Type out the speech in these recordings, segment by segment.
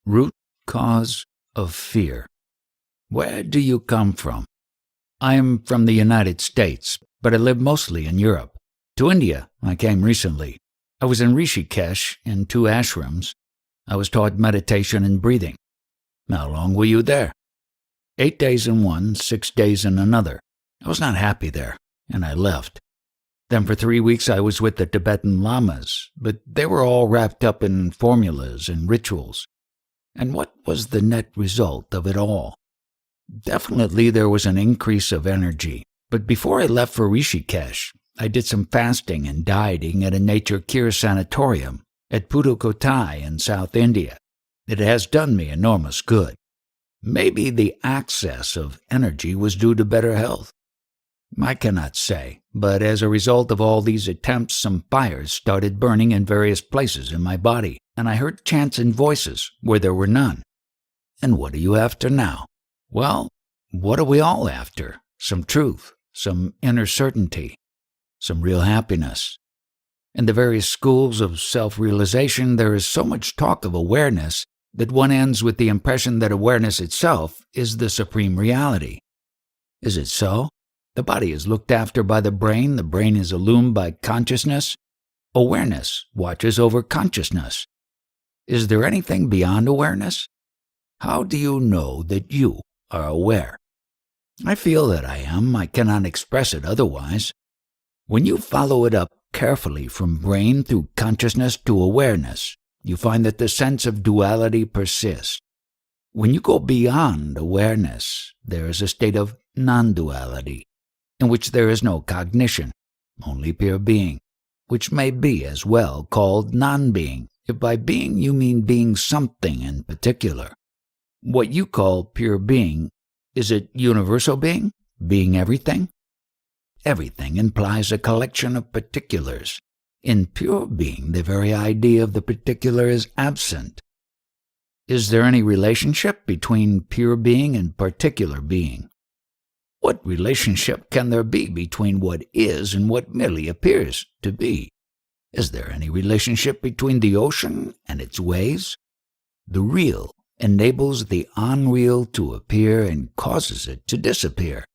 Root cause of fear. Where do you come from? I am from the United States, but I live mostly in Europe. To India, I came recently. I was in Rishikesh in 2 ashrams. I was taught meditation and breathing. How long were you there? 8 days in one, 6 days in another. I was not happy there, and I left. Then for 3 weeks I was with the Tibetan lamas, but they were all wrapped up in formulas and rituals. And what was the net result of it all? Definitely there was an increase of energy, but before I left for Rishikesh, I did some fasting and dieting at a nature cure sanatorium at Pudukkottai in South India. It has done me enormous good. Maybe the access of energy was due to better health. I cannot say, but as a result of all these attempts, some fires started burning in various places in my body, and I heard chants and voices where there were none. And what are you after now? Well, what are we all after? Some truth, some inner certainty, some real happiness. In the various schools of self-realization, there is so much talk of awareness that one ends with the impression that awareness itself is the supreme reality. Is it so? The body is looked after by the brain is illumined by consciousness. Awareness watches over consciousness. Is there anything beyond awareness? How do you know that you are aware? I feel that I am. I cannot express it otherwise. When you follow it up carefully from brain through consciousness to awareness, you find that the sense of duality persists. When you go beyond awareness, there is a state of non-duality, in which there is no cognition, only pure being, which may be as well called non-being, if by being you mean being something in particular. What you call pure being, is it universal being? Being everything? Everything implies a collection of particulars. In pure being, the very idea of the particular is absent. Is there any relationship between pure being and particular being? What relationship can there be between what is and what merely appears to be? Is there any relationship between the ocean and its waves? The real enables the unreal to appear and causes it to disappear.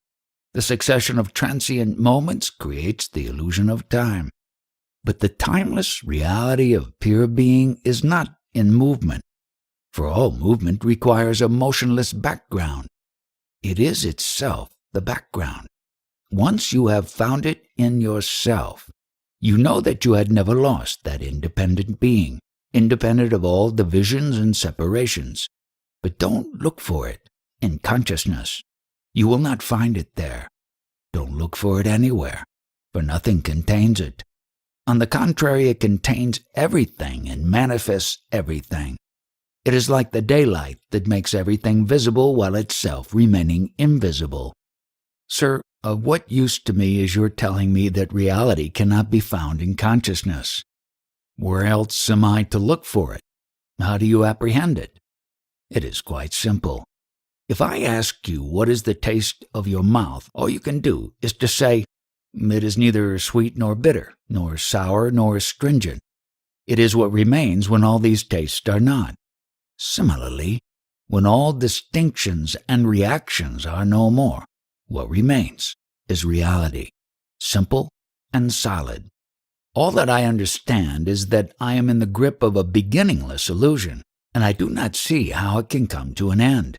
The succession of transient moments creates the illusion of time. But the timeless reality of pure being is not in movement, for all movement requires a motionless background. It is itself the background. Once you have found it in yourself, you know that you had never lost that independent being, independent of all divisions and separations. But don't look for it in consciousness. You will not find it there. Don't look for it anywhere, for nothing contains it. On the contrary, it contains everything and manifests everything. It is like the daylight that makes everything visible while itself remaining invisible. Sir, of what use to me is your telling me that reality cannot be found in consciousness? Where else am I to look for it? How do you apprehend it? It is quite simple. If I ask you what is the taste of your mouth, all you can do is to say, it is neither sweet nor bitter, nor sour nor astringent. It is what remains when all these tastes are not. Similarly, when all distinctions and reactions are no more, what remains is reality, simple and solid. All that I understand is that I am in the grip of a beginningless illusion, and I do not see how it can come to an end.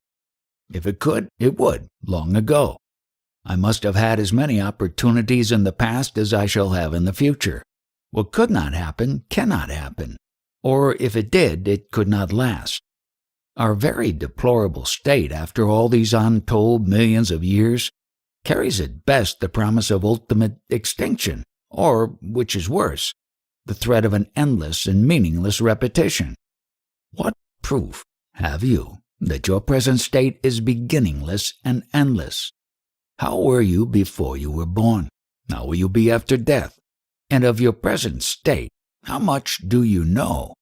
If it could, it would, long ago. I must have had as many opportunities in the past as I shall have in the future. What could not happen cannot happen, or if it did, it could not last. Our very deplorable state, after all these untold millions of years, carries at best the promise of ultimate extinction, or, which is worse, the threat of an endless and meaningless repetition. What proof have you that your present state is beginningless and endless? How were you before you were born? How will you be after death? And of your present state, how much do you know?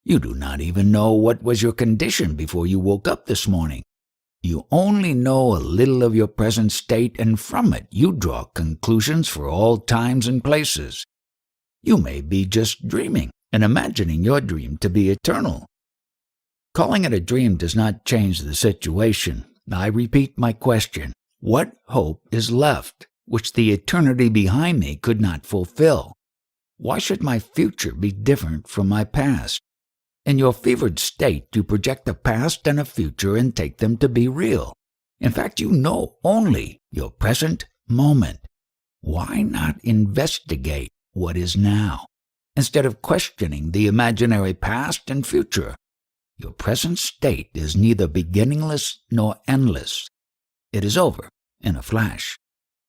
You do not even know what was your condition before you woke up this morning. You only know a little of your present state, and from it you draw conclusions for all times and places. You may be just dreaming and imagining your dream to be eternal. Calling it a dream does not change the situation. I repeat my question. What hope is left, which the eternity behind me could not fulfill? Why should my future be different from my past? In your fevered state, you project a past and a future and take them to be real. In fact, you know only your present moment. Why not investigate what is now, instead of questioning the imaginary past and future? Your present state is neither beginningless nor endless. It is over in a flash.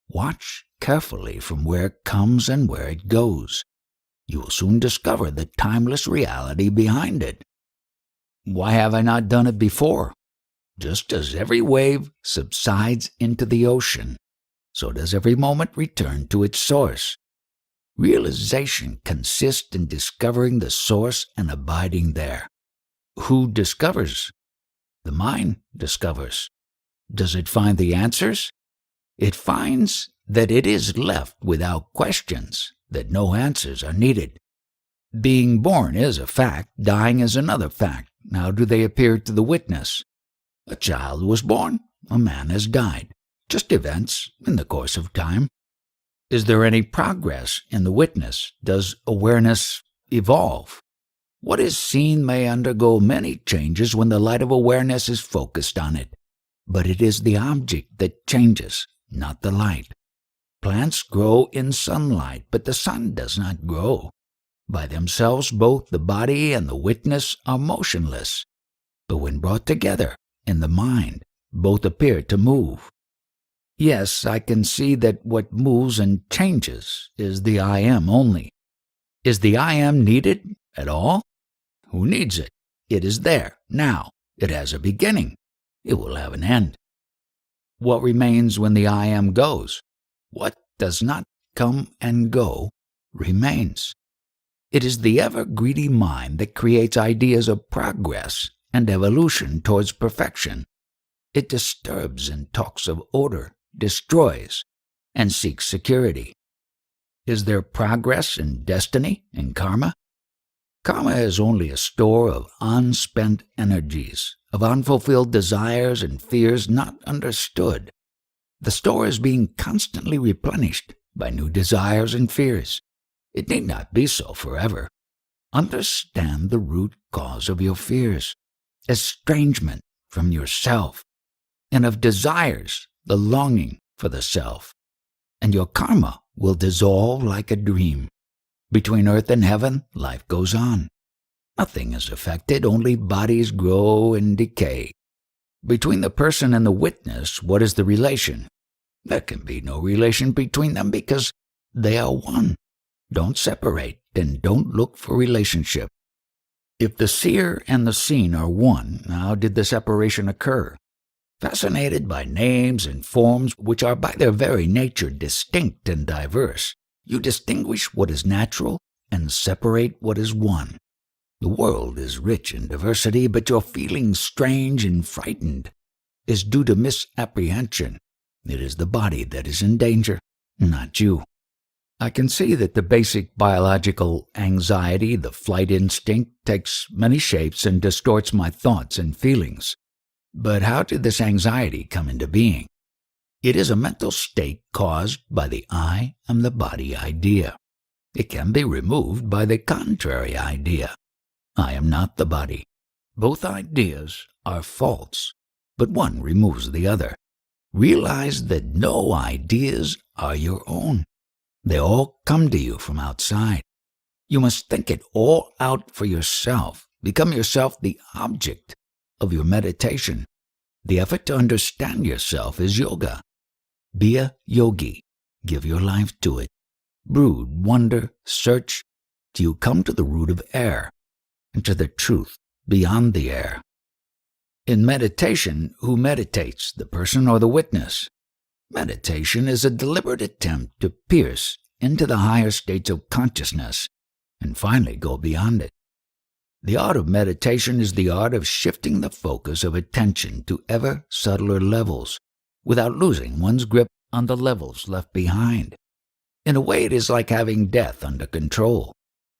Watch carefully from where it comes and where it goes. You will soon discover the timeless reality behind it. Why have I not done it before? Just as every wave subsides into the ocean, so does every moment return to its source. Realization consists in discovering the source and abiding there. Who discovers? The mind discovers. Does it find the answers? It finds that it is left without questions, that no answers are needed. Being born is a fact, dying is another fact. How do they appear to the witness? A child was born, a man has died. Just events in the course of time. Is there any progress in the witness? Does awareness evolve? What is seen may undergo many changes when the light of awareness is focused on it, but it is the object that changes, not the light. Plants grow in sunlight, but the sun does not grow. By themselves, both the body and the witness are motionless, but when brought together in the mind, both appear to move. Yes, I can see that what moves and changes is the I am only. Is the I am needed at all? Who needs it? It is there, now. It has a beginning. It will have an end. What remains when the I am goes? What does not come and go remains. It is the ever-greedy mind that creates ideas of progress and evolution towards perfection. It disturbs and talks of order, destroys, and seeks security. Is there progress in destiny, in karma? Karma is only a store of unspent energies, of unfulfilled desires and fears not understood. The store is being constantly replenished by new desires and fears. It need not be so forever. Understand the root cause of your fears, estrangement from yourself, and of desires, the longing for the self, and your karma will dissolve like a dream. Between earth and heaven, life goes on. Nothing is affected, only bodies grow and decay. Between the person and the witness, what is the relation? There can be no relation between them because they are one. Don't separate and don't look for relationship. If the seer and the seen are one, how did the separation occur? Fascinated by names and forms which are by their very nature distinct and diverse, you distinguish what is natural and separate what is one. The world is rich in diversity, but your feeling strange and frightened is due to misapprehension. It is the body that is in danger, not you. I can see that the basic biological anxiety, the flight instinct, takes many shapes and distorts my thoughts and feelings. But how did this anxiety come into being? It is a mental state caused by the I am the body idea. It can be removed by the contrary idea. I am not the body. Both ideas are false, but one removes the other. Realize that no ideas are your own. They all come to you from outside. You must think it all out for yourself. Become yourself the object of your meditation. The effort to understand yourself is yoga. Be a yogi. Give your life to it. Brood, wonder, search, till you come to the root of air, and to the truth beyond the air. In meditation, who meditates, the person or the witness? Meditation is a deliberate attempt to pierce into the higher states of consciousness and finally go beyond it. The art of meditation is the art of shifting the focus of attention to ever subtler levels without losing one's grip on the levels left behind. In a way, it is like having death under control.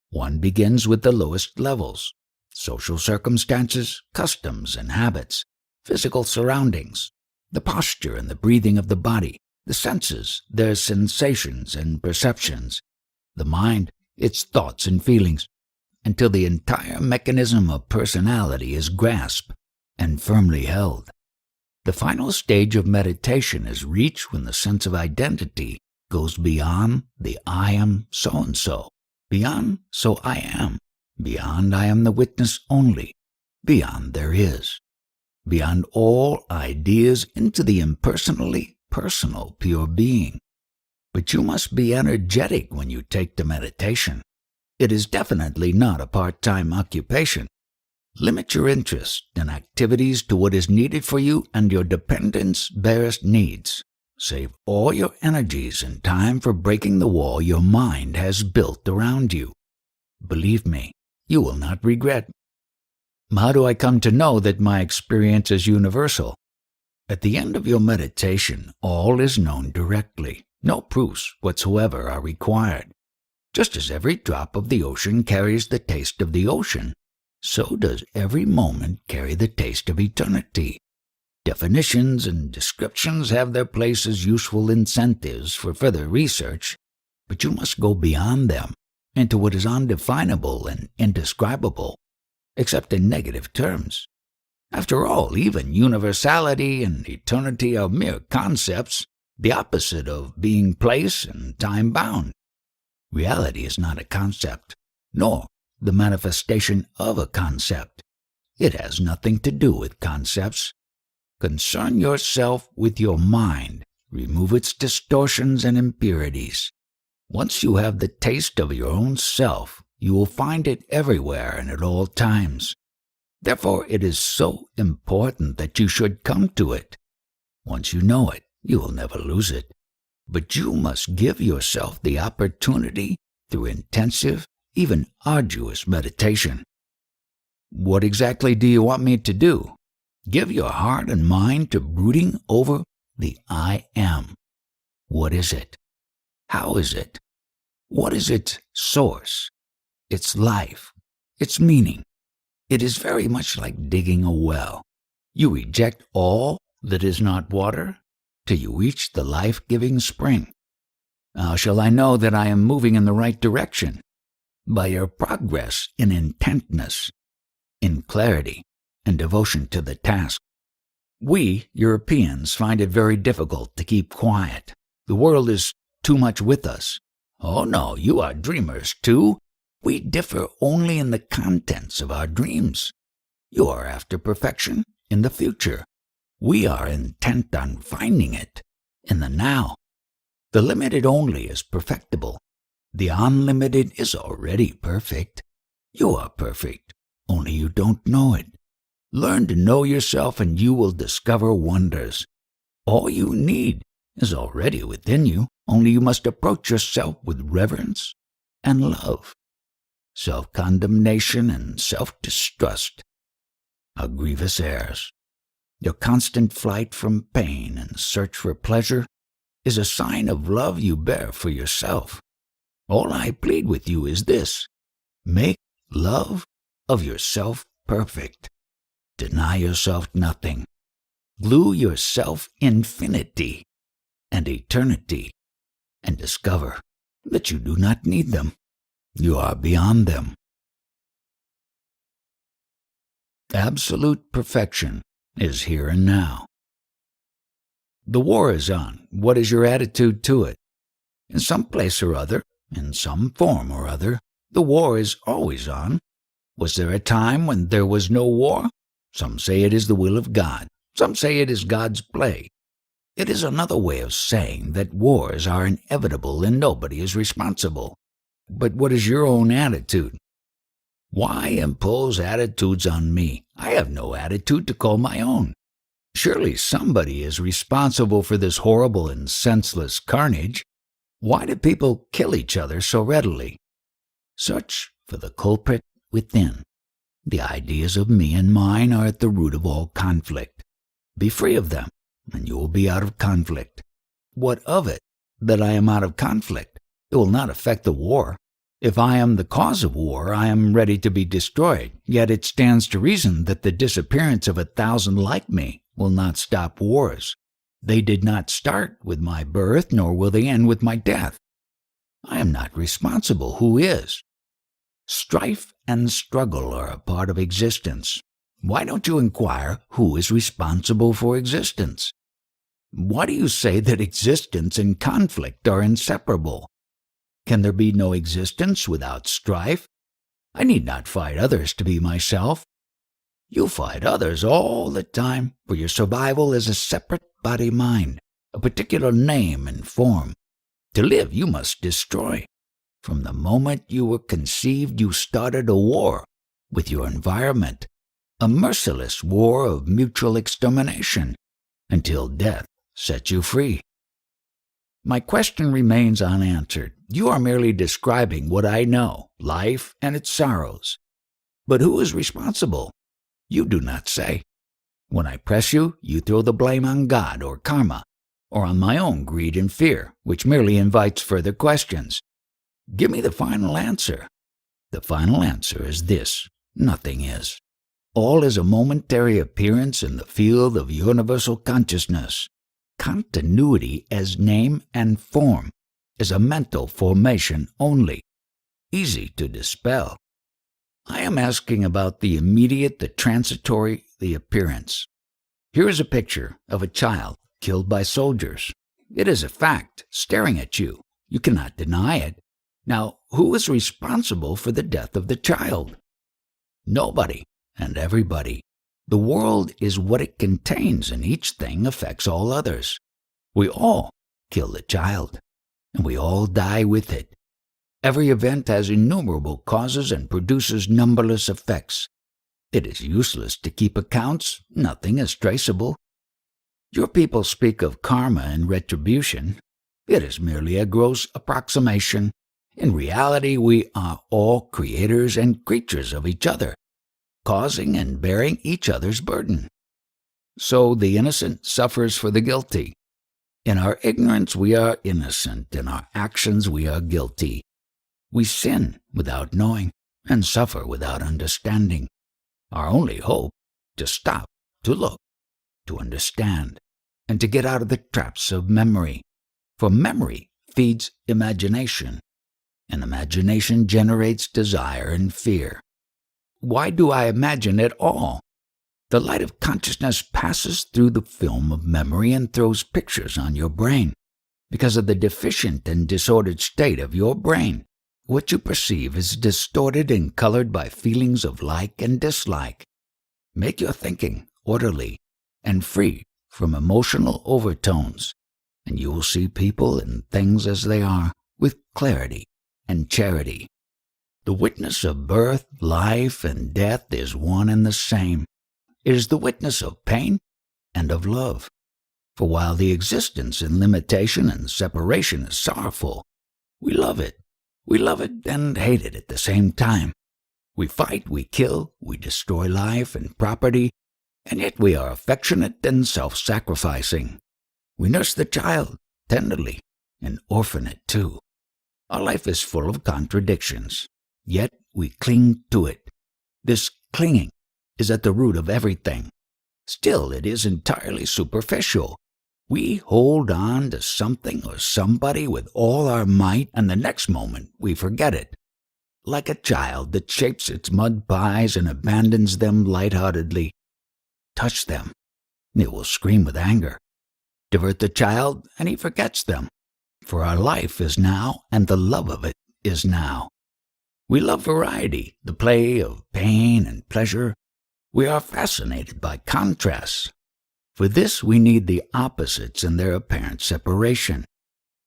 One begins with the lowest levels, social circumstances, customs and habits, physical surroundings, the posture and the breathing of the body, the senses, their sensations and perceptions, the mind, its thoughts and feelings, until the entire mechanism of personality is grasped and firmly held. The final stage of meditation is reached when the sense of identity goes beyond the I am so-and-so, beyond so I am, beyond I am the witness only, beyond there is, beyond all ideas into the impersonally personal pure being. But you must be energetic when you take the meditation. It is definitely not a part-time occupation. Limit your interests and activities to what is needed for you and your dependents' barest needs. Save all your energies and time for breaking the wall your mind has built around you. Believe me, you will not regret. How do I come to know that my experience is universal? At the end of your meditation, all is known directly. No proofs whatsoever are required. Just as every drop of the ocean carries the taste of the ocean, so does every moment carry the taste of eternity. Definitions and descriptions have their place as useful incentives for further research, but you must go beyond them into what is undefinable and indescribable, except in negative terms. After all, even universality and eternity are mere concepts, the opposite of being place and time-bound. Reality is not a concept, nor the manifestation of a concept. It has nothing to do with concepts. Concern yourself with your mind. Remove its distortions and impurities. Once you have the taste of your own self, you will find it everywhere and at all times. Therefore, it is so important that you should come to it. Once you know it, you will never lose it. But you must give yourself the opportunity through intensive, even arduous meditation. What exactly do you want me to do? Give your heart and mind to brooding over the I am. What is it? How is it? What is its source? Its life? Its meaning? It is very much like digging a well. You reject all that is not water till you reach the life-giving spring. How shall I know that I am moving in the right direction? By your progress in intentness, in clarity, and devotion to the task. We, Europeans, find it very difficult to keep quiet. The world is too much with us. Oh no, you are dreamers too. We differ only in the contents of our dreams. You are after perfection in the future. We are intent on finding it in the now. The limited only is perfectible. The unlimited is already perfect. You are perfect, only you don't know it. Learn to know yourself and you will discover wonders. All you need is already within you, only you must approach yourself with reverence and love. Self-condemnation and self-distrust are grievous errors. Your constant flight from pain and search for pleasure is a sign of love you bear for yourself. All I plead with you is this: make love of yourself perfect. Deny yourself nothing. Glue yourself infinity and eternity, and discover that you do not need them. You are beyond them. Absolute perfection is here and now. The war is on. What is your attitude to it? In some place or other, in some form or other, the war is always on. Was there a time when there was no war? Some say it is the will of God. Some say it is God's play. It is another way of saying that wars are inevitable and nobody is responsible. But what is your own attitude? Why impose attitudes on me? I have no attitude to call my own. Surely somebody is responsible for this horrible and senseless carnage. Why do people kill each other so readily? Search for the culprit within. The ideas of me and mine are at the root of all conflict. Be free of them, and you will be out of conflict. What of it that I am out of conflict? It will not affect the war. If I am the cause of war, I am ready to be destroyed, yet it stands to reason that the disappearance of 1,000 like me will not stop wars. They did not start with my birth, nor will they end with my death. I am not responsible. Who is? Strife and struggle are a part of existence. Why don't you inquire who is responsible for existence? Why do you say that existence and conflict are inseparable? Can there be no existence without strife? I need not fight others to be myself. You fight others all the time, for your survival is a separate body-mind, a particular name and form. To live, you must destroy. From the moment you were conceived, you started a war with your environment, a merciless war of mutual extermination, until death sets you free. My question remains unanswered. You are merely describing what I know, life and its sorrows. But who is responsible? You do not say. When I press you, you throw the blame on God or karma, or on my own greed and fear, which merely invites further questions. Give me the final answer. The final answer is this: nothing is. All is a momentary appearance in the field of universal consciousness. Continuity as name and form is a mental formation only, easy to dispel. I am asking about the immediate, the transitory, the appearance. Here is a picture of a child killed by soldiers. It is a fact, staring at you. You cannot deny it. Now, who is responsible for the death of the child? Nobody and everybody. The world is what it contains, and each thing affects all others. We all kill the child, and we all die with it. Every event has innumerable causes and produces numberless effects. It is useless to keep accounts. Nothing is traceable. Your people speak of karma and retribution. It is merely a gross approximation. In reality, we are all creators and creatures of each other, causing and bearing each other's burden. So the innocent suffers for the guilty. In our ignorance we are innocent, in our actions we are guilty. We sin without knowing, and suffer without understanding. Our only hope, to stop, to look, to understand, and to get out of the traps of memory. For memory feeds imagination, and imagination generates desire and fear. Why do I imagine at all? The light of consciousness passes through the film of memory and throws pictures on your brain. Because of the deficient and disordered state of your brain, what you perceive is distorted and colored by feelings of like and dislike. Make your thinking orderly and free from emotional overtones, and you will see people and things as they are, with clarity and charity. The witness of birth, life, and death is one and the same. It is the witness of pain and of love. For while the existence in limitation and separation is sorrowful, we love it. We love it and hate it at the same time. We fight, we kill, we destroy life and property, and yet we are affectionate and self-sacrificing. We nurse the child tenderly and orphan it too. Our life is full of contradictions, yet we cling to it. This clinging is at the root of everything. Still, it is entirely superficial. We hold on to something or somebody with all our might, and the next moment we forget it. Like a child that shapes its mud pies and abandons them lightheartedly. Touch them, it will scream with anger. Divert the child, and he forgets them. For our life is now, and the love of it is now. We love variety, the play of pain and pleasure. We are fascinated by contrasts. For this we need the opposites in their apparent separation.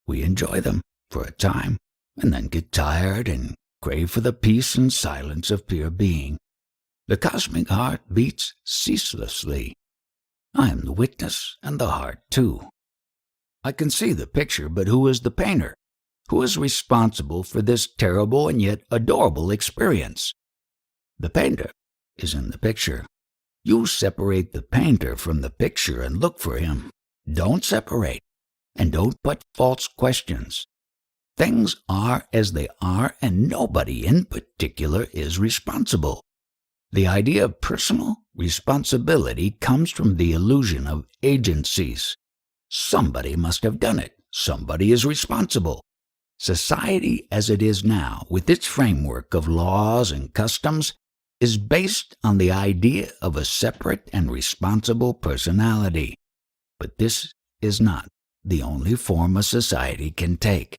We enjoy them for a time, and then get tired and crave for the peace and silence of pure being. The cosmic heart beats ceaselessly. I am the witness and the heart too. I can see the picture, but who is the painter? Who is responsible for this terrible and yet adorable experience? The painter is in the picture. You separate the painter from the picture and look for him. Don't separate, and don't put false questions. Things are as they are, and nobody in particular is responsible. The idea of personal responsibility comes from the illusion of agencies. Somebody must have done it. Somebody is responsible. Society as it is now, with its framework of laws and customs, is based on the idea of a separate and responsible personality. But this is not the only form a society can take.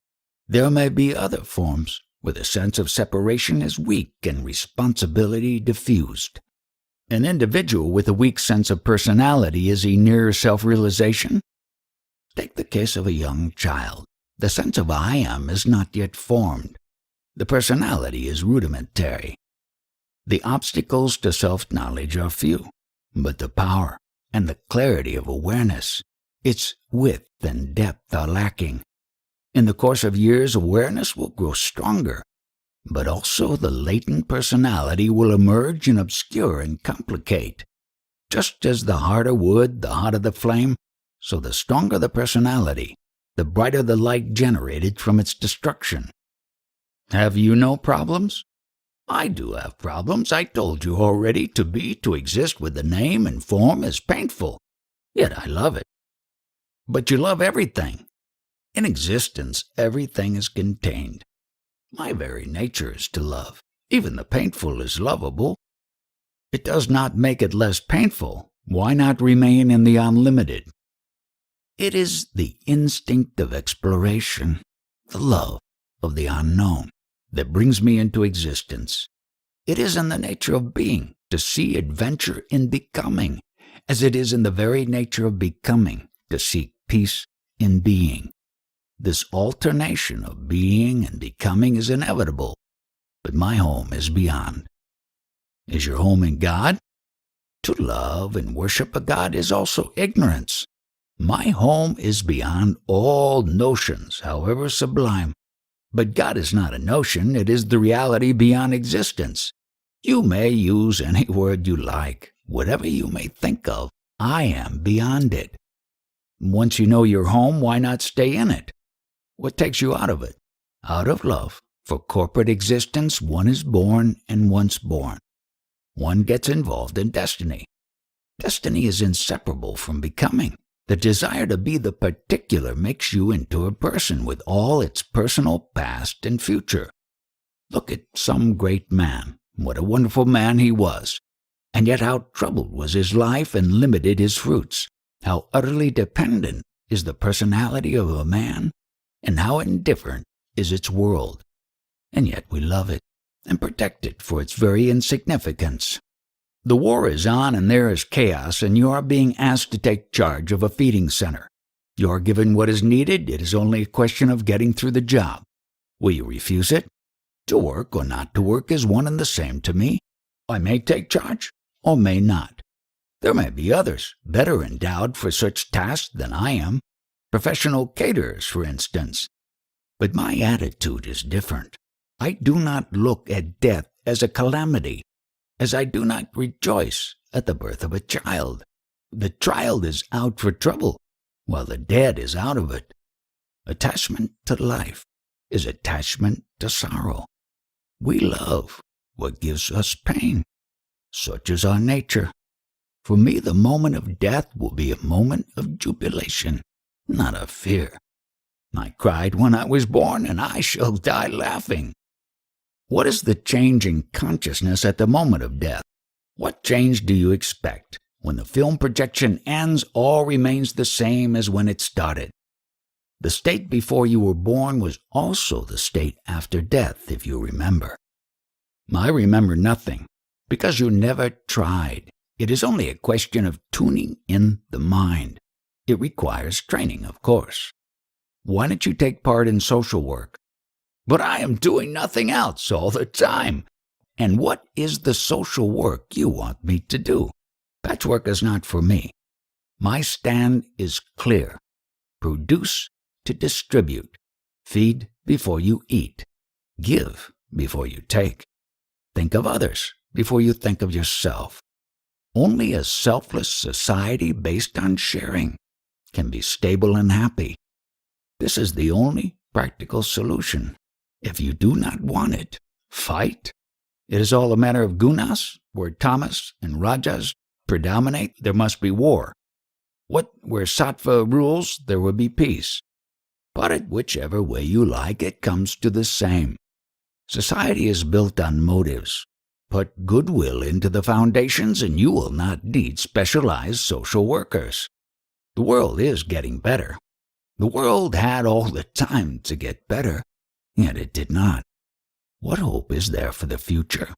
There may be other forms where the sense of separation is weak and responsibility diffused. An individual with a weak sense of personality, is he near self-realization? Take the case of a young child. The sense of I am is not yet formed. The personality is rudimentary. The obstacles to self-knowledge are few, but the power and the clarity of awareness, its width and depth are lacking. In the course of years, awareness will grow stronger, but also the latent personality will emerge and obscure and complicate. Just as the harder wood, the hotter the flame, so the stronger the personality, the brighter the light generated from its destruction. Have you no problems? I do have problems. I told you already, to exist with the name and form is painful. Yet I love it. But you love everything. In existence, everything is contained. My very nature is to love. Even the painful is lovable. It does not make it less painful. Why not remain in the unlimited? It is the instinct of exploration, the love of the unknown, that brings me into existence. It is in the nature of being to see adventure in becoming, as it is in the very nature of becoming to seek peace in being. This alternation of being and becoming is inevitable, but my home is beyond. Is your home in God? To love and worship a God is also ignorance. My home is beyond all notions, however sublime. But God is not a notion, it is the reality beyond existence. You may use any word you like, whatever you may think of, I am beyond it. Once you know your home, why not stay in it? What takes you out of it? Out of love. For corporate existence, one is born and once born. One gets involved in destiny. Destiny is inseparable from becoming. The desire to be the particular makes you into a person with all its personal past and future. Look at some great man. What a wonderful man he was. And yet how troubled was his life and limited his fruits. How utterly dependent is the personality of a man, and how indifferent is its world. And yet we love it and protect it for its very insignificance. The war is on and there is chaos, and you are being asked to take charge of a feeding center. You are given what is needed. It is only a question of getting through the job. Will you refuse it? To work or not to work is one and the same to me. I may take charge or may not. There may be others better endowed for such tasks than I am. Professional caterers, for instance. But my attitude is different. I do not look at death as a calamity, as I do not rejoice at the birth of a child. The child is out for trouble, while the dead is out of it. Attachment to life is attachment to sorrow. We love what gives us pain. Such is our nature. For me, the moment of death will be a moment of jubilation, not of fear. I cried when I was born, and I shall die laughing. What is the change in consciousness at the moment of death? What change do you expect? When the film projection ends, all remains the same as when it started. The state before you were born was also the state after death, if you remember. I remember nothing, because you never tried. It is only a question of tuning in the mind. It requires training, of course. Why don't you take part in social work? But I am doing nothing else all the time. And what is the social work you want me to do? Patchwork is not for me. My stand is clear. Produce to distribute. Feed before you eat. Give before you take. Think of others before you think of yourself. Only a selfless society based on sharing can be stable and happy. This is the only practical solution. If you do not want it, fight. It is all a matter of gunas, where tamas and rajas predominate, there must be war. Where sattva rules, there will be peace. Put it whichever way you like, it comes to the same. Society is built on motives. Put goodwill into the foundations and you will not need specialized social workers. The world is getting better. The world had all the time to get better, yet it did not. What hope is there for the future?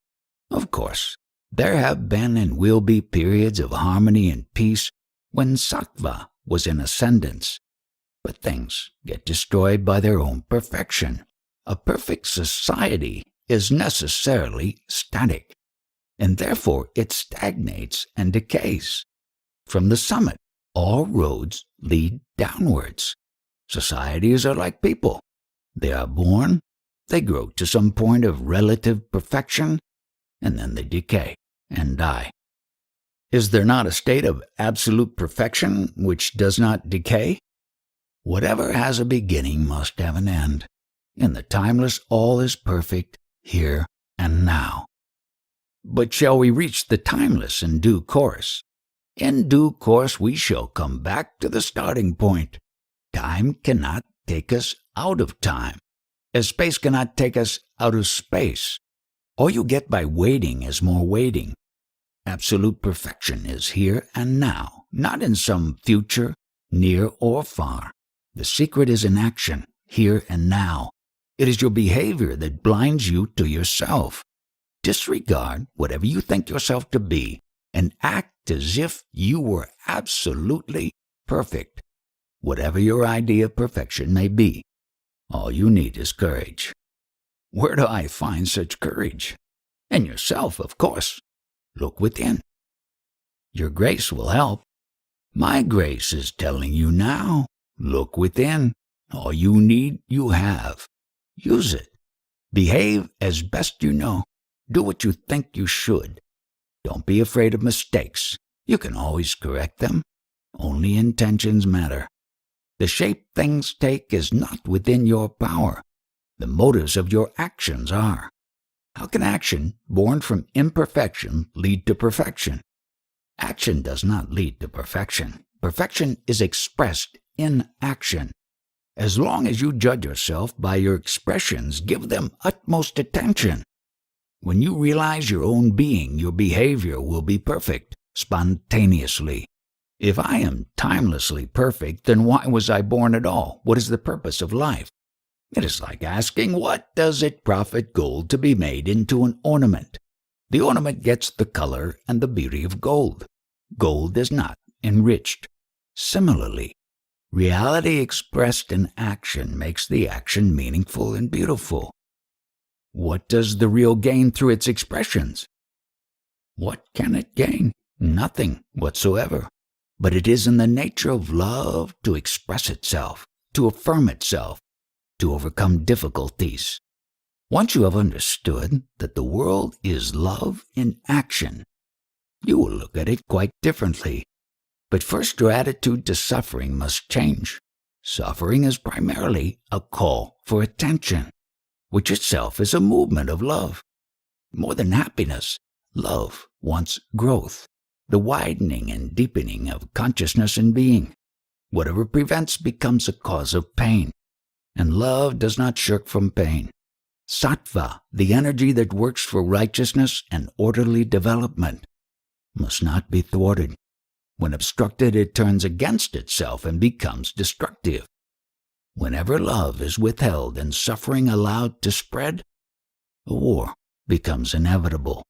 Of course, there have been and will be periods of harmony and peace when sattva was in ascendance. But things get destroyed by their own perfection. A perfect society is necessarily static, and therefore it stagnates and decays. From the summit, all roads lead downwards. Societies are like people. They are born, they grow to some point of relative perfection, and then they decay and die. Is there not a state of absolute perfection which does not decay? Whatever has a beginning must have an end. In the timeless, all is perfect, here and now. But shall we reach the timeless in due course? In due course we shall come back to the starting point. Time cannot take us out of time, as space cannot take us out of space. All you get by waiting is more waiting. Absolute perfection is here and now, not in some future, near or far. The secret is in action, here and now. It is your behavior that blinds you to yourself. Disregard whatever you think yourself to be and act as if you were absolutely perfect, whatever your idea of perfection may be. All you need is courage. Where do I find such courage? In yourself, of course. Look within. Your grace will help. My grace is telling you now. Look within. All you need, you have. Use it. Behave as best you know. Do what you think you should. Don't be afraid of mistakes. You can always correct them. Only intentions matter. The shape things take is not within your power. The motives of your actions are. How can action, born from imperfection, lead to perfection? Action does not lead to perfection. Perfection is expressed in action. As long as you judge yourself by your expressions, give them utmost attention. When you realize your own being, your behavior will be perfect, spontaneously. If I am timelessly perfect, then why was I born at all? What is the purpose of life? It is like asking, what does it profit gold to be made into an ornament? The ornament gets the color and the beauty of gold. Gold is not enriched. Similarly, reality expressed in action makes the action meaningful and beautiful. What does the real gain through its expressions? What can it gain? Nothing whatsoever. But it is in the nature of love to express itself, to affirm itself, to overcome difficulties. Once you have understood that the world is love in action, you will look at it quite differently. But first your attitude to suffering must change. Suffering is primarily a call for attention, which itself is a movement of love. More than happiness, love wants growth, the widening and deepening of consciousness and being. Whatever prevents becomes a cause of pain, and love does not shirk from pain. Sattva, the energy that works for righteousness and orderly development, must not be thwarted. When obstructed, it turns against itself and becomes destructive. Whenever love is withheld and suffering allowed to spread, a war becomes inevitable.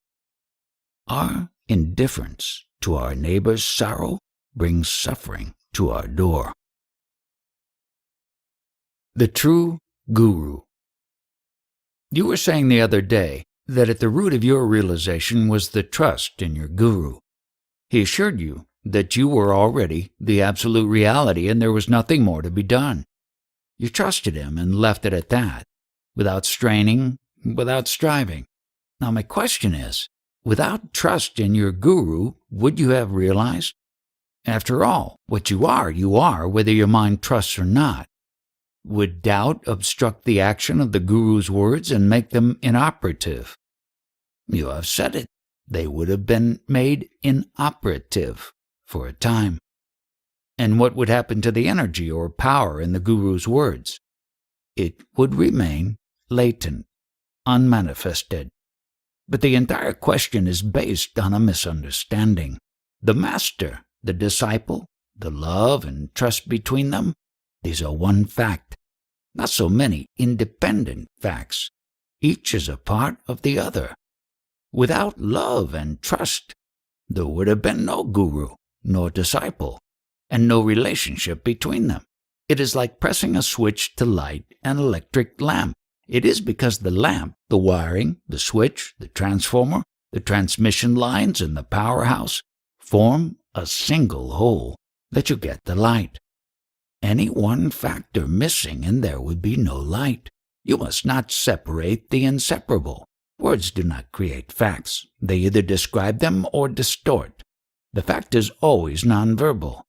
Our indifference to our neighbor's sorrow brings suffering to our door. The true guru. You were saying the other day that at the root of your realization was the trust in your guru. He assured you that you were already the absolute reality and there was nothing more to be done. You trusted him and left it at that, without straining, without striving. Now my question is, without trust in your guru, would you have realized? After all, what you are, whether your mind trusts or not. Would doubt obstruct the action of the Guru's words and make them inoperative? You have said it. They would have been made inoperative for a time. And what would happen to the energy or power in the Guru's words? It would remain latent, unmanifested. But the entire question is based on a misunderstanding. The master, the disciple, the love and trust between them, these are one fact, not so many independent facts. Each is a part of the other. Without love and trust, there would have been no guru, nor disciple, and no relationship between them. It is like pressing a switch to light an electric lamp. It is because the lamp, the wiring, the switch, the transformer, the transmission lines, and the powerhouse form a single whole that you get the light. Any one factor missing and there would be no light. You must not separate the inseparable. Words do not create facts. They either describe them or distort. The fact is always nonverbal.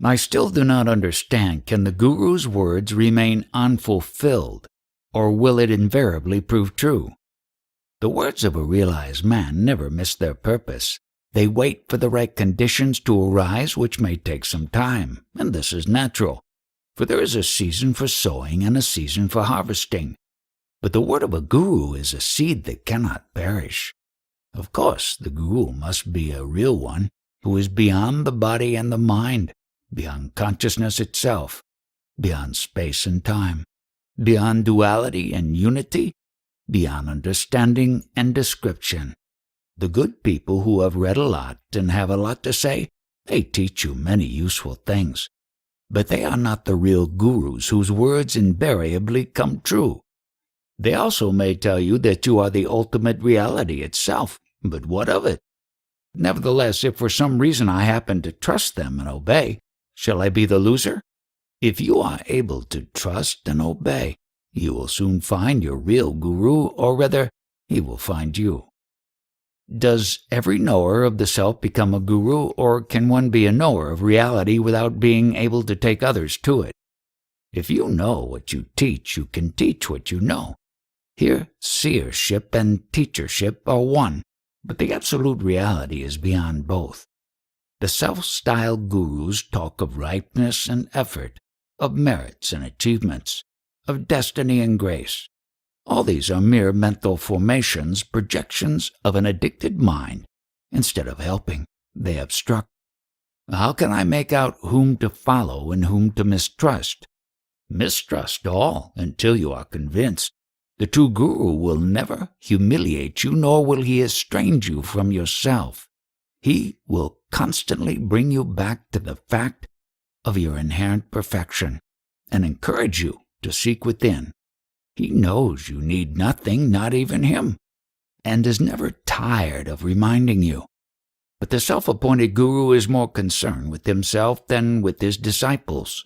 I still do not understand, can the Guru's words remain unfulfilled, or will it invariably prove true? The words of a realized man never miss their purpose. They wait for the right conditions to arise, which may take some time, and this is natural, for there is a season for sowing and a season for harvesting. But the word of a guru is a seed that cannot perish. Of course, the guru must be a real one, who is beyond the body and the mind, beyond consciousness itself, beyond space and time, beyond duality and unity, beyond understanding and description. The good people who have read a lot and have a lot to say, they teach you many useful things. But they are not the real gurus whose words invariably come true. They also may tell you that you are the ultimate reality itself, but what of it? Nevertheless, if for some reason I happen to trust them and obey, shall I be the loser? If you are able to trust and obey, you will soon find your real guru, or rather, he will find you. Does every knower of the self become a guru, or can one be a knower of reality without being able to take others to it? If you know what you teach, you can teach what you know. Here, seership and teachership are one, but the absolute reality is beyond both. The self-styled gurus talk of ripeness and effort, of merits and achievements, of destiny and grace. All these are mere mental formations, projections of an addicted mind. Instead of helping, they obstruct. How can I make out whom to follow and whom to mistrust? Mistrust all until you are convinced. The true guru will never humiliate you, nor will he estrange you from yourself. He will constantly bring you back to the fact of your inherent perfection and encourage you to seek within. He knows you need nothing, not even him, and is never tired of reminding you. But the self-appointed guru is more concerned with himself than with his disciples.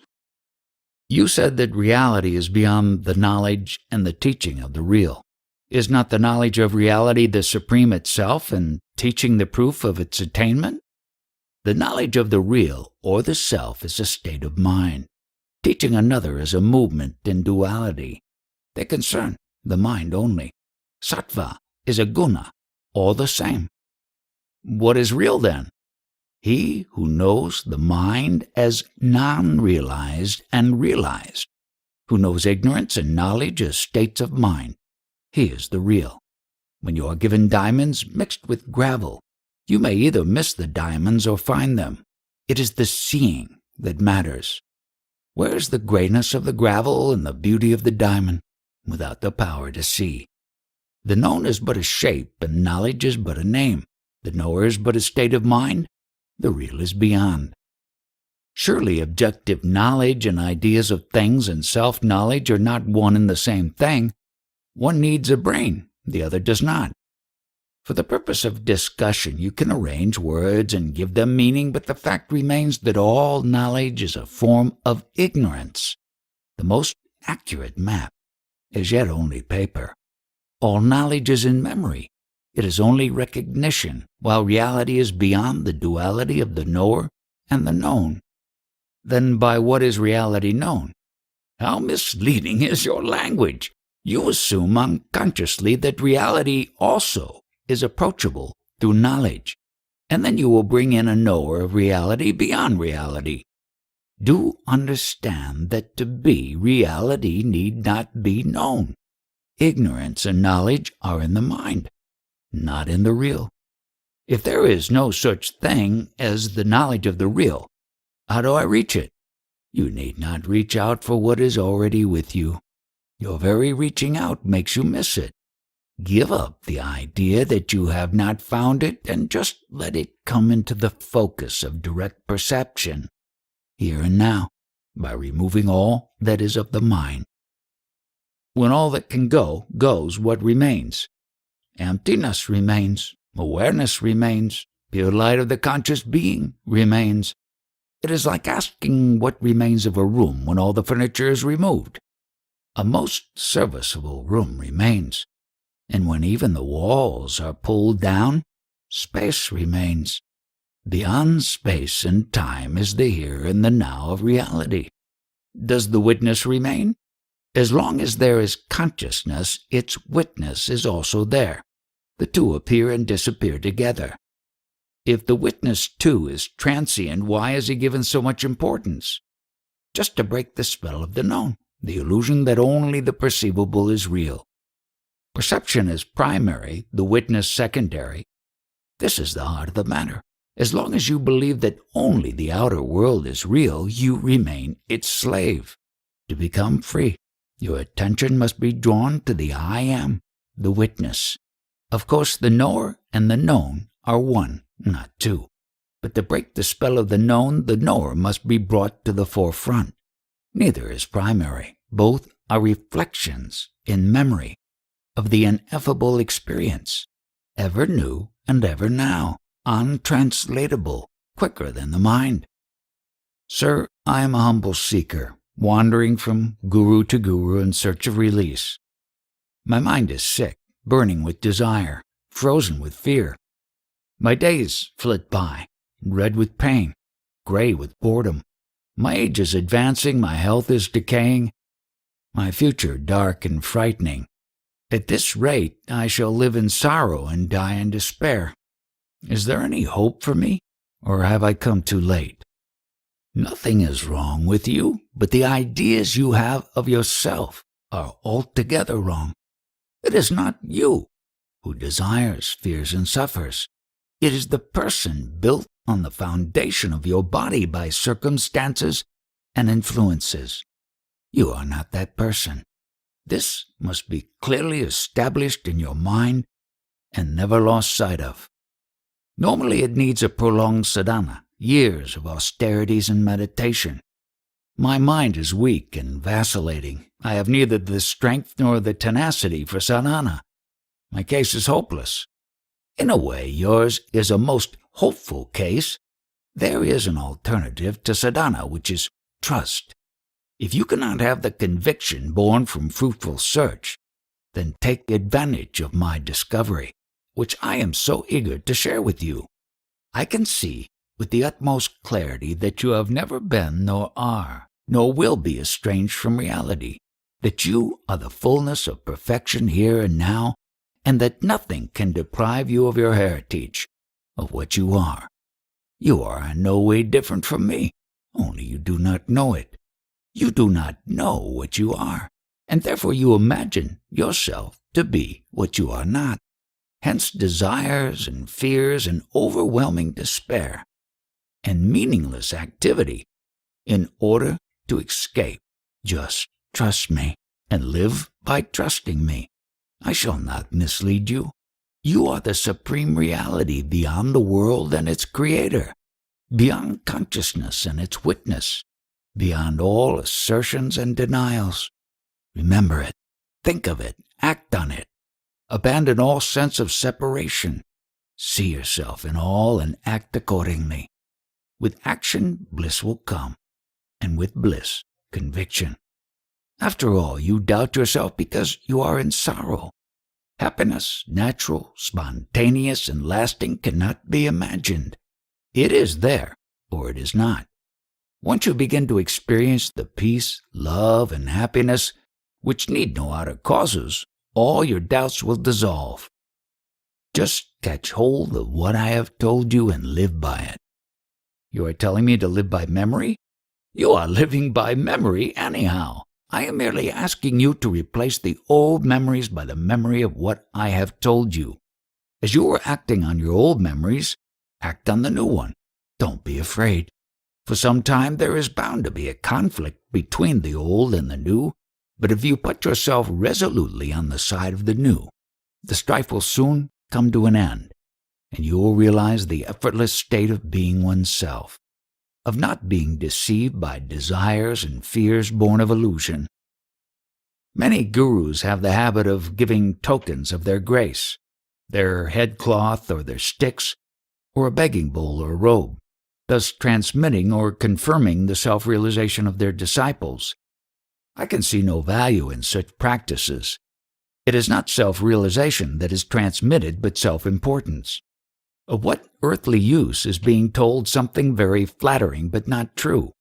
You said that reality is beyond the knowledge and the teaching of the real. Is not the knowledge of reality the supreme itself and teaching the proof of its attainment? The knowledge of the real or the self is a state of mind. Teaching another is a movement in duality. They concern the mind only. Sattva is a guna, all the same. What is real then? He who knows the mind as non-realized and realized, who knows ignorance and knowledge as states of mind. He is the real. When you are given diamonds mixed with gravel, you may either miss the diamonds or find them. It is the seeing that matters. Where is the greatness of the gravel and the beauty of the diamond? Without the power to see. The known is but a shape, and knowledge is but a name. The knower is but a state of mind. The real is beyond. Surely objective knowledge and ideas of things and self-knowledge are not one and the same thing. One needs a brain, the other does not. For the purpose of discussion, you can arrange words and give them meaning, but the fact remains that all knowledge is a form of ignorance. The most accurate map is yet only paper. All knowledge is in memory. It is only recognition, while reality is beyond the duality of the knower and the known. Then by what is reality known? How misleading is your language! You assume unconsciously that reality also is approachable through knowledge, and then you will bring in a knower of reality beyond reality. Do understand that to be, reality need not be known. Ignorance and knowledge are in the mind, not in the real. If there is no such thing as the knowledge of the real, how do I reach it? You need not reach out for what is already with you. Your very reaching out makes you miss it. Give up the idea that you have not found it and just let it come into the focus of direct perception, here and now, by removing all that is of the mind. When all that can go goes, what remains? Emptiness remains. Awareness remains. Pure light of the conscious being remains. It is like asking what remains of a room when all the furniture is removed. A most serviceable room remains, and when even the walls are pulled down, space remains. Beyond space and time is the here and the now of reality. Does the witness remain? As long as there is consciousness, its witness is also there. The two appear and disappear together. If the witness, too, is transient, why is he given so much importance? Just to break the spell of the known, the illusion that only the perceivable is real. Perception is primary, the witness secondary. This is the heart of the matter. As long as you believe that only the outer world is real, you remain its slave. To become free, your attention must be drawn to the I am, the witness. Of course, the knower and the known are one, not two. But to break the spell of the knower must be brought to the forefront. Neither is primary. Both are reflections in memory of the ineffable experience, ever new and ever now, untranslatable, quicker than the mind. Sir, I am a humble seeker, wandering from guru to guru in search of release. My mind is sick, burning with desire, frozen with fear. My days flit by, red with pain, gray with boredom. My age is advancing, my health is decaying, my future dark and frightening. At this rate, I shall live in sorrow and die in despair. Is there any hope for me, or have I come too late? Nothing is wrong with you, but the ideas you have of yourself are altogether wrong. It is not you who desires, fears, and suffers. It is the person built on the foundation of your body by circumstances and influences. You are not that person. This must be clearly established in your mind and never lost sight of. Normally it needs a prolonged sadhana, years of austerities and meditation. My mind is weak and vacillating. I have neither the strength nor the tenacity for sadhana. My case is hopeless. In a way, yours is a most hopeful case. There is an alternative to sadhana, which is trust. If you cannot have the conviction born from fruitful search, then take advantage of my discovery, which I am so eager to share with you. I can see with the utmost clarity that you have never been nor are, nor will be estranged from reality, that you are the fullness of perfection here and now, and that nothing can deprive you of your heritage, of what you are. You are in no way different from me, only you do not know it. You do not know what you are, and therefore you imagine yourself to be what you are not. Hence desires and fears and overwhelming despair and meaningless activity in order to escape. Just trust me and live by trusting me. I shall not mislead you. You are the supreme reality beyond the world and its creator, beyond consciousness and its witness, beyond all assertions and denials. Remember it, think of it, act on it. Abandon all sense of separation. See yourself in all and act accordingly. With action, bliss will come, and with bliss, conviction. After all, you doubt yourself because you are in sorrow. Happiness, natural, spontaneous, and lasting, cannot be imagined. It is there, or it is not. Once you begin to experience the peace, love, and happiness which need no outer causes, all your doubts will dissolve. Just catch hold of what I have told you and live by it. You are telling me to live by memory? You are living by memory anyhow. I am merely asking you to replace the old memories by the memory of what I have told you. As you are acting on your old memories, act on the new one. Don't be afraid. For some time there is bound to be a conflict between the old and the new, but if you put yourself resolutely on the side of the new, the strife will soon come to an end, and you will realize the effortless state of being oneself, of not being deceived by desires and fears born of illusion. Many gurus have the habit of giving tokens of their grace, their headcloth or their sticks, or a begging bowl or robe, thus transmitting or confirming the self-realization of their disciples. I can see no value in such practices. It is not self-realization that is transmitted, but self-importance. Of what earthly use is being told something very flattering but not true?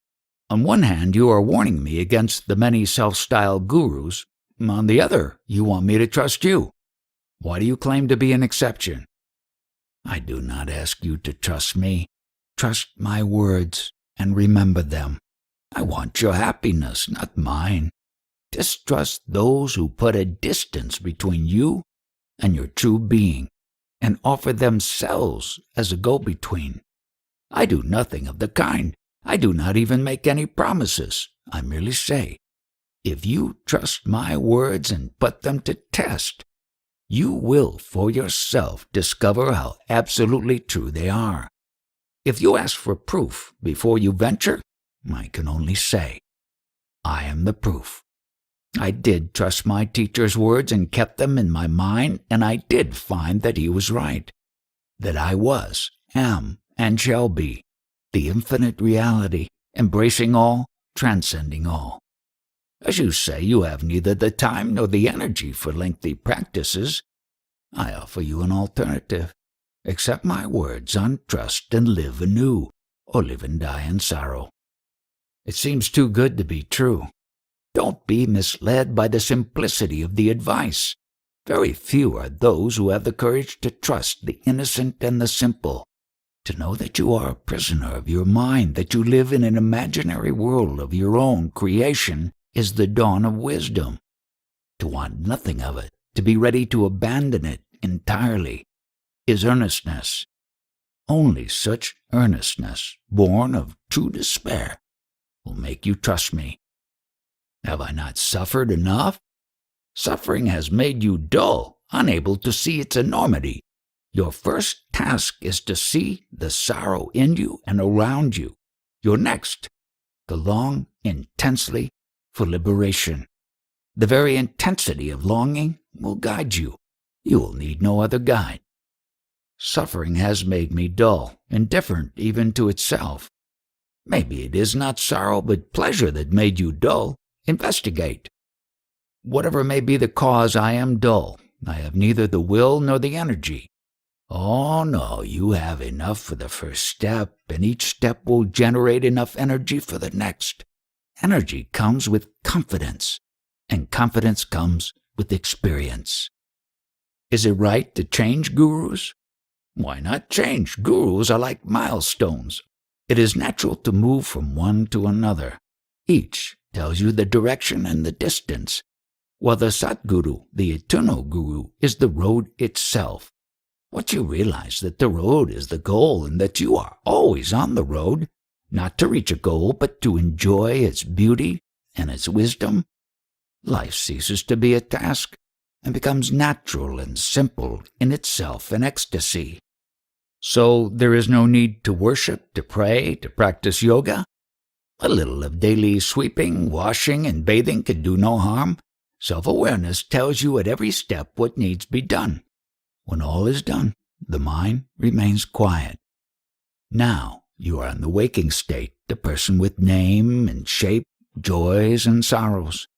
On one hand, you are warning me against the many self-styled gurus. On the other, you want me to trust you. Why do you claim to be an exception? I do not ask you to trust me. Trust my words and remember them. I want your happiness, not mine. Distrust those who put a distance between you and your true being and offer themselves as a go-between. I do nothing of the kind. I do not even make any promises. I merely say, if you trust my words and put them to test, you will for yourself discover how absolutely true they are. If you ask for proof before you venture, I can only say, I am the proof. I did trust my teacher's words and kept them in my mind, and I did find that he was right, that I was, am, and shall be, the infinite reality, embracing all, transcending all. As you say, you have neither the time nor the energy for lengthy practices. I offer you an alternative. Accept my words on trust and live anew, or live and die in sorrow. It seems too good to be true. Don't be misled by the simplicity of the advice. Very few are those who have the courage to trust the innocent and the simple, to know that you are a prisoner of your mind, that you live in an imaginary world of your own creation is the dawn of wisdom. To want nothing of it, to be ready to abandon it entirely, is earnestness. Only such earnestness, born of true despair, will make you trust me. Have I not suffered enough? Suffering has made you dull, unable to see its enormity. Your first task is to see the sorrow in you and around you. Your next, to long intensely for liberation. The very intensity of longing will guide you. You will need no other guide. Suffering has made me dull, indifferent even to itself. Maybe it is not sorrow but pleasure that made you dull. Investigate. Whatever may be the cause, I am dull. I have neither the will nor the energy. Oh, no, you have enough for the first step, and each step will generate enough energy for the next. Energy comes with confidence, and confidence comes with experience. Is it right to change gurus? Why not change? Gurus are like milestones. It is natural to move from one to another. Each tells you the direction and the distance, while the Satguru, the eternal guru, is the road itself. Once you realize that the road is the goal and that you are always on the road, not to reach a goal but to enjoy its beauty and its wisdom, life ceases to be a task and becomes natural and simple in itself an ecstasy. So there is no need to worship, to pray, to practice yoga. A little of daily sweeping, washing, and bathing can do no harm. Self-awareness tells you at every step what needs be done. When all is done, the mind remains quiet. Now you are in the waking state, the person with name and shape, joys and sorrows.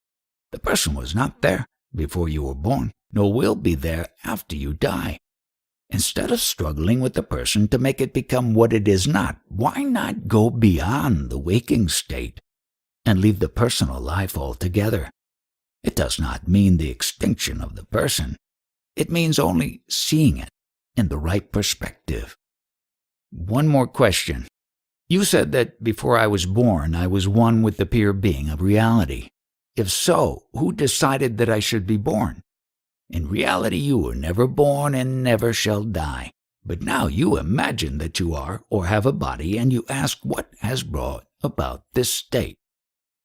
The person was not there before you were born, nor will be there after you die. Instead of struggling with the person to make it become what it is not, why not go beyond the waking state and leave the personal life altogether? It does not mean the extinction of the person. It means only seeing it in the right perspective. One more question. You said that before I was born, I was one with the pure being of reality. If so, who decided that I should be born? In reality, you were never born and never shall die. But now you imagine that you are or have a body, and you ask what has brought about this state.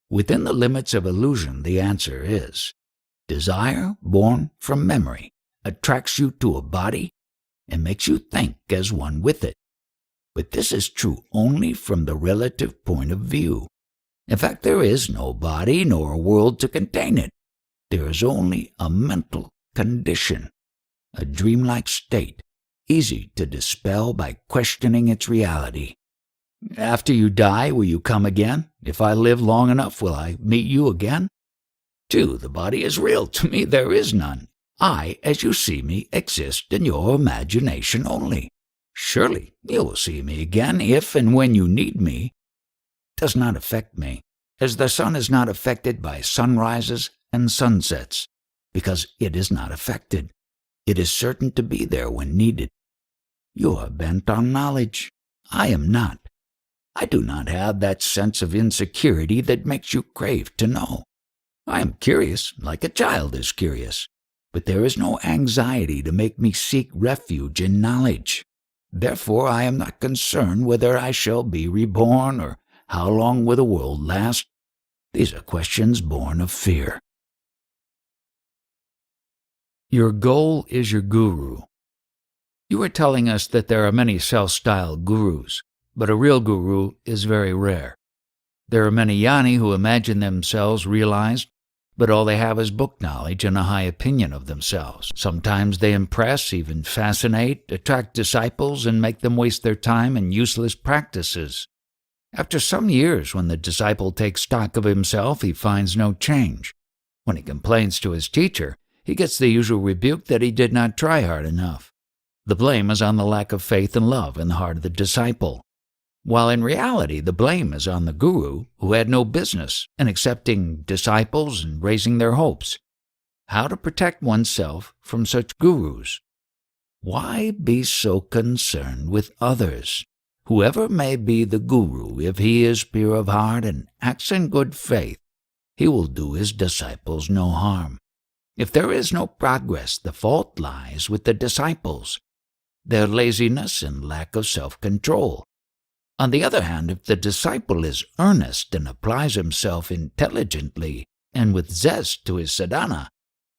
Within the limits of illusion, the answer is desire born from memory attracts you to a body and makes you think as one with it. But this is true only from the relative point of view. In fact, there is no body nor a world to contain it. There is only a mental condition, a dreamlike state, easy to dispel by questioning its reality. After you die, will you come again? If I live long enough, will I meet you again? 2. The body is real. To me, there is none. I, as you see me, exist in your imagination only. Surely you will see me again if and when you need me. It does not affect me, as the sun is not affected by sunrises and sunsets, because it is not affected. It is certain to be there when needed. You are bent on knowledge. I am not. I do not have that sense of insecurity that makes you crave to know. I am curious, like a child is curious, but there is no anxiety to make me seek refuge in knowledge. Therefore, I am not concerned whether I shall be reborn or how long will the world last. These are questions born of fear. Your goal is your guru. You are telling us that there are many self-styled gurus, but a real guru is very rare. There are many jnani who imagine themselves realized, but all they have is book knowledge and a high opinion of themselves. Sometimes they impress, even fascinate, attract disciples, and make them waste their time in useless practices. After some years, when the disciple takes stock of himself, he finds no change. When he complains to his teacher, he gets the usual rebuke that he did not try hard enough. The blame is on the lack of faith and love in the heart of the disciple, while in reality the blame is on the guru, who had no business in accepting disciples and raising their hopes. How to protect oneself from such gurus? Why be so concerned with others? Whoever may be the guru, if he is pure of heart and acts in good faith, he will do his disciples no harm. If there is no progress, the fault lies with the disciples, their laziness and lack of self-control. On the other hand, if the disciple is earnest and applies himself intelligently and with zest to his sadhana,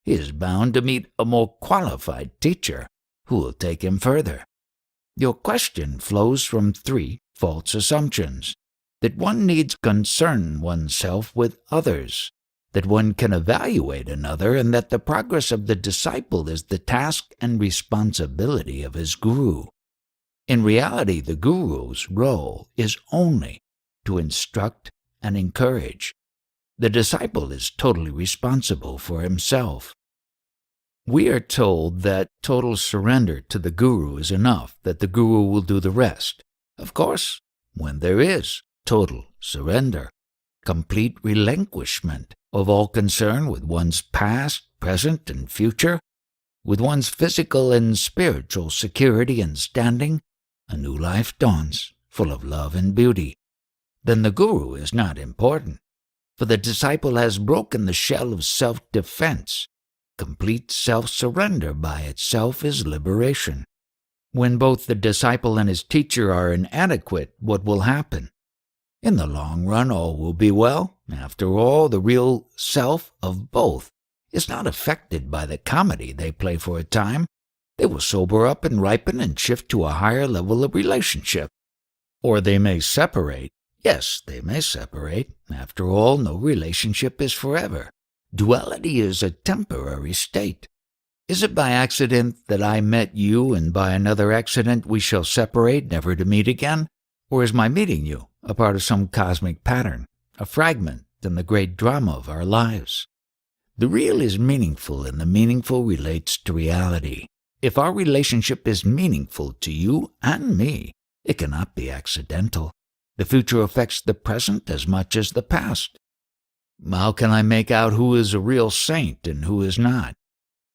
he is bound to meet a more qualified teacher who will take him further. Your question flows from 3 false assumptions: that one needs concern oneself with others, that one can evaluate another, and that the progress of the disciple is the task and responsibility of his guru. In reality, the guru's role is only to instruct and encourage. The disciple is totally responsible for himself. We are told that total surrender to the guru is enough, that the guru will do the rest. Of course, when there is total surrender, complete relinquishment of all concern with one's past, present, and future, with one's physical and spiritual security and standing, a new life dawns, full of love and beauty. Then the guru is not important, for the disciple has broken the shell of self-defense. Complete self-surrender by itself is liberation. When both the disciple and his teacher are inadequate, what will happen? In the long run, all will be well. After all, the real self of both is not affected by the comedy they play for a time. They will sober up and ripen and shift to a higher level of relationship. Or they may separate. Yes, they may separate. After all, no relationship is forever. Duality is a temporary state. Is it by accident that I met you, and by another accident we shall separate, never to meet again? Or is my meeting you a part of some cosmic pattern, a fragment in the great drama of our lives? The real is meaningful, and the meaningful relates to reality. If our relationship is meaningful to you and me, it cannot be accidental. The future affects the present as much as the past. How can I make out who is a real saint and who is not?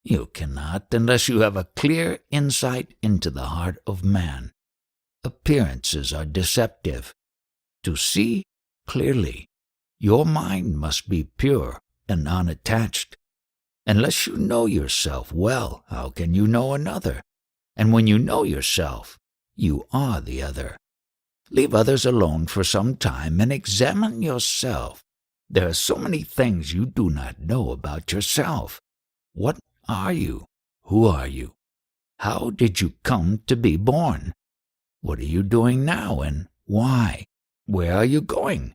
You cannot unless you have a clear insight into the heart of man. Appearances are deceptive. To see clearly, your mind must be pure and unattached. Unless you know yourself well, how can you know another? And when you know yourself, you are the other. Leave others alone for some time and examine yourself. There are so many things you do not know about yourself. What are you? Who are you? How did you come to be born? What are you doing now and why? Where are you going?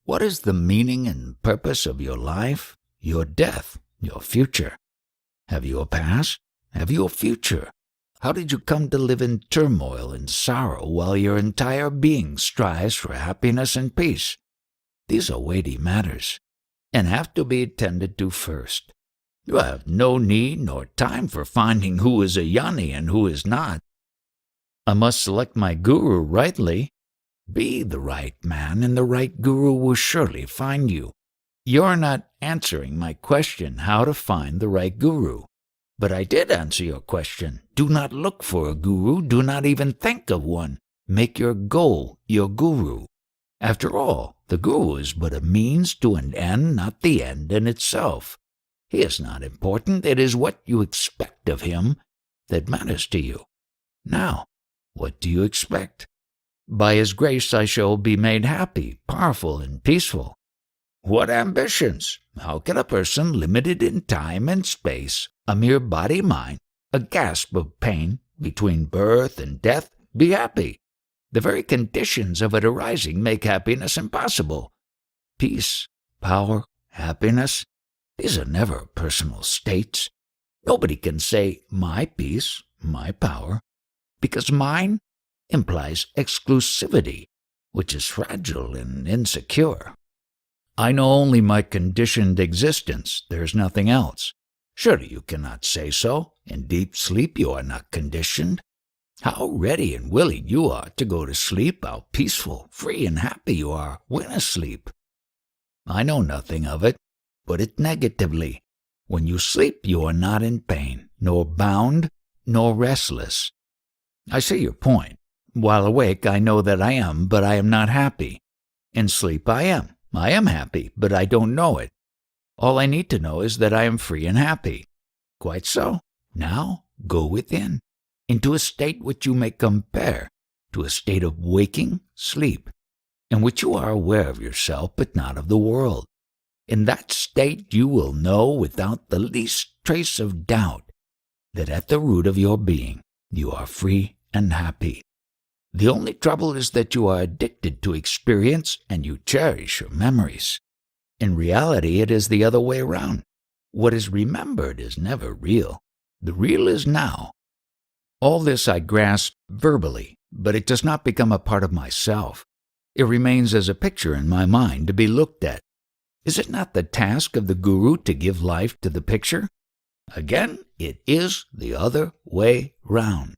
What is the meaning and purpose of your life, your death, your future? Have you a past? Have you a future? How did you come to live in turmoil and sorrow while your entire being strives for happiness and peace? These are weighty matters, and have to be attended to first. You have no need nor time for finding who is a jnani and who is not. I must select my guru rightly. Be the right man, and the right guru will surely find you. You're not answering my question how to find the right guru. But I did answer your question. Do not look for a guru. Do not even think of one. Make your goal your guru. After all, the guru is but a means to an end, not the end in itself. He is not important. It is what you expect of him that matters to you. Now, what do you expect? By his grace I shall be made happy, powerful, and peaceful. What ambitions? How can a person limited in time and space, a mere body-mind, a gasp of pain between birth and death, be happy? The very conditions of it arising make happiness impossible. Peace, power, happiness, these are never personal states. Nobody can say, my peace, my power, because mine implies exclusivity, which is fragile and insecure. I know only my conditioned existence. There is nothing else. Surely you cannot say so. In deep sleep you are not conditioned. How ready and willing you are to go to sleep, how peaceful, free, and happy you are when asleep. I know nothing of it. Put it negatively. When you sleep you are not in pain, nor bound, nor restless. I see your point. While awake I know that I am, but I am not happy. In sleep I am. I am happy, but I don't know it. All I need to know is that I am free and happy. Quite so. Now go within, into a state which you may compare to a state of waking sleep, in which you are aware of yourself but not of the world. In that state you will know without the least trace of doubt that at the root of your being you are free and happy. The only trouble is that you are addicted to experience and you cherish your memories. In reality, it is the other way around. What is remembered is never real. The real is now. All this I grasp verbally, but it does not become a part of myself. It remains as a picture in my mind to be looked at. Is it not the task of the guru to give life to the picture? Again, it is the other way round.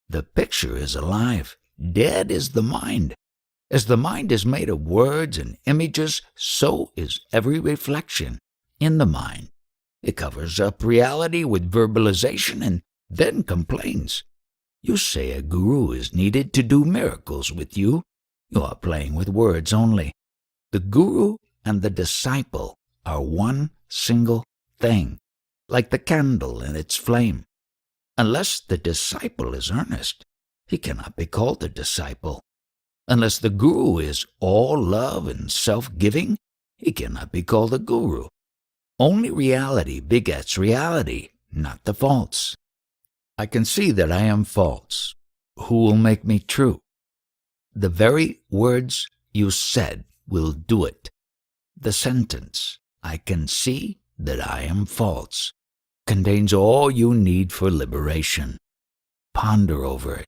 The picture is alive. Dead is the mind. As the mind is made of words and images, so is every reflection in the mind. It covers up reality with verbalization and then complains. You say a guru is needed to do miracles with you. You are playing with words only. The guru and the disciple are one single thing, like the candle and its flame. Unless the disciple is earnest, he cannot be called a disciple. Unless the guru is all love and self-giving, he cannot be called a guru. Only reality begets reality, not the false. I can see that I am false. Who will make me true? The very words you said will do it. The sentence, I can see that I am false, contains all you need for liberation. Ponder over it.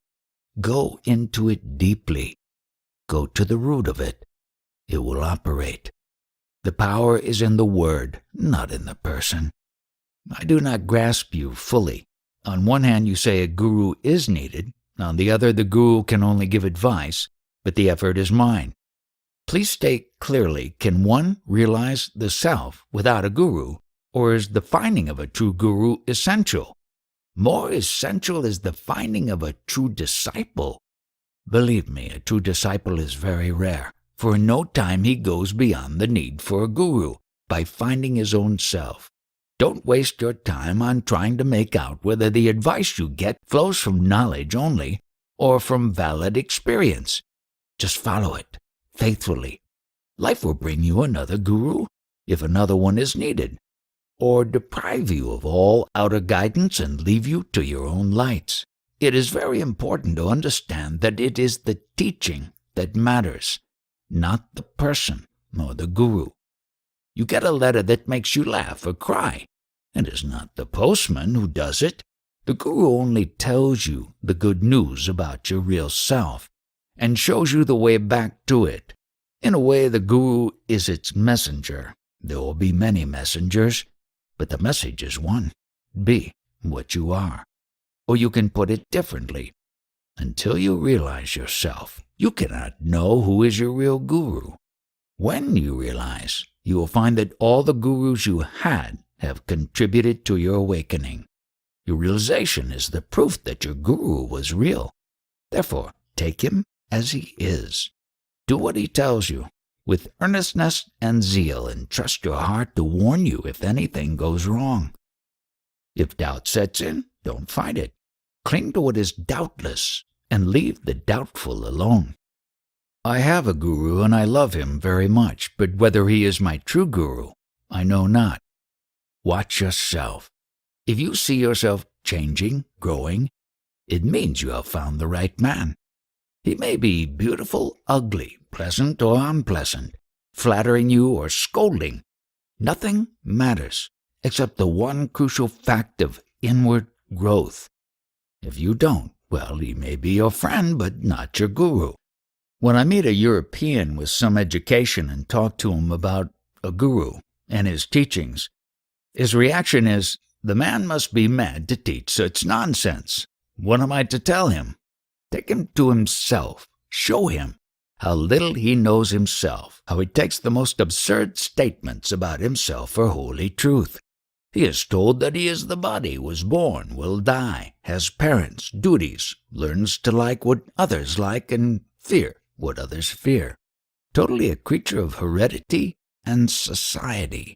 Go into it deeply. Go to the root of it. It will operate. The power is in the word, not in the person. I do not grasp you fully. On one hand, you say a guru is needed. On the other, the guru can only give advice, but the effort is mine. Please state clearly, can one realize the self without a guru, or is the finding of a true guru essential? More essential is the finding of a true disciple. Believe me, a true disciple is very rare, for in no time he goes beyond the need for a guru by finding his own self. Don't waste your time on trying to make out whether the advice you get flows from knowledge only or from valid experience. Just follow it faithfully. Life will bring you another guru, if another one is needed, or deprive you of all outer guidance and leave you to your own lights. It is very important to understand that it is the teaching that matters, not the person nor the guru. You get a letter that makes you laugh or cry. It is not the postman who does it. The guru only tells you the good news about your real self and shows you the way back to it. In a way, the guru is its messenger. There will be many messengers, but the message is one. Be what you are. Or you can put it differently. Until you realize yourself, you cannot know who is your real guru. When you realize, you will find that all the gurus you had have contributed to your awakening. Your realization is the proof that your guru was real. Therefore, take him as he is. Do what he tells you, with earnestness and zeal, and trust your heart to warn you if anything goes wrong. If doubt sets in, don't fight it. Cling to what is doubtless, and leave the doubtful alone. I have a guru, and I love him very much, but whether he is my true guru, I know not. Watch yourself. If you see yourself changing, growing, it means you have found the right man. He may be beautiful, ugly, pleasant or unpleasant, flattering you or scolding. Nothing matters except the one crucial fact of inward growth. If you don't, well, he may be your friend, but not your guru. When I meet a European with some education and talk to him about a guru and his teachings, his reaction is, the man must be mad to teach such nonsense. What am I to tell him? Take him to himself. Show him how little he knows himself, how he takes the most absurd statements about himself for holy truth. He is told that he is the body, was born, will die, has parents, duties, learns to like what others like and fear what others fear. Totally a creature of heredity and society.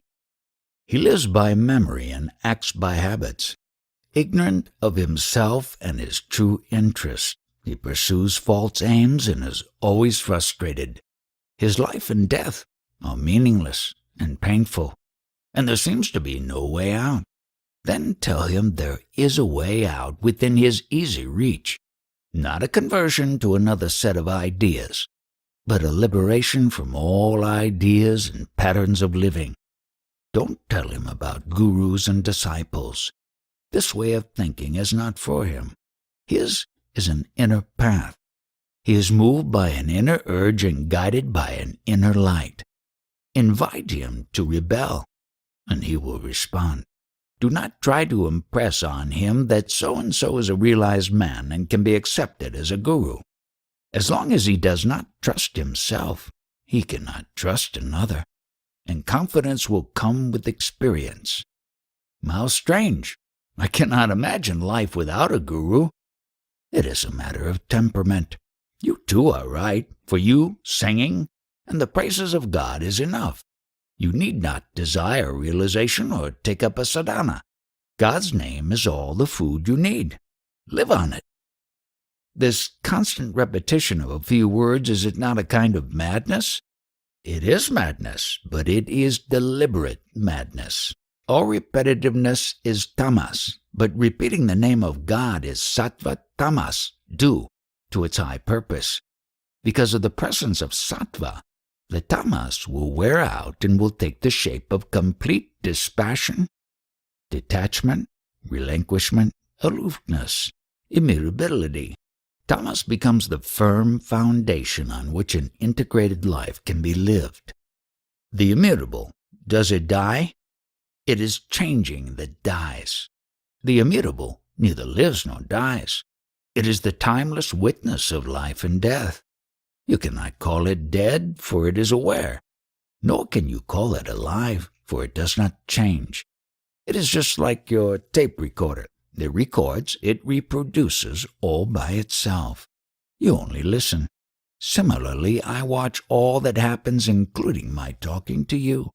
He lives by memory and acts by habits. Ignorant of himself and his true interests, he pursues false aims and is always frustrated. His life and death are meaningless and painful, and there seems to be no way out. Then tell him there is a way out within his easy reach, not a conversion to another set of ideas, but a liberation from all ideas and patterns of living. Don't tell him about gurus and disciples. This way of thinking is not for him. His is an inner path. He is moved by an inner urge and guided by an inner light. Invite him to rebel, and he will respond. Do not try to impress on him that so-and-so is a realized man and can be accepted as a guru. As long as he does not trust himself, he cannot trust another, and confidence will come with experience. How strange! I cannot imagine life without a guru. It is a matter of temperament. You too are right. For you, singing and the praises of God is enough. You need not desire realization or take up a sadhana. God's name is all the food you need. Live on it. This constant repetition of a few words, is it not a kind of madness? It is madness, but it is deliberate madness. All repetitiveness is tamas, but repeating the name of God is sattva tamas, due to its high purpose. Because of the presence of sattva, the tamas will wear out and will take the shape of complete dispassion, detachment, relinquishment, aloofness, immutability. Tamas becomes the firm foundation on which an integrated life can be lived. The immutable, does it die? It is changing that dies. The immutable neither lives nor dies. It is the timeless witness of life and death. You cannot call it dead, for it is aware, nor can you call it alive, for it does not change. It is just like your tape recorder. It records, it reproduces all by itself. You only listen. Similarly, I watch all that happens, including my talking to you.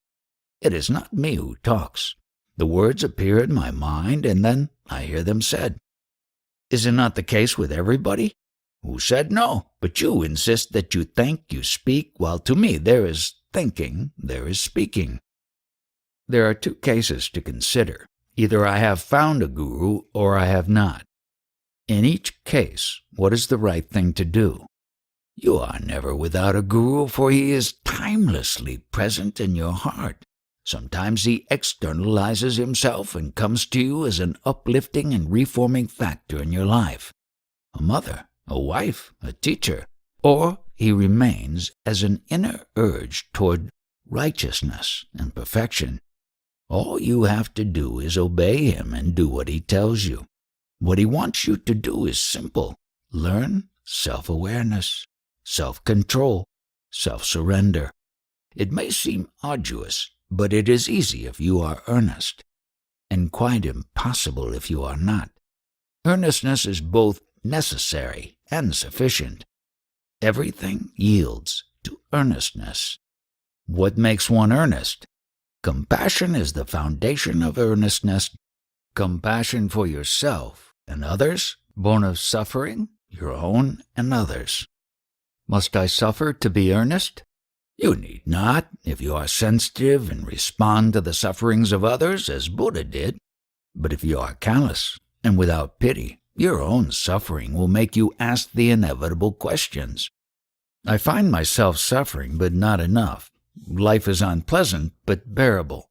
It is not me who talks. The words appear in my mind, and then I hear them said. Is it not the case with everybody? Who said no? But you insist that you think, you speak, while to me there is thinking, there is speaking. There are two cases to consider. Either I have found a guru or I have not. In each case, what is the right thing to do? You are never without a guru, for he is timelessly present in your heart. Sometimes he externalizes himself and comes to you as an uplifting and reforming factor in your life. A mother, a wife, a teacher. Or he remains as an inner urge toward righteousness and perfection. All you have to do is obey him and do what he tells you. What he wants you to do is simple. Learn self-awareness, self-control, self-surrender. It may seem arduous, but it is easy if you are earnest, and quite impossible if you are not. Earnestness is both necessary and sufficient. Everything yields to earnestness. What makes one earnest? Compassion is the foundation of earnestness. Compassion for yourself and others, born of suffering, your own and others. Must I suffer to be earnest? You need not, if you are sensitive and respond to the sufferings of others as Buddha did. But if you are callous and without pity, your own suffering will make you ask the inevitable questions. I find myself suffering, but not enough. Life is unpleasant, but bearable.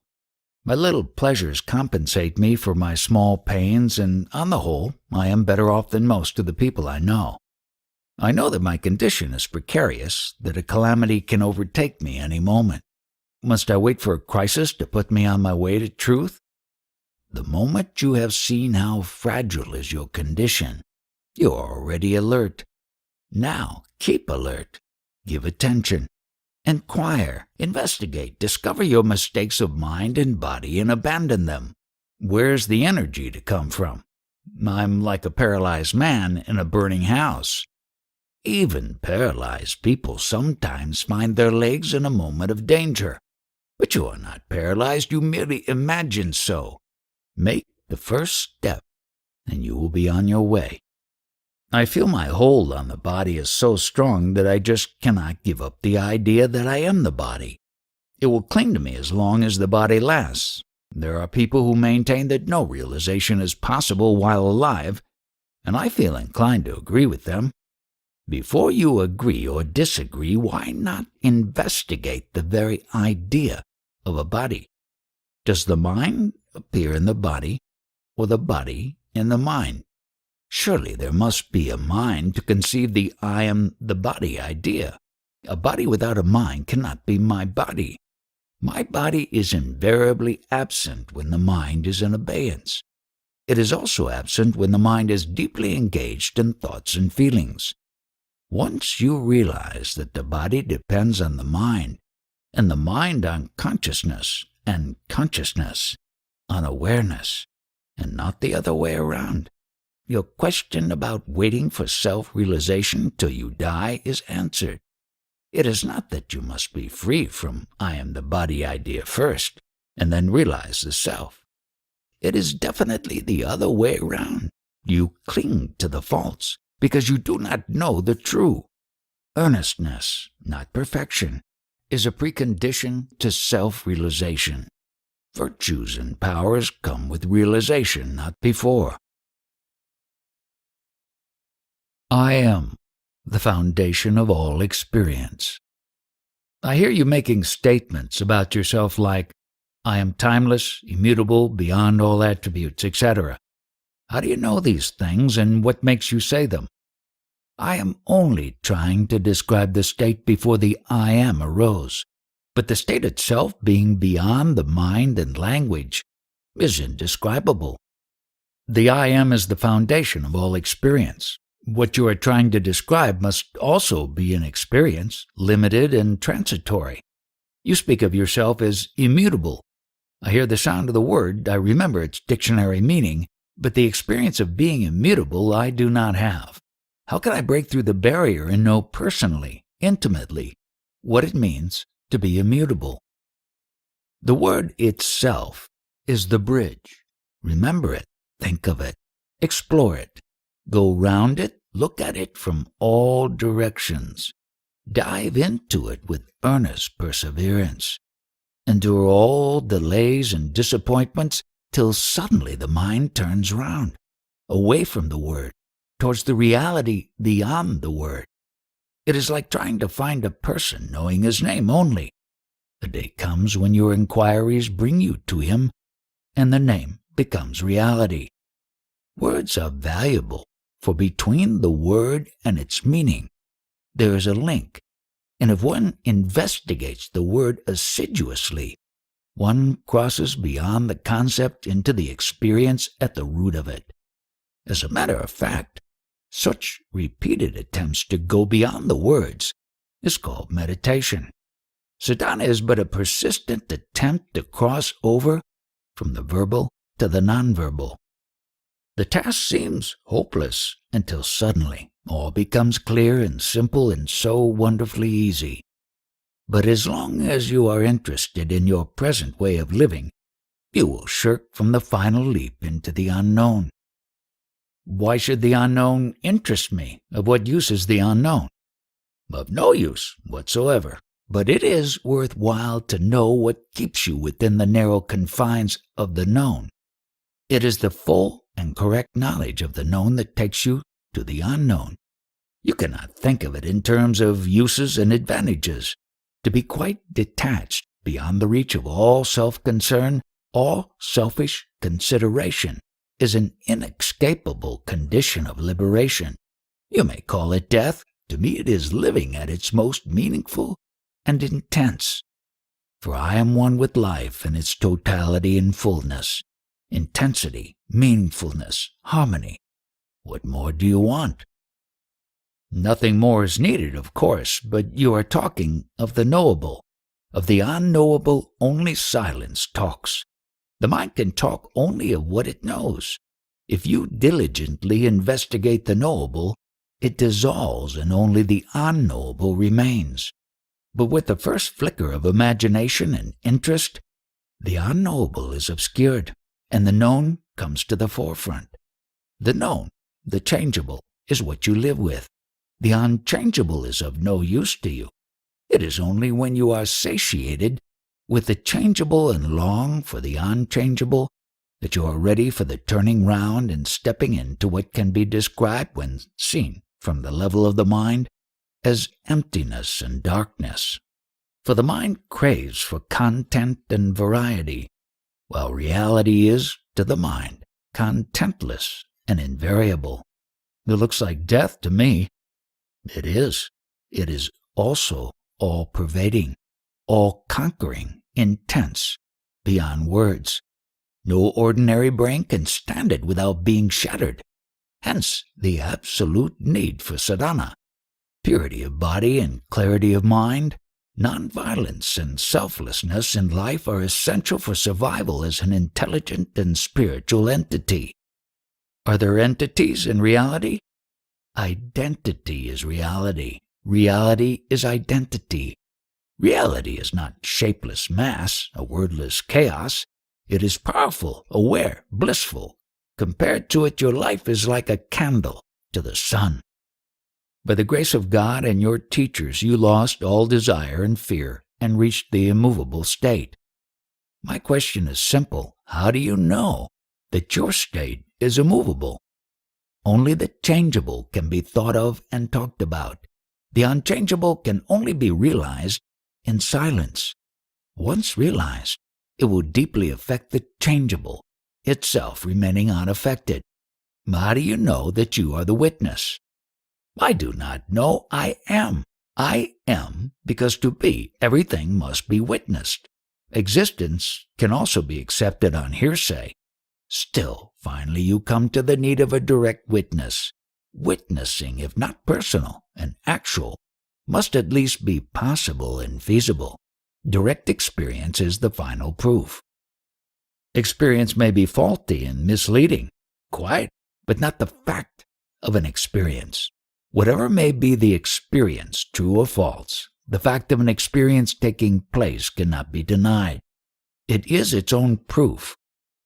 My little pleasures compensate me for my small pains, and on the whole, I am better off than most of the people I know. I know that my condition is precarious, that a calamity can overtake me any moment. Must I wait for a crisis to put me on my way to truth? The moment you have seen how fragile is your condition, you are already alert. Now keep alert. Give attention. Inquire, investigate, discover your mistakes of mind and body and abandon them. Where's the energy to come from? I'm like a paralyzed man in a burning house. Even paralyzed people sometimes find their legs in a moment of danger. But you are not paralyzed, you merely imagine so. Make the first step, and you will be on your way. I feel my hold on the body is so strong that I just cannot give up the idea that I am the body. It will cling to me as long as the body lasts. There are people who maintain that no realization is possible while alive, and I feel inclined to agree with them. Before you agree or disagree, why not investigate the very idea of a body? Does the mind appear in the body, or the body in the mind? Surely there must be a mind to conceive the I am the body idea. A body without a mind cannot be my body. My body is invariably absent when the mind is in abeyance. It is also absent when the mind is deeply engaged in thoughts and feelings. Once you realize that the body depends on the mind, and the mind on consciousness, and consciousness on awareness, and not the other way around, your question about waiting for self-realization till you die is answered. It is not that you must be free from I am the body idea first, and then realize the self. It is definitely the other way around. You cling to the false, because you do not know the true. Earnestness, not perfection, is a precondition to self-realization. Virtues and powers come with realization, not before. I am the foundation of all experience. I hear you making statements about yourself like, I am timeless, immutable, beyond all attributes, etc. How do you know these things, and what makes you say them? I am only trying to describe the state before the I am arose, but the state itself, being beyond the mind and language, is indescribable. The I am is the foundation of all experience. What you are trying to describe must also be an experience, limited and transitory. You speak of yourself as immutable. I hear the sound of the word, I remember its dictionary meaning, but the experience of being immutable I do not have. How can I break through the barrier and know personally, intimately, what it means to be immutable? The word itself is the bridge. Remember it, think of it, explore it, go round it, look at it from all directions. Dive into it with earnest perseverance. Endure all delays and disappointments till suddenly the mind turns round, away from the word, towards the reality beyond the word. It is like trying to find a person knowing his name only. The day comes when your inquiries bring you to him, and the name becomes reality. Words are valuable, for between the word and its meaning, there is a link, and if one investigates the word assiduously, one crosses beyond the concept into the experience at the root of it. As a matter of fact, such repeated attempts to go beyond the words is called meditation. Sadhana is but a persistent attempt to cross over from the verbal to the nonverbal. The task seems hopeless until suddenly all becomes clear and simple and so wonderfully easy. But as long as you are interested in your present way of living, you will shirk from the final leap into the unknown. Why should the unknown interest me? Of what use is the unknown? Of no use whatsoever. But it is worthwhile to know what keeps you within the narrow confines of the known. It is the full and correct knowledge of the known that takes you to the unknown. You cannot think of it in terms of uses and advantages. To be quite detached beyond the reach of all self-concern, all selfish consideration, is an inescapable condition of liberation. You may call it death. To me it is living at its most meaningful and intense. For I am one with life in its totality and fullness, intensity, meaningfulness, harmony. What more do you want? Nothing more is needed, of course, but you are talking of the knowable. Of the unknowable only silence talks. The mind can talk only of what it knows. If you diligently investigate the knowable, it dissolves and only the unknowable remains. But with the first flicker of imagination and interest, the unknowable is obscured, and the known comes to the forefront. The known, the changeable, is what you live with. The unchangeable is of no use to you. It is only when you are satiated with the changeable and long for the unchangeable that you are ready for the turning round and stepping into what can be described, when seen from the level of the mind, as emptiness and darkness. For the mind craves for content and variety, while reality is, to the mind, contentless and invariable. It looks like death to me. It is. It is also all-pervading, all-conquering, intense, beyond words. No ordinary brain can stand it without being shattered. Hence the absolute need for sadhana. Purity of body and clarity of mind, nonviolence and selflessness in life are essential for survival as an intelligent and spiritual entity. Are there entities in reality? Identity is reality. Reality is identity. Reality is not shapeless mass, a wordless chaos. It is powerful, aware, blissful. Compared to it, your life is like a candle to the sun. By the grace of God and your teachers, you lost all desire and fear and reached the immovable state. My question is simple. How do you know that your state is immovable? Only the changeable can be thought of and talked about. The unchangeable can only be realized in silence. Once realized, it will deeply affect the changeable, itself remaining unaffected. How do you know that you are the witness? I do not know. I am. I am, because to be, everything must be witnessed. Existence can also be accepted on hearsay. Still, finally you come to the need of a direct witness. Witnessing, if not personal and actual, must at least be possible and feasible. Direct experience is the final proof. Experience may be faulty and misleading, quite, but not the fact of an experience. Whatever may be the experience, true or false, the fact of an experience taking place cannot be denied. It is its own proof.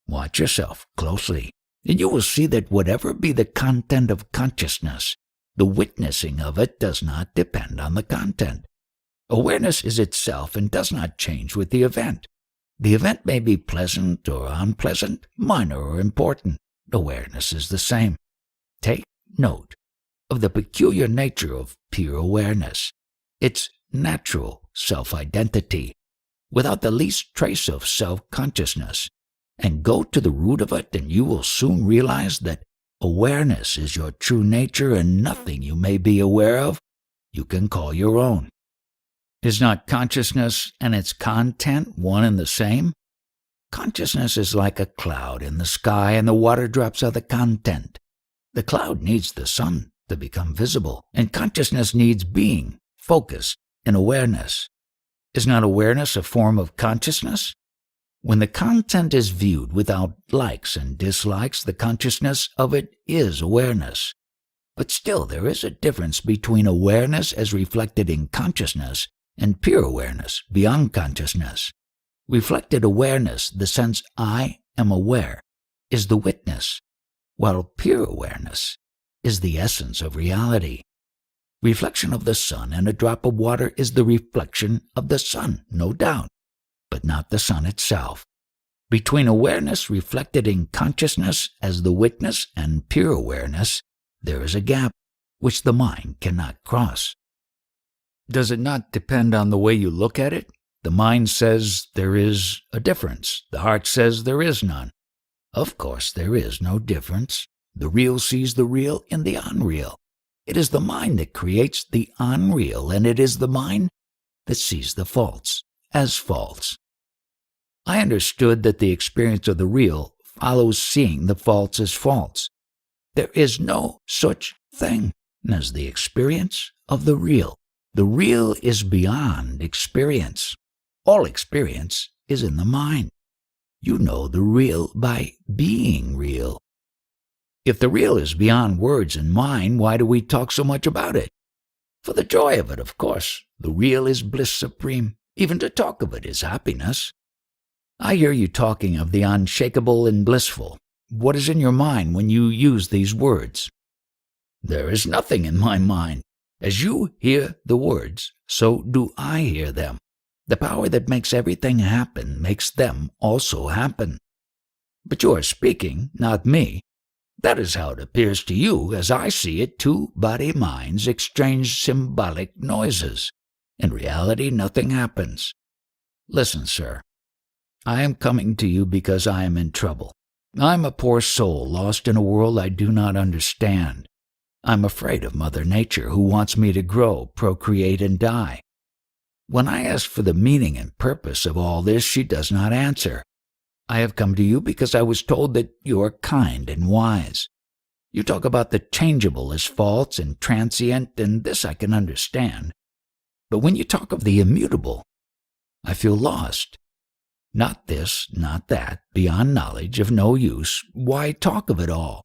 Watch yourself closely, and you will see that whatever be the content of consciousness, the witnessing of it does not depend on the content. Awareness is itself and does not change with the event. The event may be pleasant or unpleasant, minor or important. Awareness is the same. Take note of the peculiar nature of pure awareness, its natural self-identity, without the least trace of self-consciousness, and go to the root of it, and you will soon realize that awareness is your true nature, and nothing you may be aware of you can call your own. Is not consciousness and its content one and the same? Consciousness is like a cloud in the sky, and the water drops are the content. The cloud needs the sun to become visible, and consciousness needs being, focus, and awareness. Is not awareness a form of consciousness? When the content is viewed without likes and dislikes, the consciousness of it is awareness. But still there is a difference between awareness as reflected in consciousness and pure awareness beyond consciousness. Reflected awareness, the sense I am aware, is the witness, while pure awareness is the essence of reality. Reflection of the sun and a drop of water is the reflection of the sun, no doubt, but not the sun itself. Between awareness reflected in consciousness as the witness and pure awareness, there is a gap which the mind cannot cross. Does it not depend on the way you look at it? The mind says there is a difference. The heart says there is none. Of course there is no difference. The real sees the real in the unreal. It is the mind that creates the unreal, and it is the mind that sees the false as false. I understood that the experience of the real follows seeing the false as false. There is no such thing as the experience of the real. The real is beyond experience. All experience is in the mind. You know the real by being real. If the real is beyond words and mind, why do we talk so much about it? For the joy of it, of course. The real is bliss supreme. Even to talk of it is happiness. I hear you talking of the unshakable and blissful. What is in your mind when you use these words? There is nothing in my mind. As you hear the words, so do I hear them. The power that makes everything happen makes them also happen. But you are speaking, not me. That is how it appears to you. As I see it, two body minds exchange symbolic noises. In reality, nothing happens. Listen, sir. I am coming to you because I am in trouble. I am a poor soul lost in a world I do not understand. I'm afraid of Mother Nature, who wants me to grow, procreate, and die. When I ask for the meaning and purpose of all this, she does not answer. I have come to you because I was told that you are kind and wise. You talk about the changeable as false and transient, and this I can understand. But when you talk of the immutable, I feel lost. Not this, not that, beyond knowledge, of no use. Why talk of it all?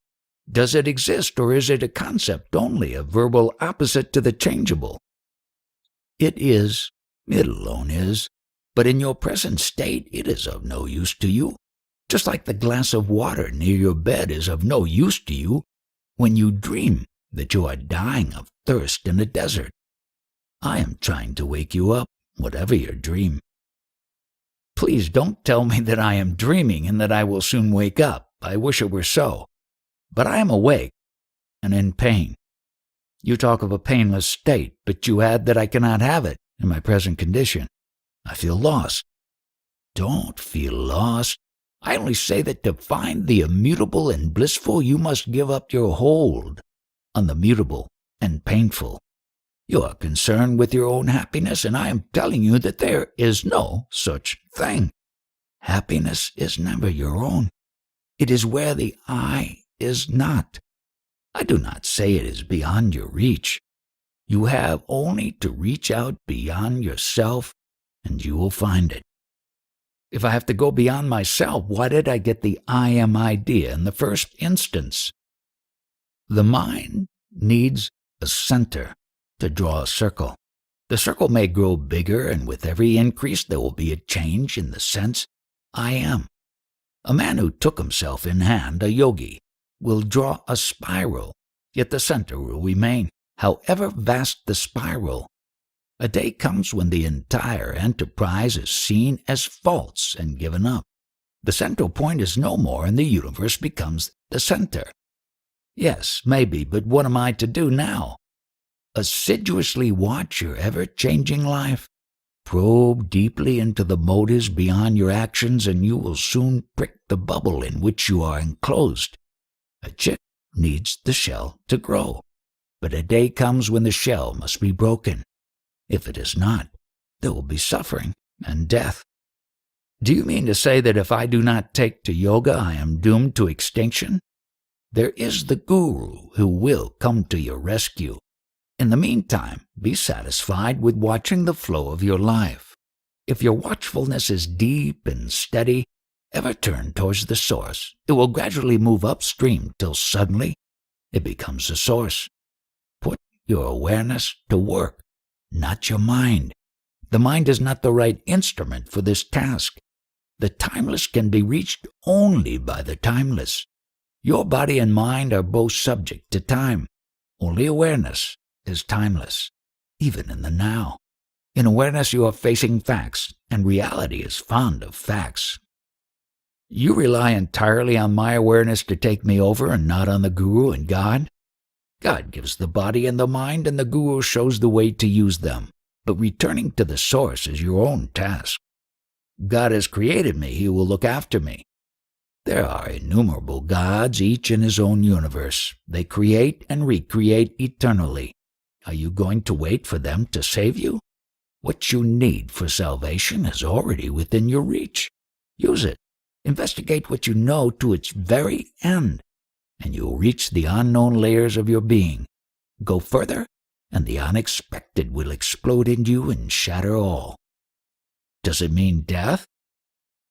Does it exist, or is it a concept only, a verbal opposite to the changeable? It is. It alone is. But in your present state, it is of no use to you. Just like the glass of water near your bed is of no use to you when you dream that you are dying of thirst in a desert. I am trying to wake you up, whatever your dream. Please don't tell me that I am dreaming and that I will soon wake up. I wish it were so. But I am awake and in pain. You talk of a painless state, but you add that I cannot have it in my present condition. I feel lost. Don't feel lost. I only say that to find the immutable and blissful, you must give up your hold on the mutable and painful. You are concerned with your own happiness, and I am telling you that there is no such thing. Happiness is never your own. It is where the I is not. I do not say it is beyond your reach. You have only to reach out beyond yourself, and you will find it. If I have to go beyond myself, why did I get the I am idea in the first instance? The mind needs a center to draw a circle. The circle may grow bigger, and with every increase there will be a change in the sense I am. A man who took himself in hand, a yogi, will draw a spiral, yet the center will remain, however vast the spiral. A day comes when the entire enterprise is seen as false and given up. The central point is no more, and the universe becomes the center. Yes, maybe, but what am I to do now? Assiduously watch your ever-changing life. Probe deeply into the motives beyond your actions, and you will soon prick the bubble in which you are enclosed. A chick needs the shell to grow, but a day comes when the shell must be broken. If it is not, there will be suffering and death. Do you mean to say that if I do not take to yoga, I am doomed to extinction? There is the guru who will come to your rescue. In the meantime, be satisfied with watching the flow of your life. If your watchfulness is deep and steady, ever turn towards the source. It will gradually move upstream till suddenly it becomes the source. Put your awareness to work, not your mind. The mind is not the right instrument for this task. The timeless can be reached only by the timeless. Your body and mind are both subject to time. Only awareness is timeless, even in the now. In awareness you are facing facts, and reality is fond of facts. You rely entirely on my awareness to take me over and not on the Guru and God? God gives the body and the mind, and the Guru shows the way to use them. But returning to the source is your own task. God has created me, he will look after me. There are innumerable gods, each in his own universe. They create and recreate eternally. Are you going to wait for them to save you? What you need for salvation is already within your reach. Use it. Investigate what you know to its very end, and you will reach the unknown layers of your being. Go further, and the unexpected will explode in you and shatter all. Does it mean death?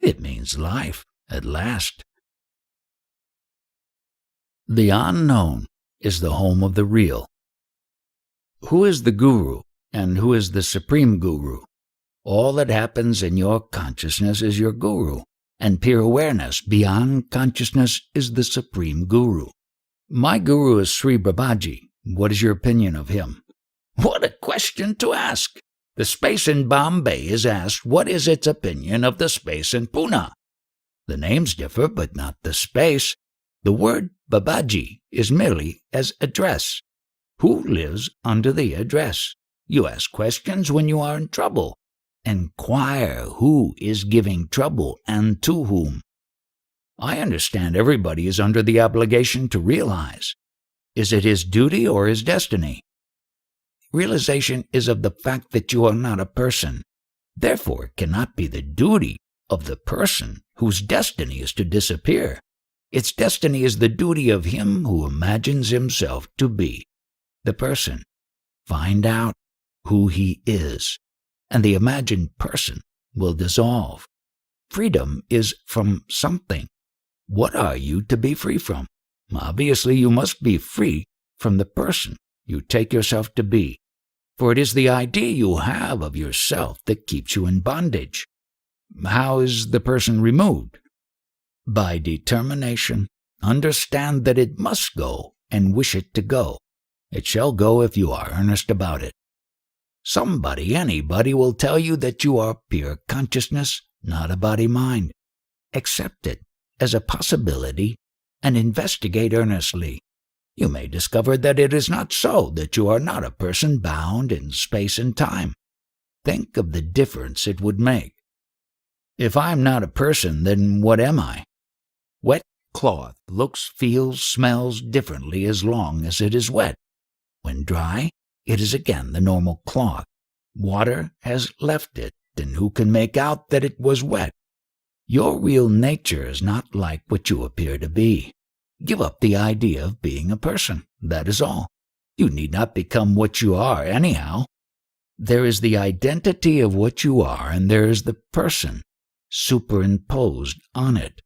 It means life, at last. The unknown is the home of the real. Who is the Guru, and who is the Supreme Guru? All that happens in your consciousness is your Guru, and pure awareness beyond consciousness is the Supreme Guru. My Guru is Sri Babaji. What is your opinion of him? What a question to ask! The space in Bombay is asked what is its opinion of the space in Pune. The names differ, but not the space. The word Babaji is merely as address. Who lives under the address? You ask questions when you are in trouble. Enquire who is giving trouble and to whom. I understand everybody is under the obligation to realize. Is it his duty or his destiny? Realization is of the fact that you are not a person. Therefore, it cannot be the duty of the person whose destiny is to disappear. Its destiny is the duty of him who imagines himself to be the person. Find out who he is, and the imagined person will dissolve. Freedom is from something. What are you to be free from? Obviously, you must be free from the person you take yourself to be, for it is the idea you have of yourself that keeps you in bondage. How is the person removed? By determination. Understand that it must go and wish it to go. It shall go if you are earnest about it. Somebody, anybody, will tell you that you are pure consciousness, not a body-mind. Accept it as a possibility and investigate earnestly. You may discover that it is not so, that you are not a person bound in space and time. Think of the difference it would make. If I am not a person, then what am I? Wet cloth looks, feels, smells differently as long as it is wet. When dry, it is again the normal cloth. Water has left it, and who can make out that it was wet? Your real nature is not like what you appear to be. Give up the idea of being a person, that is all. You need not become what you are anyhow. There is the identity of what you are, and there is the person superimposed on it.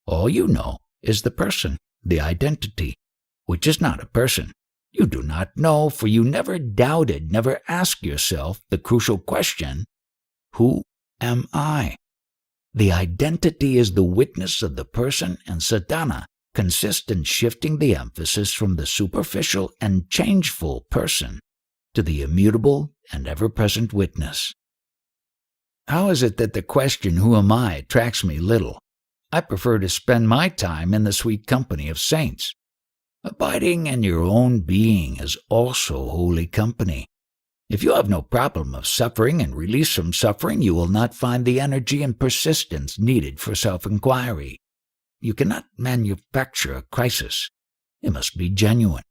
All you know is the person, the identity, which is not a person. You do not know, for you never doubted, never asked yourself the crucial question, who am I? The identity is the witness of the person, and sadhana consists in shifting the emphasis from the superficial and changeful person to the immutable and ever-present witness. How is it that the question, who am I, attracts me little? I prefer to spend my time in the sweet company of saints. Abiding in your own being is also holy company. If you have no problem of suffering and release from suffering, you will not find the energy and persistence needed for self-inquiry. You cannot manufacture a crisis. It must be genuine.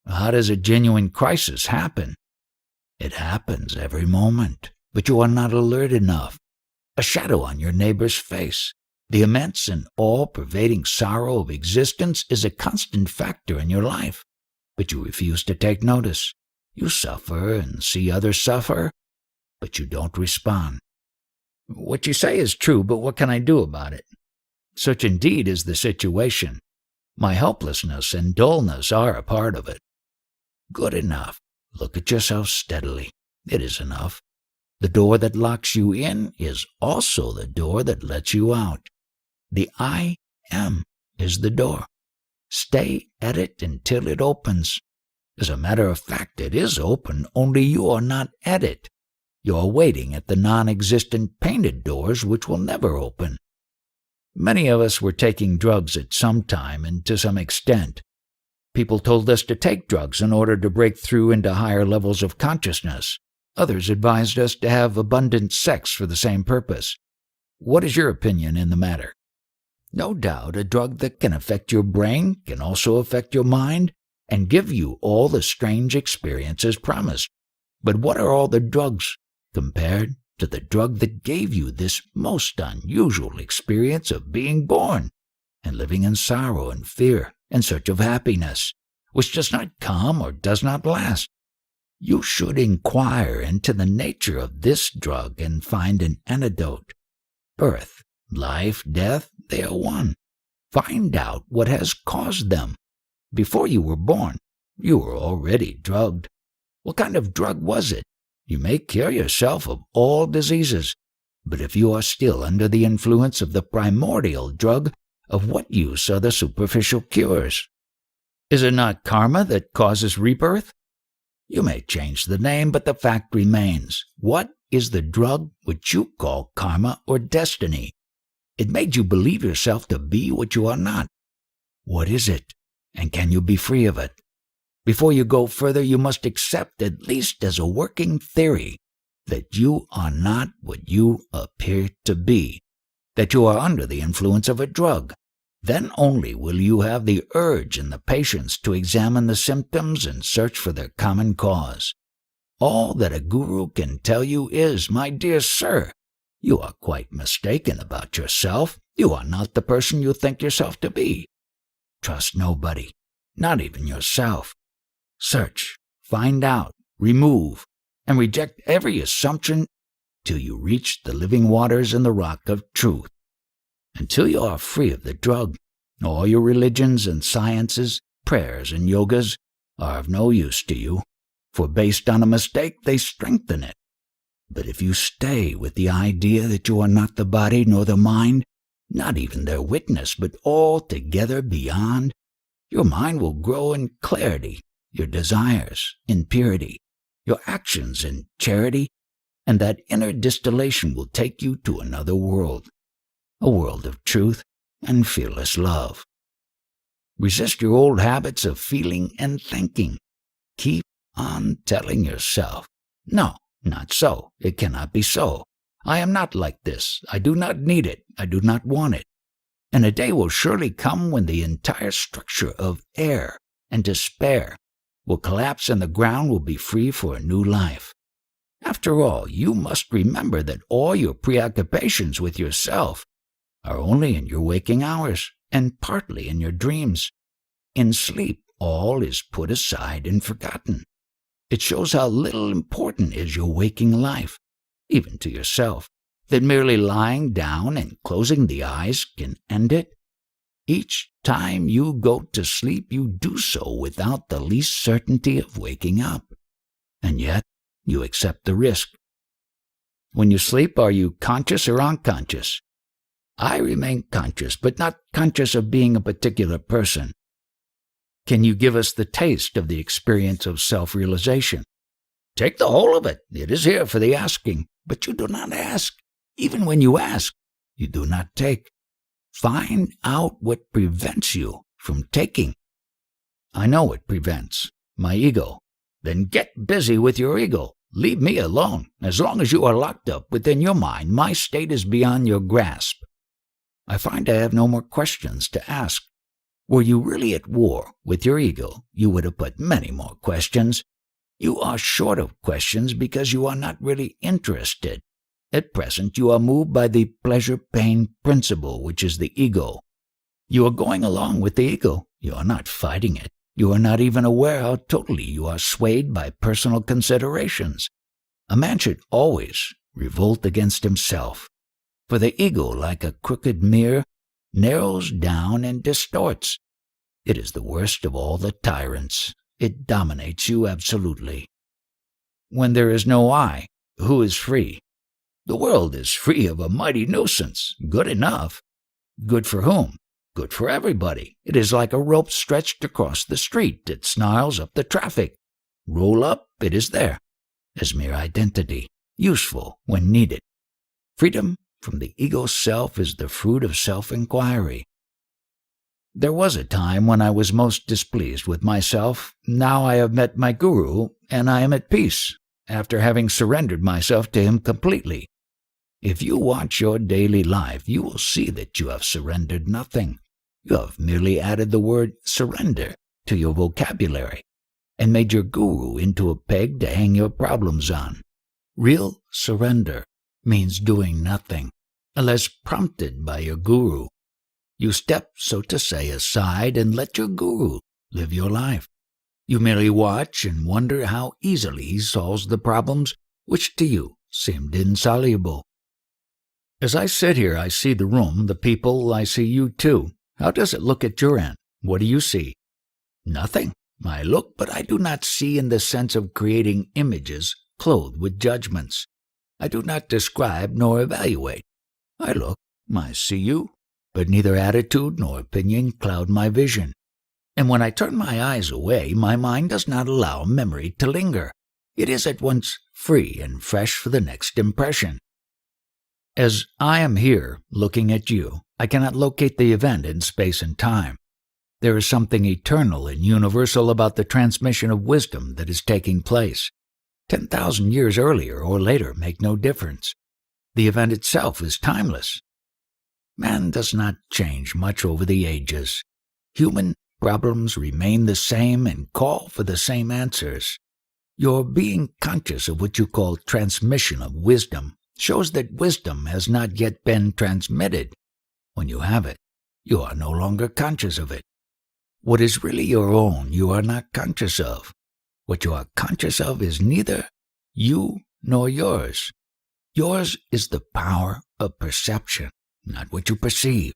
How does a genuine crisis happen? It happens every moment, but you are not alert enough. A shadow on your neighbor's face. The immense and all-pervading sorrow of existence is a constant factor in your life, but you refuse to take notice. You suffer and see others suffer, but you don't respond. What you say is true, but what can I do about it? Such indeed is the situation. My helplessness and dullness are a part of it. Good enough. Look at yourself steadily. It is enough. The door that locks you in is also the door that lets you out. The I am is the door. Stay at it until it opens. As a matter of fact, it is open, only you are not at it. You are waiting at the non-existent painted doors which will never open. Many of us were taking drugs at some time and to some extent. People told us to take drugs in order to break through into higher levels of consciousness. Others advised us to have abundant sex for the same purpose. What is your opinion in the matter? No doubt a drug that can affect your brain can also affect your mind and give you all the strange experiences promised. But what are all the drugs compared to the drug that gave you this most unusual experience of being born and living in sorrow and fear in search of happiness, which does not come or does not last? You should inquire into the nature of this drug and find an antidote. Birth, life, death, they are one. Find out what has caused them. Before you were born, you were already drugged. What kind of drug was it? You may cure yourself of all diseases, but if you are still under the influence of the primordial drug, of what use are the superficial cures? Is it not karma that causes rebirth? You may change the name, but the fact remains. What is the drug which you call karma or destiny? It made you believe yourself to be what you are not. What is it, and can you be free of it? Before you go further, you must accept, at least as a working theory, that you are not what you appear to be, that you are under the influence of a drug. Then only will you have the urge and the patience to examine the symptoms and search for their common cause. All that a guru can tell you is, my dear sir, you are quite mistaken about yourself. You are not the person you think yourself to be. Trust nobody, not even yourself. Search, find out, remove, and reject every assumption till you reach the living waters and the rock of truth. Until you are free of the drug, all your religions and sciences, prayers and yogas are of no use to you, for based on a mistake they strengthen it. But if you stay with the idea that you are not the body nor the mind, not even their witness, but altogether beyond, your mind will grow in clarity, your desires in purity, your actions in charity, and that inner distillation will take you to another world, a world of truth and fearless love. Resist your old habits of feeling and thinking. Keep on telling yourself, no, not so, it cannot be so. I am not like this, I do not need it, I do not want it. And a day will surely come when the entire structure of air and despair will collapse and the ground will be free for a new life. After all, you must remember that all your preoccupations with yourself are only in your waking hours, and partly in your dreams. In sleep, all is put aside and forgotten. It shows how little important is your waking life, even to yourself, that merely lying down and closing the eyes can end it. Each time you go to sleep, you do so without the least certainty of waking up, and yet you accept the risk. When you sleep, are you conscious or unconscious? I remain conscious, but not conscious of being a particular person. Can you give us the taste of the experience of self-realization? Take the whole of it. It is here for the asking, but you do not ask. Even when you ask, you do not take. Find out what prevents you from taking. I know what prevents. My ego. Then get busy with your ego. Leave me alone. As long as you are locked up within your mind, my state is beyond your grasp. I find I have no more questions to ask. Were you really at war with your ego, you would have put many more questions. You are short of questions because you are not really interested. At present, you are moved by the pleasure-pain principle, which is the ego. You are going along with the ego. You are not fighting it. You are not even aware how totally you are swayed by personal considerations. A man should always revolt against himself, for the ego, like a crooked mirror, narrows down and distorts. It is the worst of all the tyrants. It dominates you absolutely. When there is no I, who is free? The world is free of a mighty nuisance. Good enough. Good for whom? Good for everybody. It is like a rope stretched across the street. It snarls up the traffic. Roll up, it is there, as mere identity, useful when needed. Freedom from the ego self is the fruit of self-inquiry. There was a time when I was most displeased with myself. Now I have met my guru, and I am at peace, after having surrendered myself to him completely. If you watch your daily life, you will see that you have surrendered nothing. You have merely added the word surrender to your vocabulary, and made your guru into a peg to hang your problems on. Real surrender means doing nothing, unless prompted by your guru. You step, so to say, aside and let your guru live your life. You merely watch and wonder how easily he solves the problems which to you seemed insoluble. As I sit here, I see the room, the people, I see you too. How does it look at your end? What do you see? Nothing. I look, but I do not see in the sense of creating images clothed with judgments. I do not describe nor evaluate. I look, I see you, but neither attitude nor opinion cloud my vision. And when I turn my eyes away, my mind does not allow memory to linger. It is at once free and fresh for the next impression. As I am here, looking at you, I cannot locate the event in space and time. There is something eternal and universal about the transmission of wisdom that is taking place. 10,000 years earlier or later make no difference. The event itself is timeless. Man does not change much over the ages. Human problems remain the same and call for the same answers. Your being conscious of what you call transmission of wisdom shows that wisdom has not yet been transmitted. When you have it, you are no longer conscious of it. What is really your own you are not conscious of. What you are conscious of is neither you nor yours. Yours is the power of perception, not what you perceive.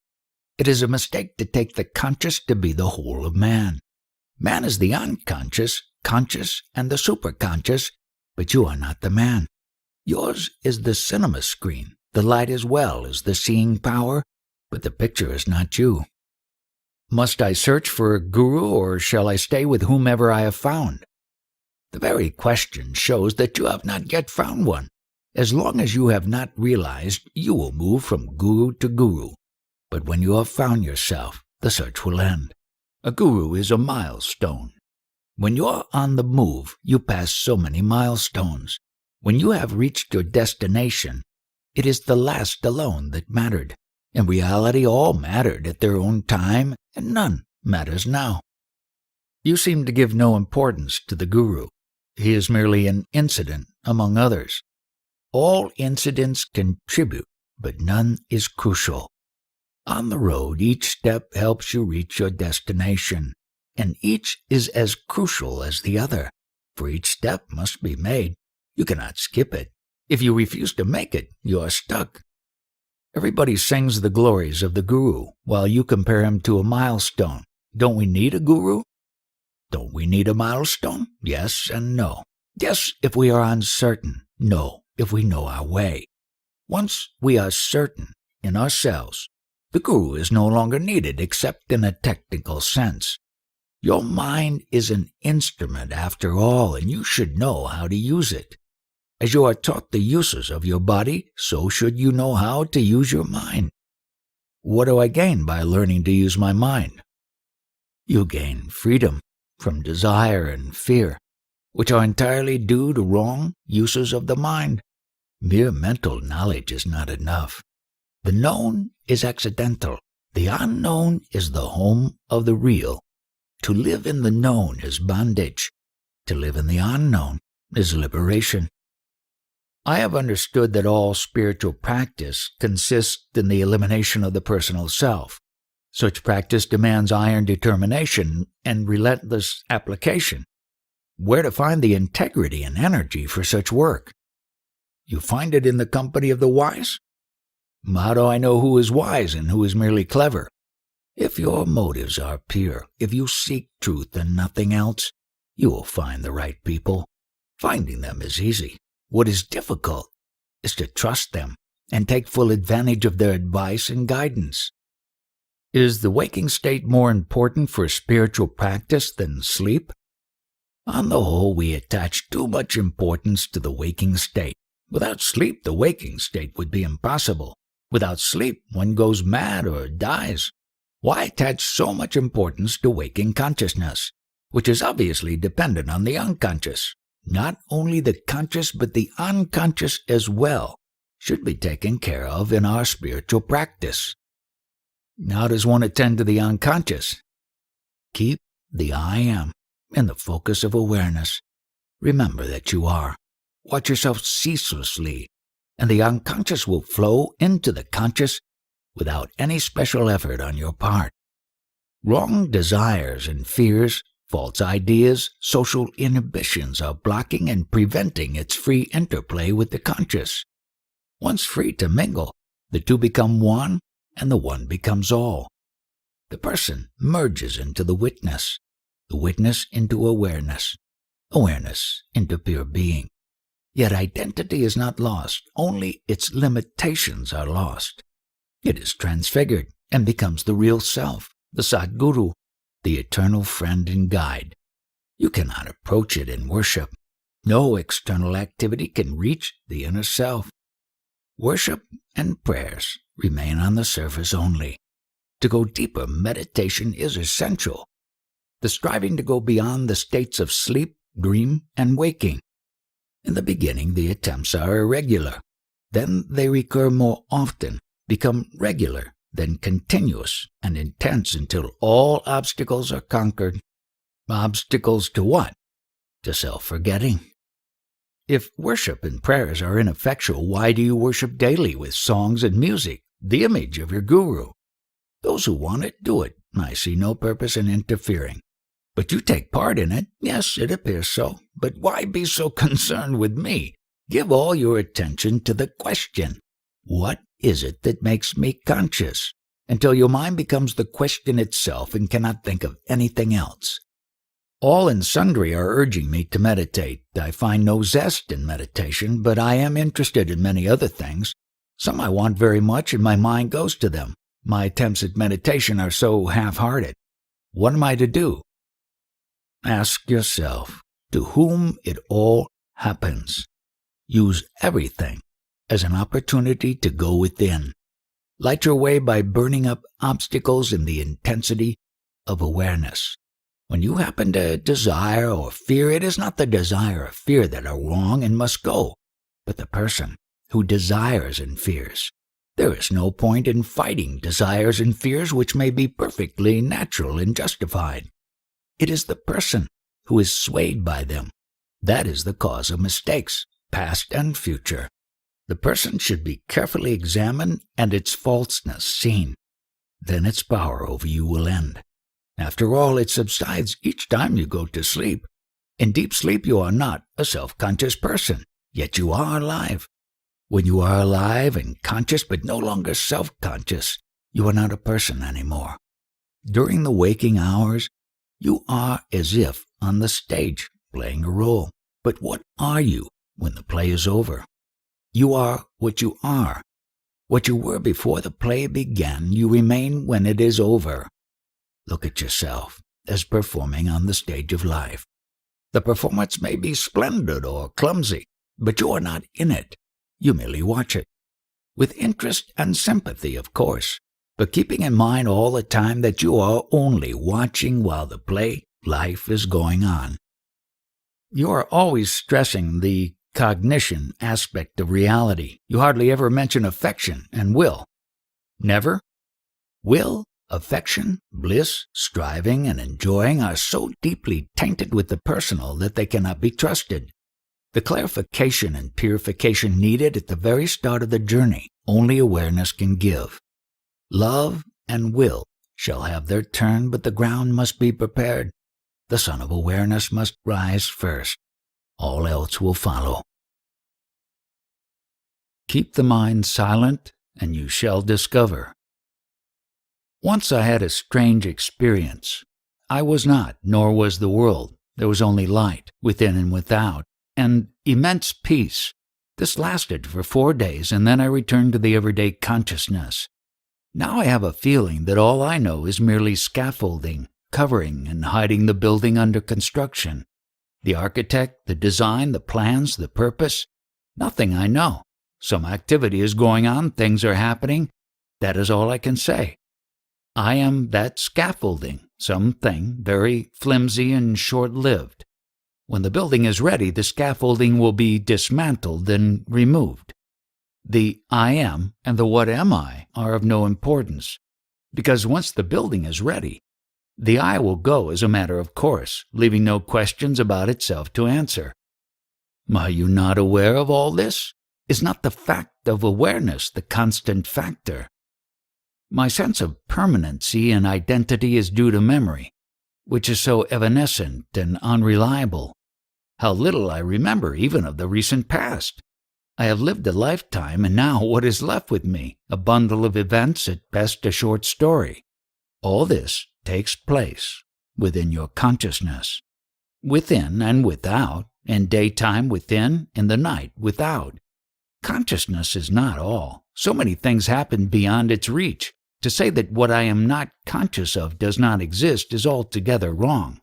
It is a mistake to take the conscious to be the whole of man. Man is the unconscious, conscious, and the superconscious, but you are not the man. Yours is the cinema screen, the light as well as the seeing power, but the picture is not you. Must I search for a guru, or shall I stay with whomever I have found? The very question shows that you have not yet found one. As long as you have not realized, you will move from guru to guru. But when you have found yourself, the search will end. A guru is a milestone. When you are on the move, you pass so many milestones. When you have reached your destination, it is the last alone that mattered. In reality, all mattered at their own time, and none matters now. You seem to give no importance to the guru. He is merely an incident among others. All incidents contribute, but none is crucial. On the road, each step helps you reach your destination, and each is as crucial as the other, for each step must be made. You cannot skip it. If you refuse to make it, you are stuck. Everybody sings the glories of the guru, while you compare him to a milestone. Don't we need a guru? Don't we need a milestone? Yes and no. Yes, if we are uncertain. No, if we know our way. Once we are certain in ourselves, the guru is no longer needed except in a technical sense. Your mind is an instrument after all, and you should know how to use it. As you are taught the uses of your body, so should you know how to use your mind. What do I gain by learning to use my mind? You gain freedom from desire and fear, which are entirely due to wrong uses of the mind. Mere mental knowledge is not enough. The known is accidental. The unknown is the home of the real. To live in the known is bondage. To live in the unknown is liberation. I have understood that all spiritual practice consists in the elimination of the personal self. Such practice demands iron determination and relentless application. Where to find the integrity and energy for such work? You find it in the company of the wise? How do I know who is wise and who is merely clever? If your motives are pure, if you seek truth and nothing else, you will find the right people. Finding them is easy. What is difficult is to trust them and take full advantage of their advice and guidance. Is the waking state more important for spiritual practice than sleep? On the whole, we attach too much importance to the waking state. Without sleep, the waking state would be impossible. Without sleep, one goes mad or dies. Why attach so much importance to waking consciousness, which is obviously dependent on the unconscious? Not only the conscious, but the unconscious as well, should be taken care of in our spiritual practice. How does one attend to the unconscious? Keep the I am in the focus of awareness. Remember that you are. Watch yourself ceaselessly, and the unconscious will flow into the conscious without any special effort on your part. Wrong desires and fears, false ideas, social inhibitions are blocking and preventing its free interplay with the conscious. Once free to mingle, the two become one, and the one becomes all. The person merges into the witness into awareness, awareness into pure being. Yet identity is not lost, only its limitations are lost. It is transfigured and becomes the real self, the Sadguru, the eternal friend and guide. You cannot approach it in worship. No external activity can reach the inner self. Worship and prayers remain on the surface only. To go deeper, meditation is essential. The striving to go beyond the states of sleep, dream, and waking. In the beginning, the attempts are irregular. Then they recur more often, become regular, then continuous and intense until all obstacles are conquered. Obstacles to what? To self-forgetting. If worship and prayers are ineffectual, why do you worship daily with songs and music, the image of your guru? Those who want it, do it. I see no purpose in interfering. But you take part in it. Yes, it appears so. But why be so concerned with me? Give all your attention to the question. What is it that makes me conscious? Until your mind becomes the question itself and cannot think of anything else. All and sundry are urging me to meditate. I find no zest in meditation, but I am interested in many other things. Some I want very much, and my mind goes to them. My attempts at meditation are so half-hearted. What am I to do? Ask yourself, to whom it all happens. Use everything as an opportunity to go within. Light your way by burning up obstacles in the intensity of awareness. When you happen to desire or fear, it is not the desire or fear that are wrong and must go, but the person who desires and fears. There is no point in fighting desires and fears which may be perfectly natural and justified. It is the person who is swayed by them. That is the cause of mistakes, past and future. The person should be carefully examined and its falseness seen. then its power over you will end. After all, it subsides each time you go to sleep. In deep sleep, you are not a self-conscious person, yet you are alive. When you are alive and conscious but no longer self-conscious, you are not a person anymore. During the waking hours, you are as if on the stage playing a role. But what are you when the play is over? You are what you are. What you were before the play began, you remain when it is over. Look at yourself as performing on the stage of life. The performance may be splendid or clumsy, but you are not in it. You merely watch it. With interest and sympathy, of course, but keeping in mind all the time that you are only watching while the play, life, is going on. You are always stressing the cognition aspect of reality. You hardly ever mention affection and will. Never? Will, affection, bliss, striving, and enjoying are so deeply tainted with the personal that they cannot be trusted. The clarification and purification needed at the very start of the journey, only awareness can give. Love and will shall have their turn, but the ground must be prepared. The sun of awareness must rise first. All else will follow. Keep the mind silent, and you shall discover. Once I had a strange experience. I was not, nor was the world. There was only light, within and without, and immense peace. This lasted for 4 days, and then I returned to the everyday consciousness. Now I have a feeling that all I know is merely scaffolding, covering and hiding the building under construction. The architect, the design, the plans, the purpose, nothing I know. Some activity is going on, things are happening. That is all I can say. I am that scaffolding, something very flimsy and short-lived. When the building is ready, the scaffolding will be dismantled and removed. The I am and the what am I are of no importance, because once the building is ready, the I will go as a matter of course, leaving no questions about itself to answer. Are you not aware of all this? Is not the fact of awareness the constant factor? My sense of permanency and identity is due to memory, which is so evanescent and unreliable. How little I remember even of the recent past. I have lived a lifetime, and now what is left with me? A bundle of events, at best a short story. All this takes place within your consciousness. Within and without, in daytime within, in the night without. Consciousness is not all. So many things happen beyond its reach. To say that what I am not conscious of does not exist is altogether wrong.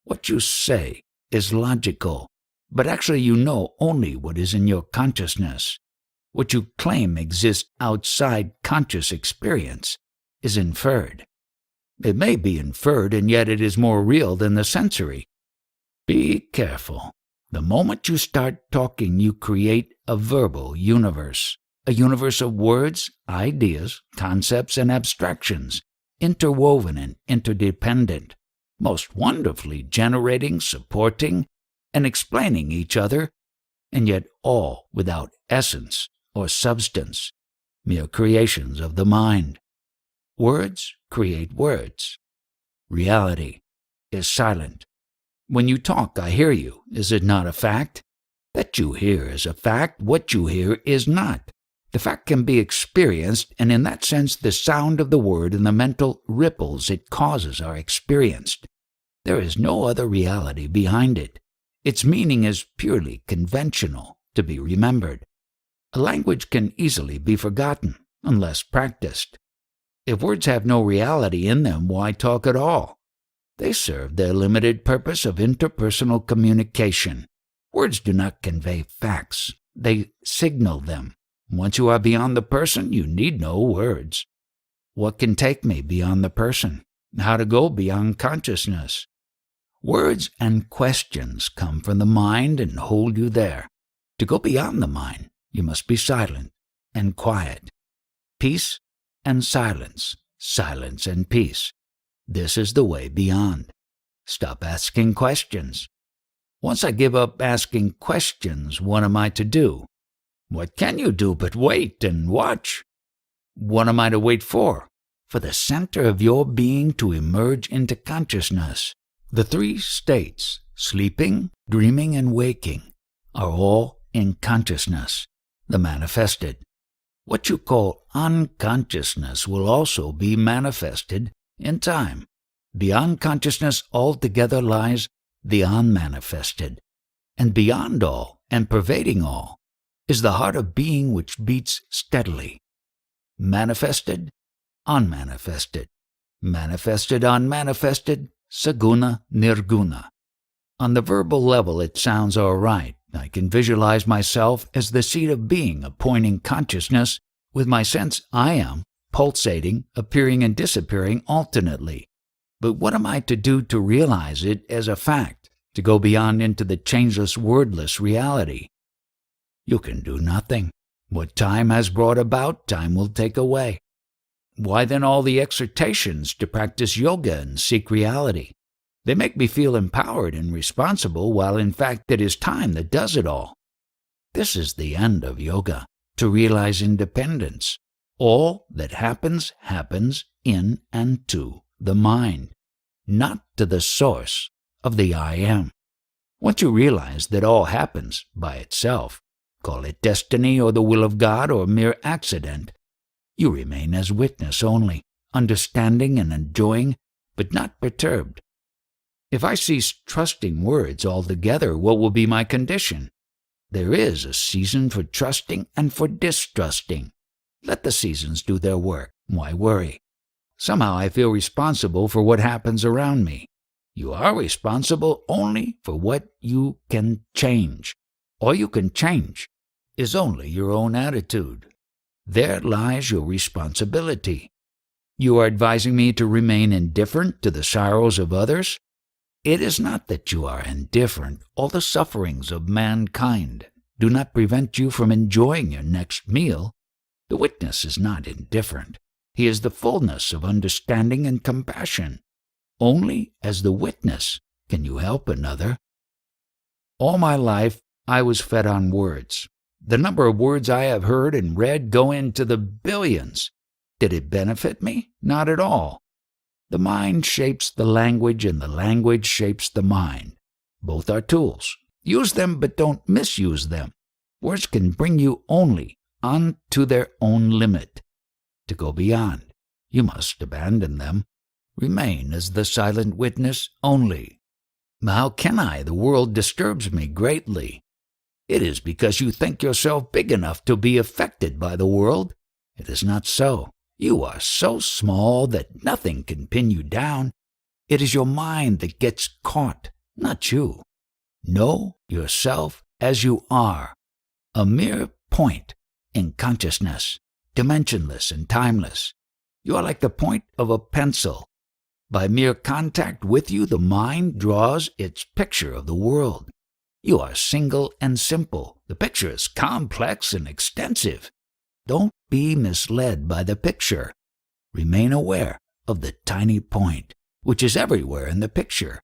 What you say is logical, but actually you know only what is in your consciousness. What you claim exists outside conscious experience is inferred. It may be inferred, and yet it is more real than the sensory. Be careful. The moment you start talking, you create a verbal universe, a universe of words, ideas, concepts, and abstractions, interwoven and interdependent, most wonderfully generating, supporting, and explaining each other, and yet all without essence or substance, mere creations of the mind. Words create words. Reality is silent. When you talk, I hear you. Is it not a fact? That you hear is a fact. What you hear is not. The fact can be experienced, and in that sense the sound of the word and the mental ripples it causes are experienced. There is no other reality behind it. Its meaning is purely conventional, to be remembered. A language can easily be forgotten, unless practiced. If words have no reality in them, why talk at all? They serve their limited purpose of interpersonal communication. Words do not convey facts. They signal them. Once you are beyond the person, you need no words. What can take me beyond the person? How to go beyond consciousness? Words and questions come from the mind and hold you there. To go beyond the mind, you must be silent and quiet. Peace and silence, silence and peace. This is the way beyond. Stop asking questions. Once I give up asking questions, what am I to do? What can you do but wait and watch? What am I to wait for? for the center of your being to emerge into consciousness. The three states, sleeping, dreaming, and waking, are all in consciousness, the manifested. What you call unconsciousness will also be manifested in time. Beyond consciousness altogether lies the unmanifested, and beyond all and pervading all is the heart of being which beats steadily. Manifested, unmanifested, manifested, unmanifested, saguna, nirguna. On the verbal level it sounds all right. I can visualize myself as the seat of being appointing consciousness with my sense I am, pulsating, appearing and disappearing alternately. But what am I to do to realize it as a fact, to go beyond into the changeless, wordless reality? You can do nothing. What time has brought about, time will take away. Why then all the exhortations to practice yoga and seek reality? They make me feel empowered and responsible, while in fact it is time that does it all. This is the end of yoga, to realize independence. All that happens, happens in and to the mind, not to the source of the I am. Once you realize that all happens by itself, call it destiny or the will of God or mere accident, you remain as witness only, understanding and enjoying, but not perturbed. If I cease trusting words altogether, what will be my condition? There is a season for trusting and for distrusting. Let the seasons do their work. Why worry? Somehow I feel responsible for what happens around me. You are responsible only for what you can change. All you can change is only your own attitude. There lies your responsibility. You are advising me to remain indifferent to the sorrows of others? It is not that you are indifferent. All the sufferings of mankind do not prevent you from enjoying your next meal. The witness is not indifferent. He is the fullness of understanding and compassion. Only as the witness can you help another. All my life I was fed on words. The number of words I have heard and read go into the billions. Did it benefit me? Not at all. The mind shapes the language, and the language shapes the mind. Both are tools. Use them, but don't misuse them. Words can bring you only on to their own limit. To go beyond, you must abandon them. Remain as the silent witness only. How can I? The world disturbs me greatly. It is because you think yourself big enough to be affected by the world. It is not so. You are so small that nothing can pin you down. It is your mind that gets caught, not you. Know yourself as you are, a mere point in consciousness, dimensionless and timeless. You are like the point of a pencil. By mere contact with you, the mind draws its picture of the world. You are single and simple. The picture is complex and extensive. Don't be misled by the picture. Remain aware of the tiny point, which is everywhere in the picture.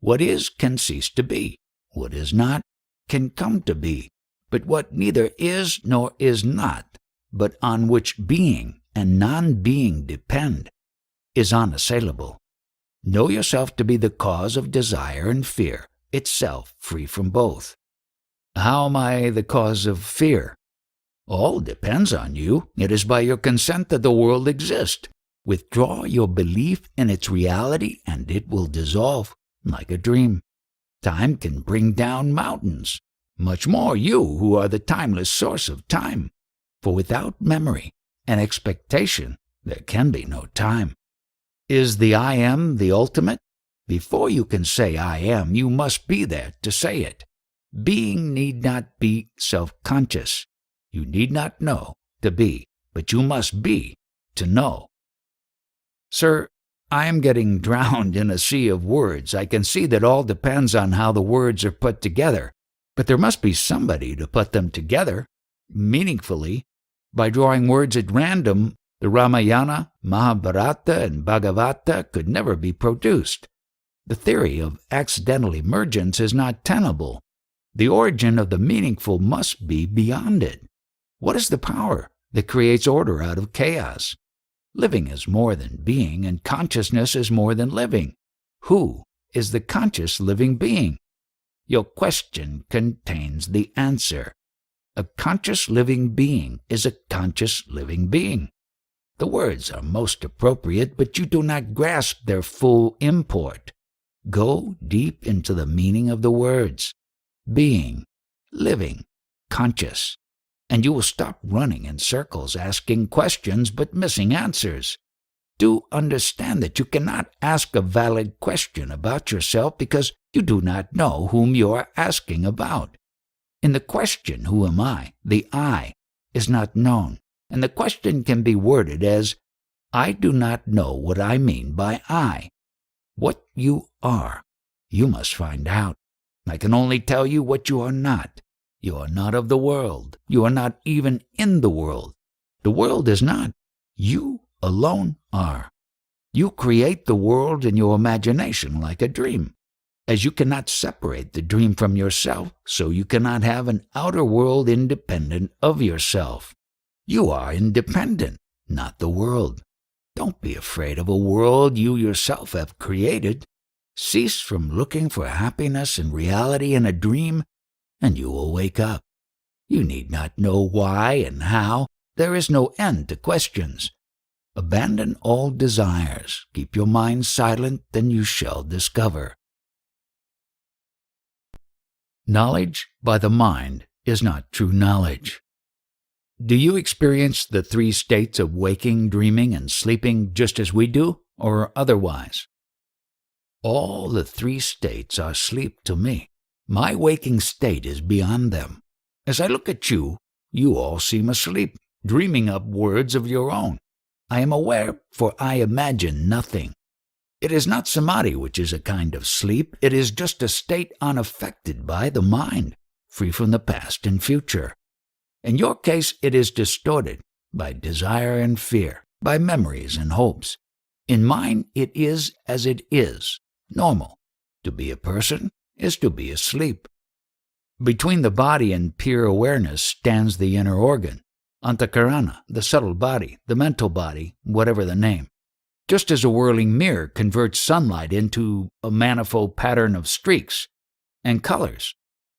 What is can cease to be. What is not can come to be. But what neither is nor is not, but on which being and non-being depend, is unassailable. Know yourself to be the cause of desire and fear, itself free from both. How am I the cause of fear? All depends on you. It is by your consent that the world exists. Withdraw your belief in its reality, and it will dissolve like a dream. Time can bring down mountains. Much more you, who are the timeless source of time. For without memory and expectation, there can be no time. Is the I am the ultimate? Before you can say I am, you must be there to say it. Being need not be self-conscious. You need not know to be, but you must be to know. Sir, I am getting drowned in a sea of words. I can see that all depends on how the words are put together, but there must be somebody to put them together, meaningfully. By drawing words at random, the Ramayana, Mahabharata, and Bhagavata could never be produced. The theory of accidental emergence is not tenable. The origin of the meaningful must be beyond it. What is the power that creates order out of chaos? Living is more than being, and consciousness is more than living. Who is the conscious living being? Your question contains the answer. A conscious living being is a conscious living being. The words are most appropriate, but you do not grasp their full import. Go deep into the meaning of the words. Being, living, conscious. And you will stop running in circles asking questions but missing answers. Do understand that you cannot ask a valid question about yourself because you do not know whom you are asking about. In the question, who am I? The I is not known, and the question can be worded as, I do not know what I mean by I. What you are, you must find out. I can only tell you what you are not. You are not of the world. You are not even in the world. The world is not. You alone are. You create the world in your imagination like a dream. As you cannot separate the dream from yourself, so you cannot have an outer world independent of yourself. You are independent, not the world. Don't be afraid of a world you yourself have created. Cease from looking for happiness and reality in a dream, and you will wake up. You need not know why and how. There is no end to questions. Abandon all desires. Keep your mind silent, then you shall discover. Knowledge by the mind is not true knowledge. Do you experience the three states of waking, dreaming, and sleeping just as we do, or otherwise? All the three states are sleep to me. My waking state is beyond them. As I look at you, you all seem asleep, dreaming up words of your own. I am aware, for I imagine nothing. It is not samadhi which is a kind of sleep. It is just a state unaffected by the mind, free from the past and future. In your case, it is distorted by desire and fear, by memories and hopes. In mine, it is as it is, normal. To be a person is to be asleep. Between the body and pure awareness stands the inner organ, Antakarana, the subtle body, the mental body, whatever the name. Just as a whirling mirror converts sunlight into a manifold pattern of streaks and colors,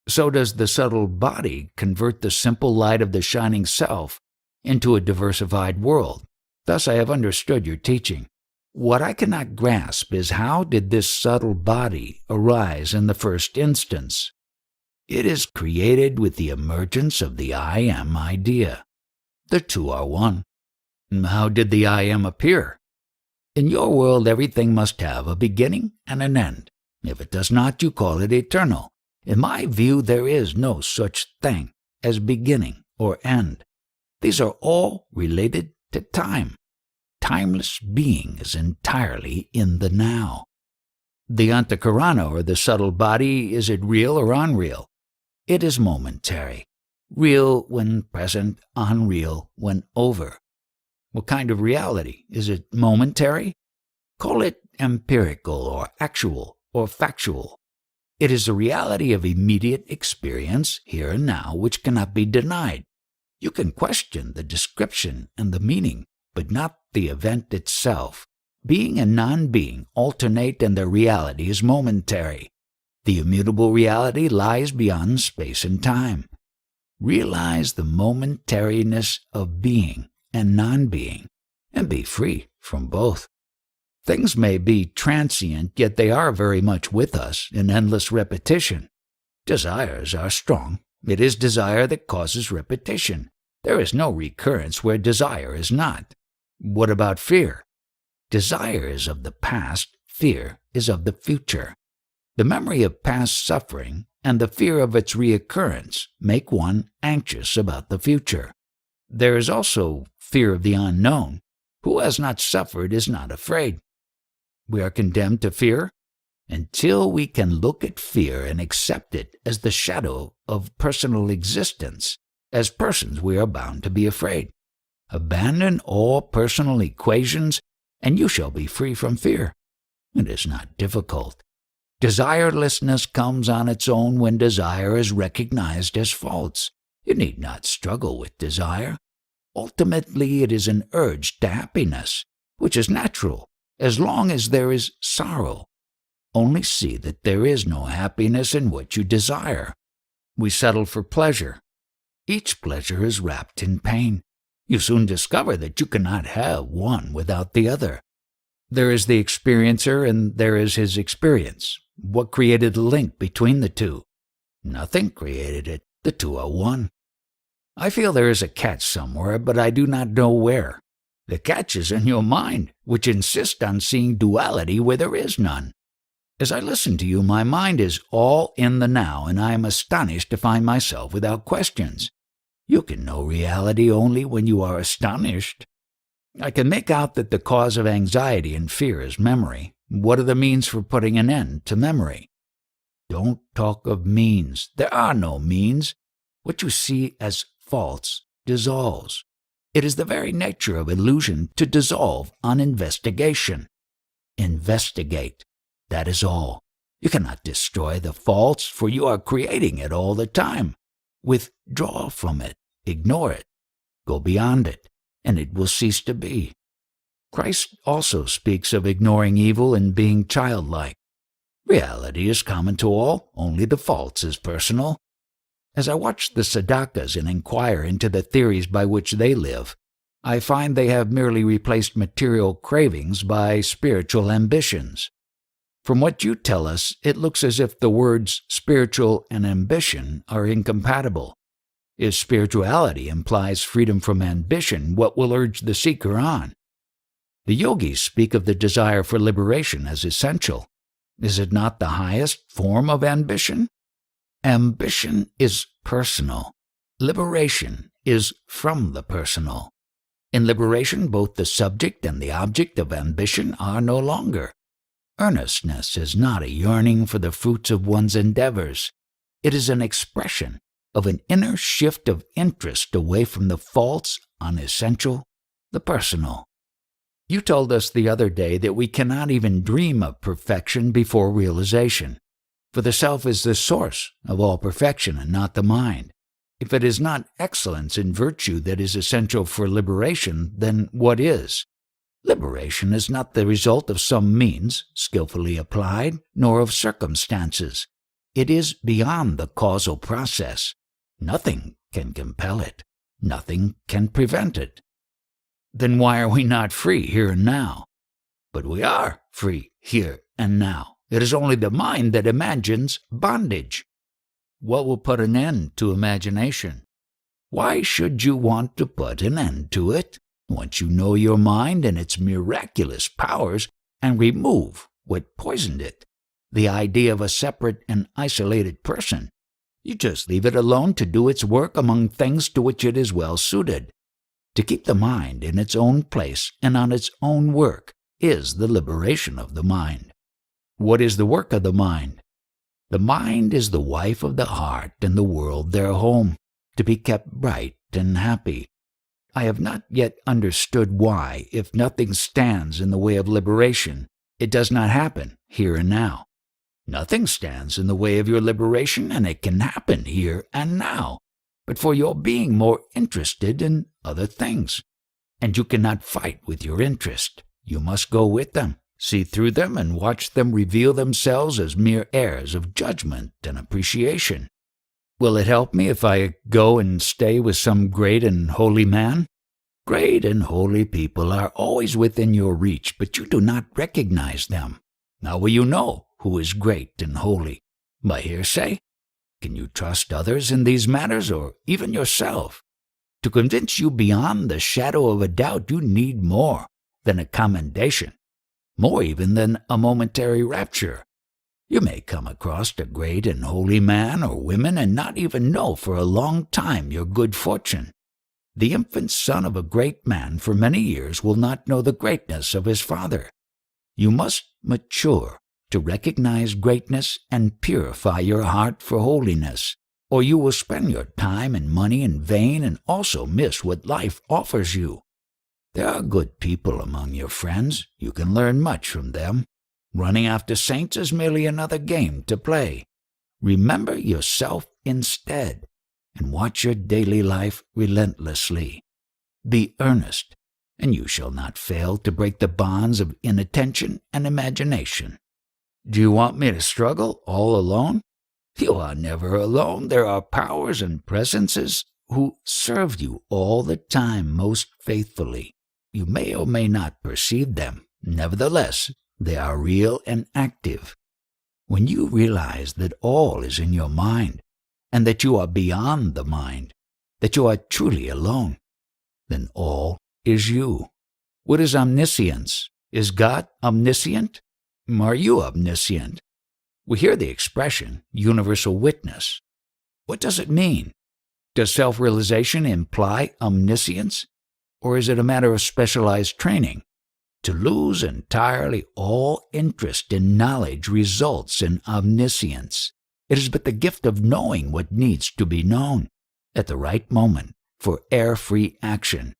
so does the subtle body convert the simple light of the shining self into a diversified world. Thus I have understood your teaching. What I cannot grasp is how did this subtle body arise in the first instance? It is created with the emergence of the I Am idea. The two are one. How did the I Am appear? In your world, everything must have a beginning and an end. If it does not, you call it eternal. In my view, there is no such thing as beginning or end. These are all related to time. Timeless being is entirely in the now. The Antakarana, or the subtle body, is it real or unreal? It is momentary. Real when present, unreal when over. What kind of reality? Is it momentary? Call it empirical or actual or factual. It is the reality of immediate experience, here and now, which cannot be denied. You can question the description and the meaning, but not the event itself. Being and non-being alternate, and their reality is momentary. The immutable reality lies beyond space and time. Realize the momentariness of being and non-being, and be free from both. Things may be transient, yet they are very much with us in endless repetition. Desires are strong. It is desire that causes repetition. There is no recurrence where desire is not. What about fear? Desire is of the past, fear is of the future. The memory of past suffering and the fear of its reoccurrence make one anxious about the future. There is also fear of the unknown. Who has not suffered is not afraid. We are condemned to fear until we can look at fear and accept it as the shadow of personal existence. As persons, we are bound to be afraid. Abandon all personal equations, and you shall be free from fear. It is not difficult. Desirelessness comes on its own when desire is recognized as false. You need not struggle with desire. ultimately it is an urge to happiness, which is natural, as long as there is sorrow. Only see that there is no happiness in what you desire. We settle for pleasure. Each pleasure is wrapped in pain. You soon discover that you cannot have one without the other. There is the experiencer and there is his experience. What created the link between the two? Nothing created it. The two are one. I feel there is a catch somewhere, but I do not know where. The catch is in your mind, which insists on seeing duality where there is none. As I listen to you, my mind is all in the now, and I am astonished to find myself without questions. You can know reality only when you are astonished. I can make out that the cause of anxiety and fear is memory. What are the means for putting an end to memory? Don't talk of means. There are no means. What you see as false dissolves. It is the very nature of illusion to dissolve on investigation. Investigate. That is all. You cannot destroy the false, for you are creating it all the time. Withdraw from it. Ignore it. Go beyond it, and it will cease to be. Christ also speaks of ignoring evil and being childlike. Reality is common to all, only the false is personal. As I watch the Sadhakas and inquire into the theories by which they live, I find they have merely replaced material cravings by spiritual ambitions. From what you tell us, it looks as if the words spiritual and ambition are incompatible. If spirituality implies freedom from ambition, what will urge the seeker on? The yogis speak of the desire for liberation as essential. Is it not the highest form of ambition? Ambition is personal. Liberation is from the personal. In liberation, both the subject and the object of ambition are no longer. Earnestness is not a yearning for the fruits of one's endeavors. It is an expression of an inner shift of interest away from the false, unessential, the personal. You told us the other day that we cannot even dream of perfection before realization, for the self is the source of all perfection and not the mind. If it is not excellence in virtue that is essential for liberation, then what is? Liberation is not the result of some means, skillfully applied, nor of circumstances. It is beyond the causal process. Nothing can compel it. Nothing can prevent it. Then why are we not free here and now? But we are free here and now. It is only the mind that imagines bondage. What will put an end to imagination? Why should you want to put an end to it? Once you know your mind and its miraculous powers and remove what poisoned it, the idea of a separate and isolated person, you just leave it alone to do its work among things to which it is well suited. To keep the mind in its own place and on its own work is the liberation of the mind. What is the work of the mind? The mind is the wife of the heart and the world their home, to be kept bright and happy. I have not yet understood why, if nothing stands in the way of liberation, it does not happen here and now. Nothing stands in the way of your liberation, and it can happen here and now, but for your being more interested in other things. And you cannot fight with your interest. You must go with them, see through them, and watch them reveal themselves as mere heirs of judgment and appreciation. Will it help me if I go and stay with some great and holy man? Great and holy people are always within your reach, but you do not recognize them. How will you know who is great and holy? By hearsay? Can you trust others in these matters, or even yourself? To convince you beyond the shadow of a doubt, you need more than a commendation, more even than a momentary rapture. You may come across a great and holy man or women and not even know for a long time your good fortune. The infant son of a great man for many years will not know the greatness of his father. You must mature to recognize greatness and purify your heart for holiness, or you will spend your time and money in vain and also miss what life offers you. There are good people among your friends. You can learn much from them. Running after saints is merely another game to play. Remember yourself instead, and watch your daily life relentlessly. Be earnest, and you shall not fail to break the bonds of inattention and imagination. Do you want me to struggle all alone? You are never alone. There are powers and presences who serve you all the time most faithfully. You may or may not perceive them. Nevertheless, they are real and active. When you realize that all is in your mind, and that you are beyond the mind, that you are truly alone, then all is you. What is omniscience? Is God omniscient? Are you omniscient? We hear the expression, universal witness. What does it mean? Does self-realization imply omniscience? Or is it a matter of specialized training? To lose entirely all interest in knowledge results in omniscience. It is but the gift of knowing what needs to be known at the right moment for error-free action.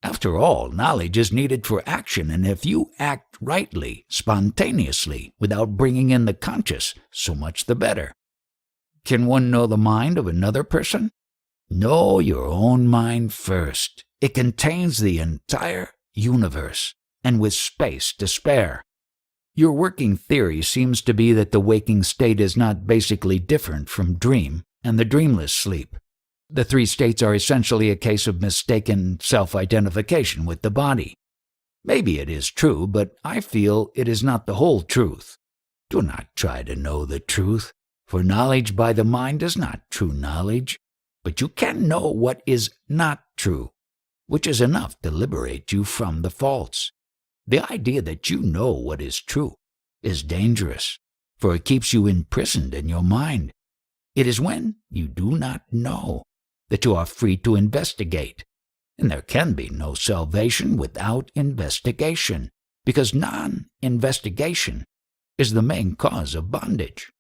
After all, knowledge is needed for action, and if you act rightly, spontaneously, without bringing in the conscious, so much the better. Can one know the mind of another person? Know your own mind first. It contains the entire universe, and with space to spare. Your working theory seems to be that the waking state is not basically different from dream and the dreamless sleep. The three states are essentially a case of mistaken self-identification with the body. Maybe it is true, but I feel it is not the whole truth. Do not try to know the truth, for knowledge by the mind is not true knowledge, but you can know what is not true, which is enough to liberate you from the false. The idea that you know what is true is dangerous, for it keeps you imprisoned in your mind. It is when you do not know that you are free to investigate, and there can be no salvation without investigation, because non-investigation is the main cause of bondage.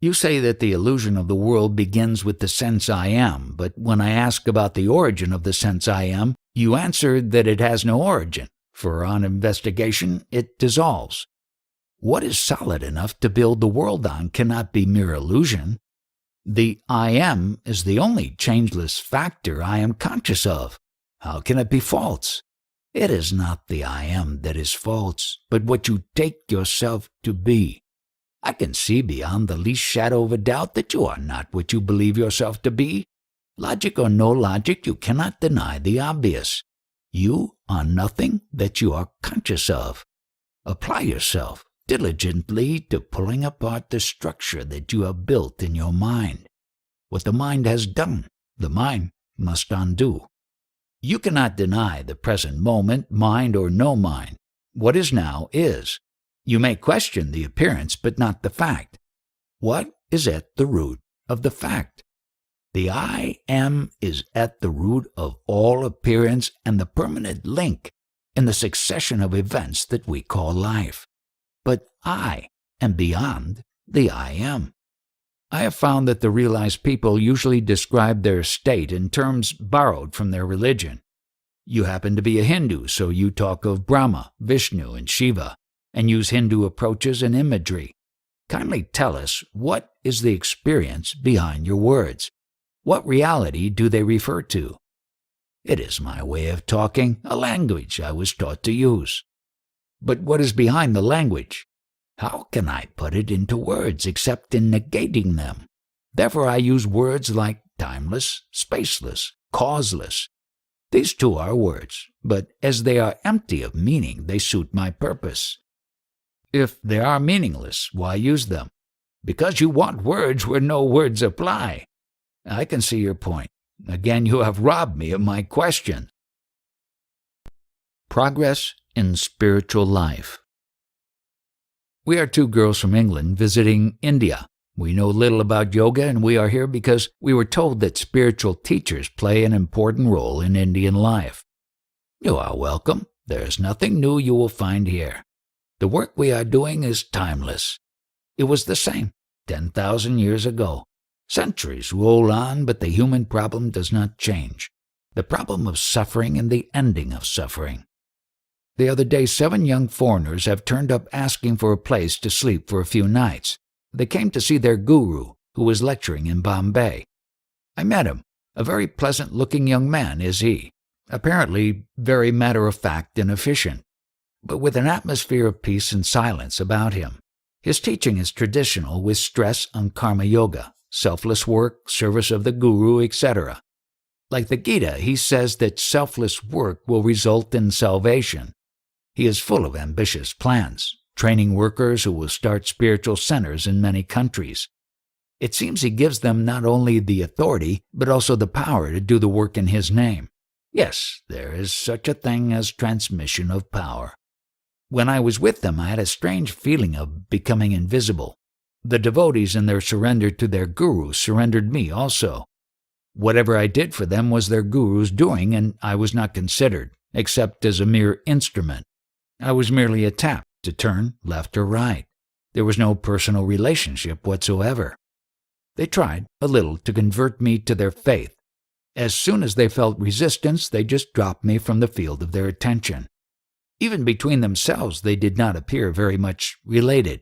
You say that the illusion of the world begins with the sense I am, but when I ask about the origin of the sense I am, you answered that it has no origin, for on investigation it dissolves. What is solid enough to build the world on cannot be mere illusion. The I am is the only changeless factor I am conscious of. How can it be false? It is not the I am that is false, but what you take yourself to be. I can see beyond the least shadow of a doubt that you are not what you believe yourself to be. Logic or no logic, you cannot deny the obvious. You are nothing that you are conscious of. Apply yourself diligently to pulling apart the structure that you have built in your mind. What the mind has done, the mind must undo. You cannot deny the present moment, mind or no mind. What is now is. You may question the appearance, but not the fact. What is at the root of the fact? The I am is at the root of all appearance and the permanent link in the succession of events that we call life. But I am beyond the I am. I have found that the realized people usually describe their state in terms borrowed from their religion. You happen to be a Hindu, so you talk of Brahma, Vishnu, and Shiva, and use Hindu approaches and imagery. Kindly tell us, what is the experience behind your words? What reality do they refer to? It is my way of talking, a language I was taught to use. But what is behind the language? How can I put it into words except in negating them? Therefore I use words like timeless, spaceless, causeless. These two are words, but as they are empty of meaning, they suit my purpose. If they are meaningless, why use them? Because you want words where no words apply. I can see your point. Again, you have robbed me of my question. Progress in spiritual life. We are two girls from England visiting India. We know little about yoga, and we are here because we were told that spiritual teachers play an important role in Indian life. You are welcome. There is nothing new you will find here. The work we are doing is timeless. It was the same 10,000 years ago. Centuries roll on, but the human problem does not change. The problem of suffering and the ending of suffering. The other day, 7 young foreigners have turned up asking for a place to sleep for a few nights. They came to see their guru, who was lecturing in Bombay. I met him. A very pleasant-looking young man is he. apparently very matter-of-fact and efficient, but with an atmosphere of peace and silence about him. His teaching is traditional with stress on karma yoga, selfless work, service of the guru, etc. Like the Gita, he says that selfless work will result in salvation. He is full of ambitious plans, training workers who will start spiritual centers in many countries. It seems he gives them not only the authority, but also the power to do the work in his name. Yes, there is such a thing as transmission of power. When I was with them, I had a strange feeling of becoming invisible. The devotees in their surrender to their guru surrendered me also. Whatever I did for them was their guru's doing, and I was not considered, except as a mere instrument. I was merely a tap to turn left or right. There was no personal relationship whatsoever. They tried a little to convert me to their faith. As soon as they felt resistance, they just dropped me from the field of their attention. Even between themselves, they did not appear very much related.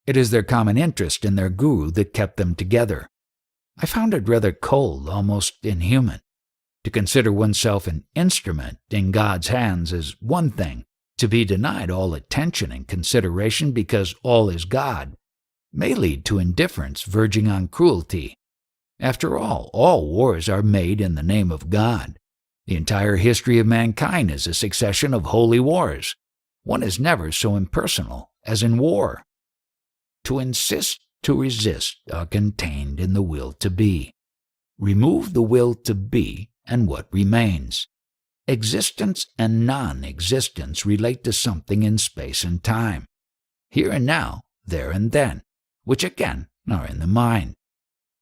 It is their common interest in their guru that kept them together. I found it rather cold, almost inhuman. To consider oneself an instrument in God's hands is one thing. To be denied all attention and consideration because all is God may lead to indifference verging on cruelty. After all wars are made in the name of God. The entire history of mankind is a succession of holy wars. One is never so impersonal as in war. To insist, to resist are contained in the will to be. Remove the will to be, and what remains? Existence and non-existence relate to something in space and time. Here and now, there and then, which again are in the mind.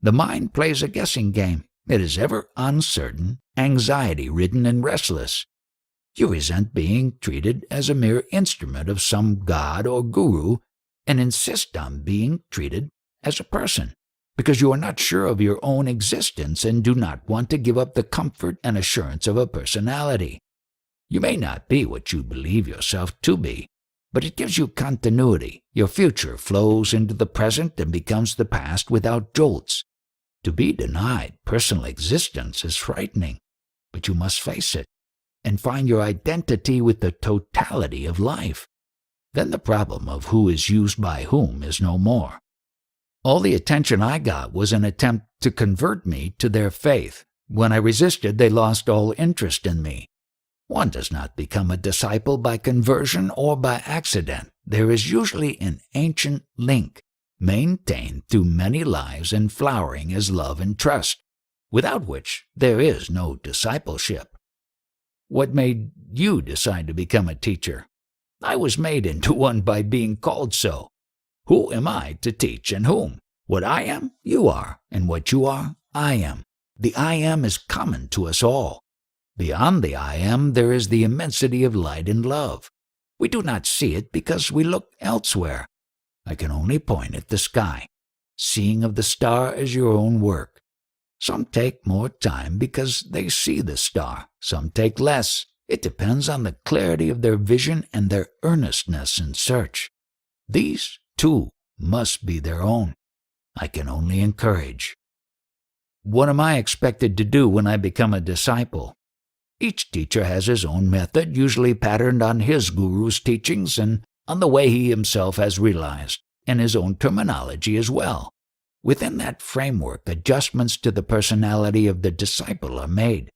The mind plays a guessing game. It is ever uncertain, anxiety-ridden, and restless. You resent being treated as a mere instrument of some god or guru and insist on being treated as a person, because you are not sure of your own existence and do not want to give up the comfort and assurance of a personality. You may not be what you believe yourself to be, but it gives you continuity. Your future flows into the present and becomes the past without jolts. To be denied personal existence is frightening, but you must face it and find your identity with the totality of life. Then the problem of who is used by whom is no more. All the attention I got was an attempt to convert me to their faith. When I resisted, they lost all interest in me. One does not become a disciple by conversion or by accident. There is usually an ancient link, maintained through many lives and flowering as love and trust, without which there is no discipleship. What made you decide to become a teacher? I was made into one by being called so. Who am I to teach and whom? What I am, you are, and what you are, I am. The I am is common to us all. Beyond the I am, there is the immensity of light and love. We do not see it because we look elsewhere. I can only point at the sky. Seeing of the star is your own work. Some take more time because they see the star. Some take less. It depends on the clarity of their vision and their earnestness in search. These, too, must be their own. I can only encourage. What am I expected to do when I become a disciple? Each teacher has his own method, usually patterned on his guru's teachings and on the way he himself has realized, and his own terminology as well. Within that framework, adjustments to the personality of the disciple are made.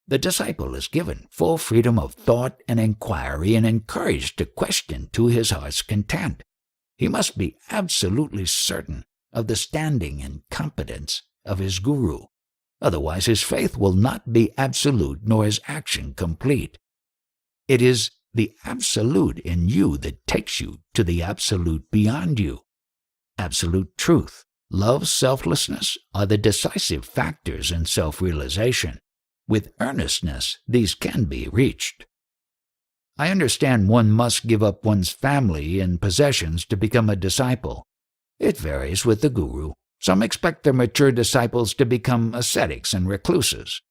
The disciple is given full freedom of thought and inquiry and encouraged to question to his heart's content. He must be absolutely certain of the standing and competence of his guru. Otherwise his faith will not be absolute nor his action complete. It is the absolute in you that takes you to the absolute beyond you. Absolute truth, love, selflessness are the decisive factors in self-realization. With earnestness, these can be reached. I understand one must give up one's family and possessions to become a disciple. It varies with the guru. Some expect their mature disciples to become ascetics and recluses.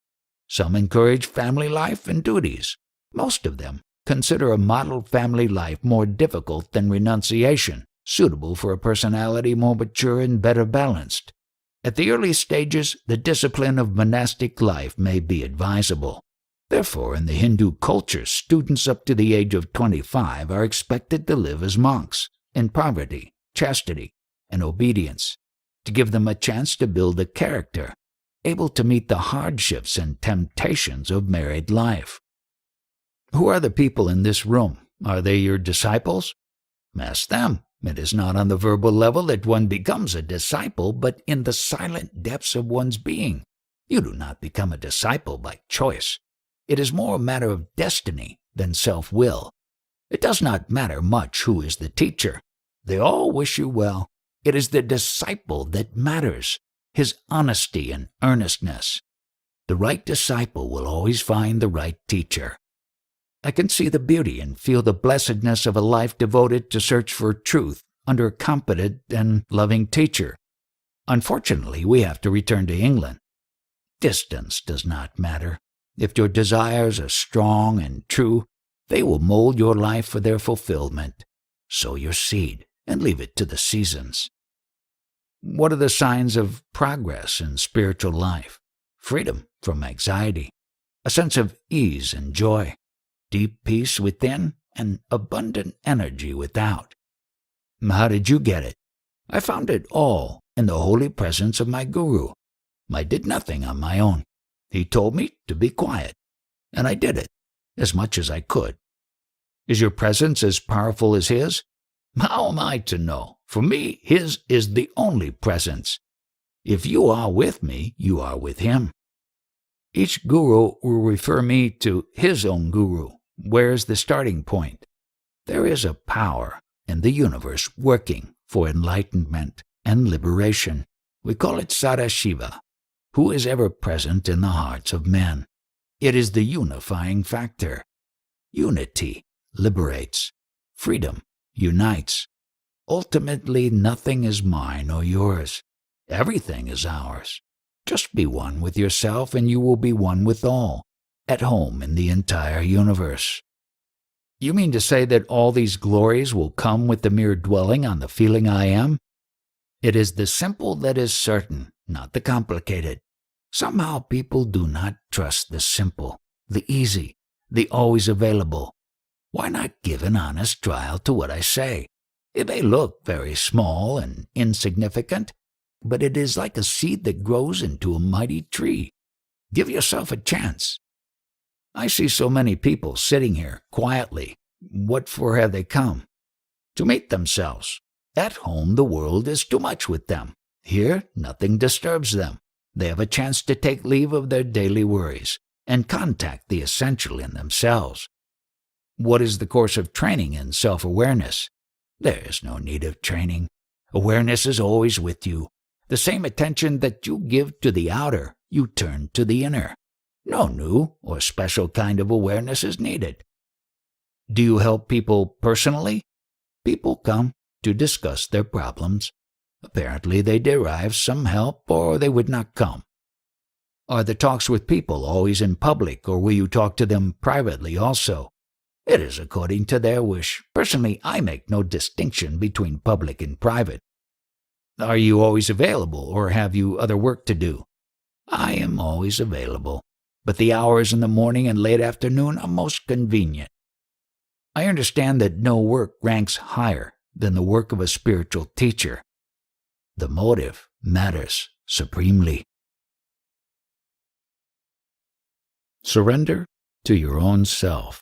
Some encourage family life and duties. Most of them consider a model family life more difficult than renunciation, suitable for a personality more mature and better balanced. At the early stages, the discipline of monastic life may be advisable. Therefore, in the Hindu culture, students up to the age of 25 are expected to live as monks, in poverty, chastity, and obedience, to give them a chance to build a character, able to meet the hardships and temptations of married life. Who are the people in this room? Are they your disciples? Ask them. It is not on the verbal level that one becomes a disciple, but in the silent depths of one's being. You do not become a disciple by choice. It is more a matter of destiny than self-will. It does not matter much who is the teacher. They all wish you well. It is the disciple that matters, his honesty and earnestness. The right disciple will always find the right teacher. I can see the beauty and feel the blessedness of a life devoted to search for truth under a competent and loving teacher. Unfortunately, we have to return to England. Distance does not matter. If your desires are strong and true, they will mold your life for their fulfillment. Sow your seed and leave it to the seasons. What are the signs of progress in spiritual life? Freedom from anxiety, a sense of ease and joy, deep peace within, and abundant energy without. How did you get it? I found it all in the holy presence of my guru. I did nothing on my own. He told me to be quiet, and I did it, as much as I could. Is your presence as powerful as his? How am I to know? For me, his is the only presence. If you are with me, you are with him. Each guru will refer me to his own guru. Where is the starting point? There is a power in the universe working for enlightenment and liberation. We call it Sadashiva, who is ever present in the hearts of men. It is the unifying factor. Unity liberates. Freedom unites. Ultimately, nothing is mine or yours. Everything is ours. Just be one with yourself and you will be one with all, at home in the entire universe. You mean to say that all these glories will come with the mere dwelling on the feeling I am? It is the simple that is certain, not the complicated. Somehow people do not trust the simple, the easy, the always available. Why not give an honest trial to what I say? It may look very small and insignificant, but it is like a seed that grows into a mighty tree. Give yourself a chance. I see so many people sitting here quietly. What for have they come? To meet themselves. At home, the world is too much with them. Here, nothing disturbs them. They have a chance to take leave of their daily worries and contact the essential in themselves. What is the course of training in self-awareness? There is no need of training. Awareness is always with you. The same attention that you give to the outer, you turn to the inner. No new or special kind of awareness is needed. Do you help people personally? People come to discuss their problems. Apparently they derive some help or they would not come. Are the talks with people always in public or will you talk to them privately also? It is according to their wish. Personally, I make no distinction between public and private. Are you always available or have you other work to do? I am always available, but the hours in the morning and late afternoon are most convenient. I understand that no work ranks higher than the work of a spiritual teacher. The motive matters supremely. Surrender to your own self.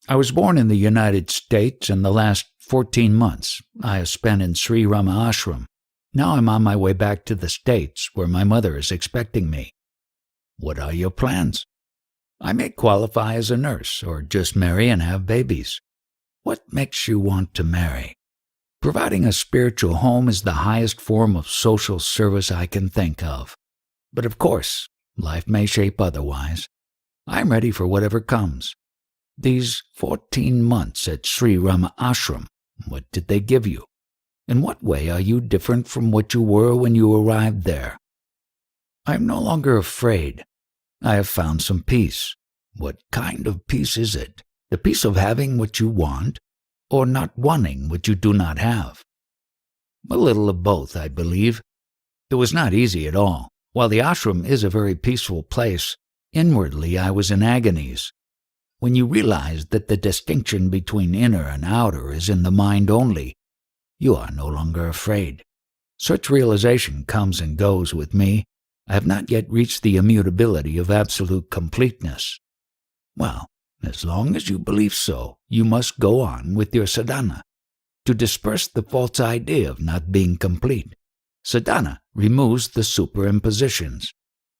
I was born in the United States, and the last 14 months I have spent in Sri Rama Ashram. Now I'm on my way back to the States, where my mother is expecting me. What are your plans? I may qualify as a nurse, or just marry and have babies. What makes you want to marry? Providing a spiritual home is the highest form of social service I can think of. But of course, life may shape otherwise. I'm ready for whatever comes. These 14 months at Sri Rama Ashram, what did they give you? In what way are you different from what you were when you arrived there? I am no longer afraid. I have found some peace. What kind of peace is it? The peace of having what you want, or not wanting what you do not have? A little of both, I believe. It was not easy at all. While the ashram is a very peaceful place, Inwardly, I was in agonies. When you realize that the distinction between inner and outer is in the mind only, you are no longer afraid. Such realization comes and goes with me. I have not yet reached the immutability of absolute completeness. Well, as long as you believe so, you must go on with your sadhana, to disperse the false idea of not being complete. Sadhana removes the superimpositions.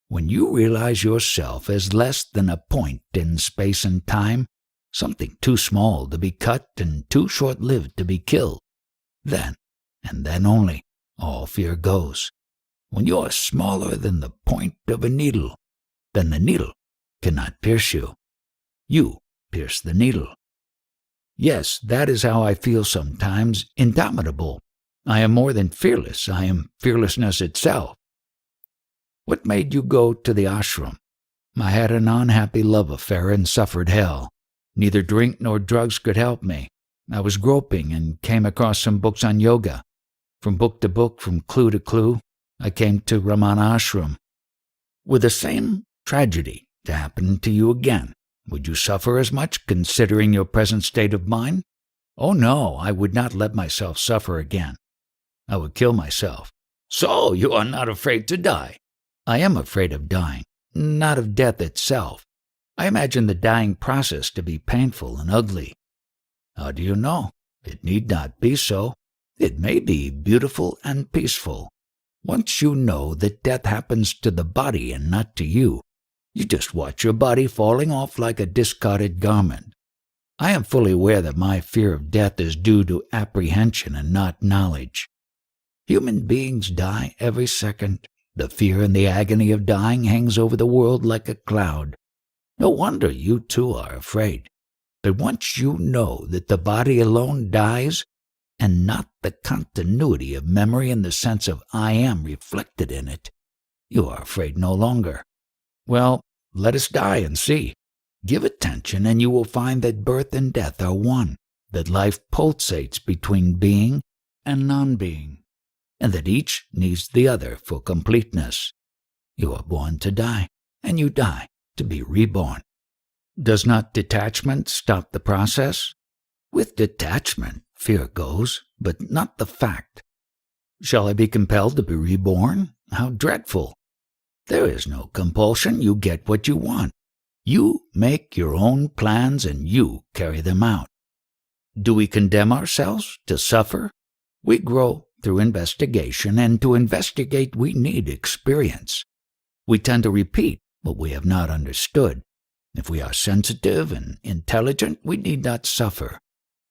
When you realize yourself as less than a point in space and time, something too small to be cut and too short-lived to be killed, then, and then only, all fear goes. When you are smaller than the point of a needle, then the needle cannot pierce you. You pierce the needle. Yes, that is how I feel sometimes, indomitable. I am more than fearless. I am fearlessness itself. What made you go to the ashram? I had an unhappy love affair and suffered hell. Neither drink nor drugs could help me. I was groping and came across some books on yoga. From book to book, from clue to clue, I came to Ramana Ashram. Were the same tragedy to happen to you again, would you suffer as much, considering your present state of mind? Oh no, I would not let myself suffer again. I would kill myself. So you are not afraid to die? I am afraid of dying, not of death itself. I imagine the dying process to be painful and ugly. How do you know? It need not be so. It may be beautiful and peaceful. Once you know that death happens to the body and not to you, you just watch your body falling off like a discarded garment. I am fully aware that my fear of death is due to apprehension and not knowledge. Human beings die every second. The fear and the agony of dying hangs over the world like a cloud. No wonder you too are afraid. But once you know that the body alone dies, and not the continuity of memory and the sense of I am reflected in it, you are afraid no longer. Well, let us die and see. Give attention and you will find that birth and death are one, that life pulsates between being and non-being, and that each needs the other for completeness. You are born to die, and you die to be reborn. Does not detachment stop the process? With detachment, fear goes, but not the fact. Shall I be compelled to be reborn? How dreadful! There is no compulsion. You get what you want. You make your own plans and you carry them out. Do we condemn ourselves to suffer? We grow through investigation, and to investigate we need experience. We tend to repeat what we have not understood. If we are sensitive and intelligent, we need not suffer.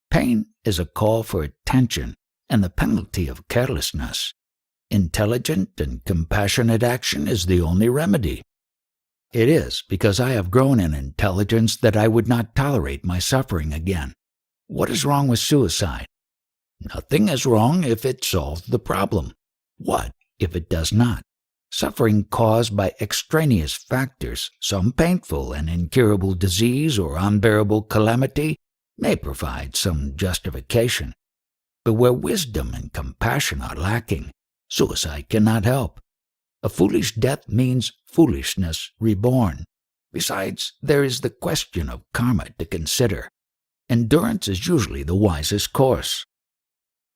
Pain is a call for attention and the penalty of carelessness. Intelligent and compassionate action is the only remedy. It is because I have grown in intelligence that I would not tolerate my suffering again. What is wrong with suicide? Nothing is wrong if it solves the problem. What if it does not? Suffering caused by extraneous factors, some painful and incurable disease or unbearable calamity, may provide some justification. But where wisdom and compassion are lacking, suicide cannot help. A foolish death means foolishness reborn. Besides, there is the question of karma to consider. Endurance is usually the wisest course.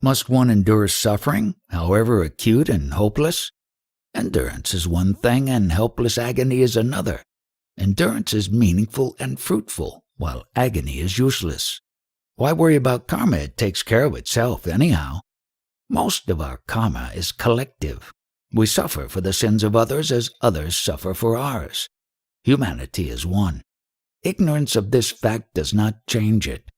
Must one endure suffering, however acute and hopeless? Endurance is one thing and helpless agony is another. Endurance is meaningful and fruitful, while agony is useless. Why worry about karma? It takes care of itself anyhow. Most of our karma is collective. We suffer for the sins of others as others suffer for ours. Humanity is one. Ignorance of this fact does not change it.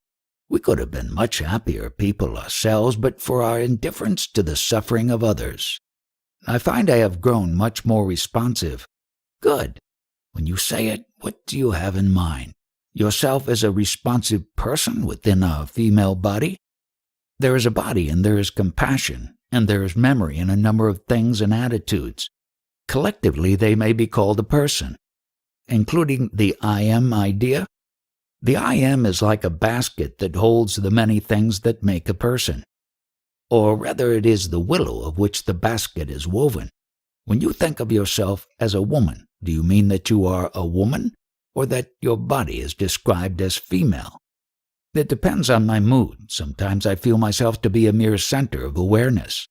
We could have been much happier people ourselves but for our indifference to the suffering of others. I find I have grown much more responsive. Good. When you say it, what do you have in mind? Yourself as a responsive person within a female body? There is a body and there is compassion, and there is memory in a number of things and attitudes. Collectively, they may be called a person, including the I am idea. The I am is like a basket that holds the many things that make a person. Or rather, it is the willow of which the basket is woven. When you think of yourself as a woman, Do you mean that you are a woman, or that your body is described as female? It depends on my mood. Sometimes I feel myself to be a mere center of awareness,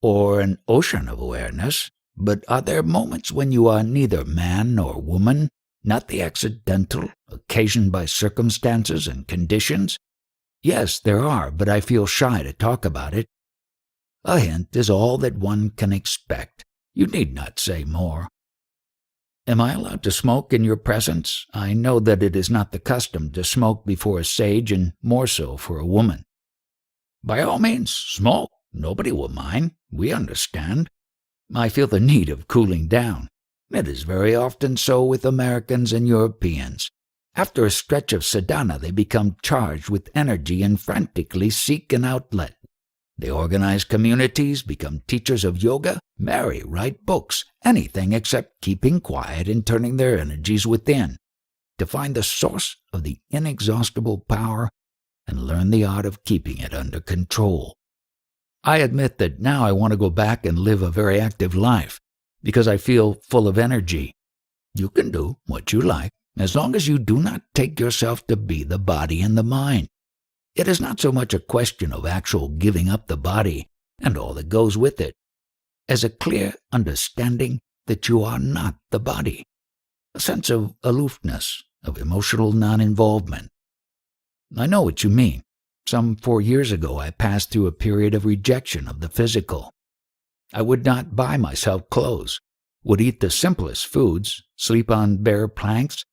or an ocean of awareness. But are there moments when you are neither man nor woman, not the accidental, occasioned by circumstances and conditions? Yes, there are, but I feel shy to talk about it. A hint is all that one can expect. You need not say more. Am I allowed to smoke in your presence? I know that it is not the custom to smoke before a sage, and more so for a woman. By all means, smoke. Nobody will mind. We understand. I feel the need of cooling down. It is very often so with Americans and Europeans. After a stretch of sadhana, they become charged with energy and frantically seek an outlet. They organize communities, become teachers of yoga, marry, write books, anything except keeping quiet and turning their energies within, to find the source of the inexhaustible power and learn the art of keeping it under control. I admit that now I want to go back and live a very active life, because I feel full of energy. You can do what you like, as long as you do not take yourself to be the body and the mind. It is not so much a question of actual giving up the body and all that goes with it, as a clear understanding that you are not the body, a sense of aloofness, of emotional non-involvement. I know what you mean. Some 4 years ago, I passed through a period of rejection of the physical. I would not buy myself clothes, would eat the simplest foods, sleep on bare planks.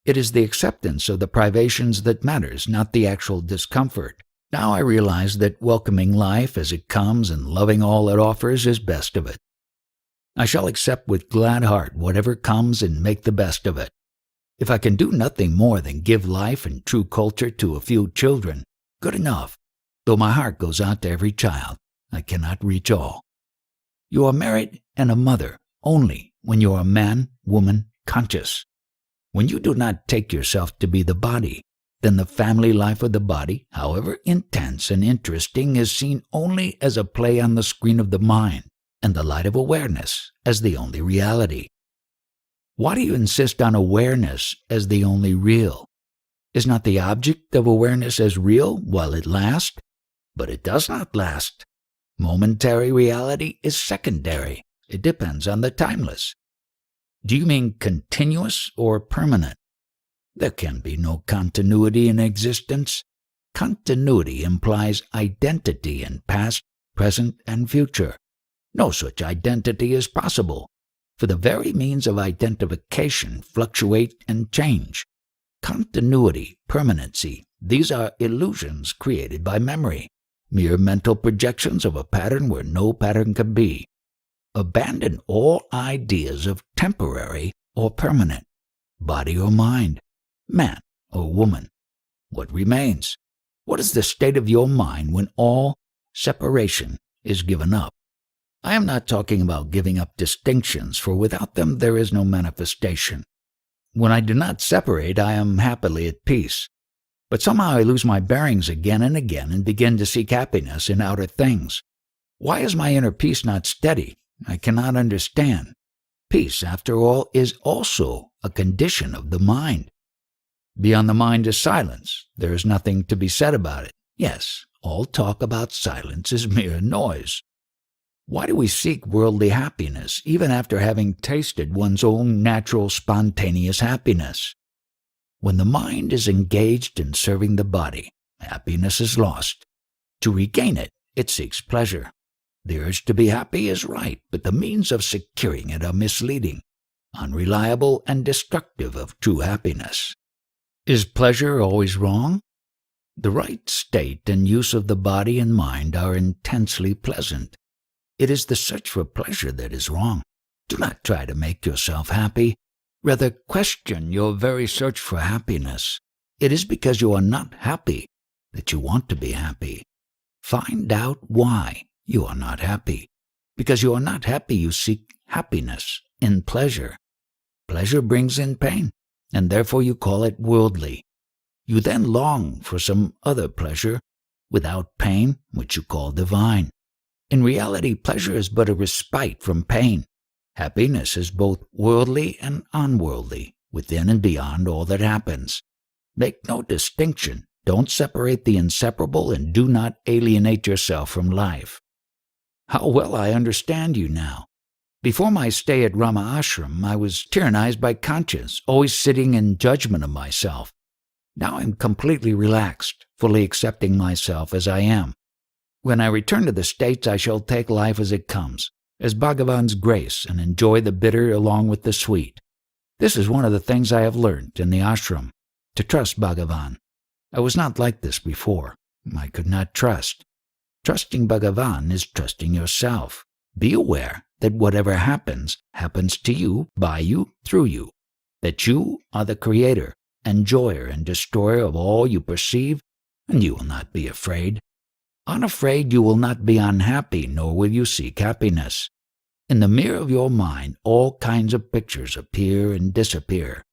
It is the acceptance of the privations that matters, not the actual discomfort. Now I realize that welcoming life as it comes and loving all it offers is best of it. I shall accept with glad heart whatever comes and make the best of it. If I can do nothing more than give life and true culture to a few children, good enough. Though my heart goes out to every child, I cannot reach all. You are married and a mother only when you are man, woman, conscious. When you do not take yourself to be the body, then the family life of the body, however intense and interesting, is seen only as a play on the screen of the mind, and the light of awareness as the only reality. Why do you insist on awareness as the only real? Is not the object of awareness as real while it lasts? But it does not last. Momentary reality is secondary. It depends on the timeless. Do you mean continuous or permanent? There can be no continuity in existence. Continuity implies identity in past, present, and future. No such identity is possible, for the very means of identification fluctuate and change. Continuity, permanency, these are illusions created by memory, mere mental projections of a pattern where no pattern can be. Abandon all ideas of temporary or permanent, body or mind, man or woman. What remains? What is the state of your mind when all separation is given up? I am not talking about giving up distinctions, for without them there is no manifestation. When I do not separate, I am happily at peace. But somehow I lose my bearings again and again and begin to seek happiness in outer things. Why is my inner peace not steady? I cannot understand. Peace, after all, is also a condition of the mind. Beyond the mind is silence. There is nothing to be said about it. Yes, all talk about silence is mere noise. Why do we seek worldly happiness, even after having tasted one's own natural, spontaneous happiness? When the mind is engaged in serving the body, happiness is lost. To regain it, it seeks pleasure. The urge to be happy is right, but the means of securing it are misleading, unreliable, and destructive of true happiness. Is pleasure always wrong? The right state and use of the body and mind are intensely pleasant. It is the search for pleasure that is wrong. Do not try to make yourself happy. Rather, question your very search for happiness. It is because you are not happy that you want to be happy. Find out why you are not happy. Because you are not happy, you seek happiness in pleasure. Pleasure brings in pain, and therefore you call it worldly. You then long for some other pleasure without pain, which you call divine. In reality, pleasure is but a respite from pain. Happiness is both worldly and unworldly, within and beyond all that happens. Make no distinction. Don't separate the inseparable, and do not alienate yourself from life. How well I understand you now. Before my stay at Rama Ashram, I was tyrannized by conscience, always sitting in judgment of myself. Now I'm completely relaxed, fully accepting myself as I am. When I return to the States, I shall take life as it comes, as Bhagavan's grace, and enjoy the bitter along with the sweet. This is one of the things I have learned in the ashram, to trust Bhagavan. I was not like this before. I could not trust. Trusting Bhagavan is trusting yourself. Be aware that whatever happens, happens to you, by you, through you. That you are the creator, enjoyer, and destroyer of all you perceive, and you will not be afraid. Unafraid, you will not be unhappy, nor will you seek happiness. In the mirror of your mind, all kinds of pictures appear and disappear.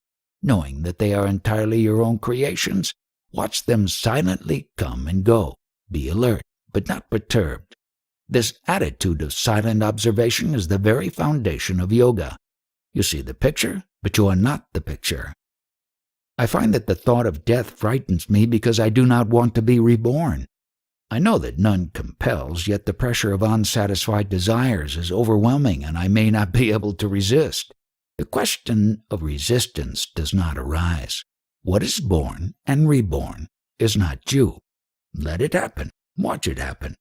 Knowing that they are entirely your own creations, watch them silently come and go. Be alert, but not perturbed. This attitude of silent observation is the very foundation of yoga. You see the picture, but you are not the picture. I find that the thought of death frightens me because I do not want to be reborn. I know that none compels, yet the pressure of unsatisfied desires is overwhelming, and I may not be able to resist. The question of resistance does not arise. What is born and reborn is not you. Let it happen. Watch it happen.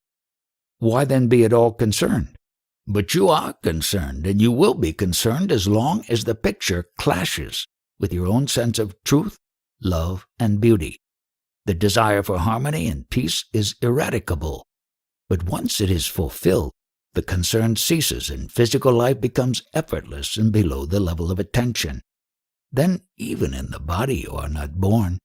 Why then be at all concerned? But you are concerned, and you will be concerned as long as the picture clashes with your own sense of truth, love, and beauty. The desire for harmony and peace is eradicable. But once it is fulfilled, the concern ceases and physical life becomes effortless and below the level of attention. Then even in the body you are not born.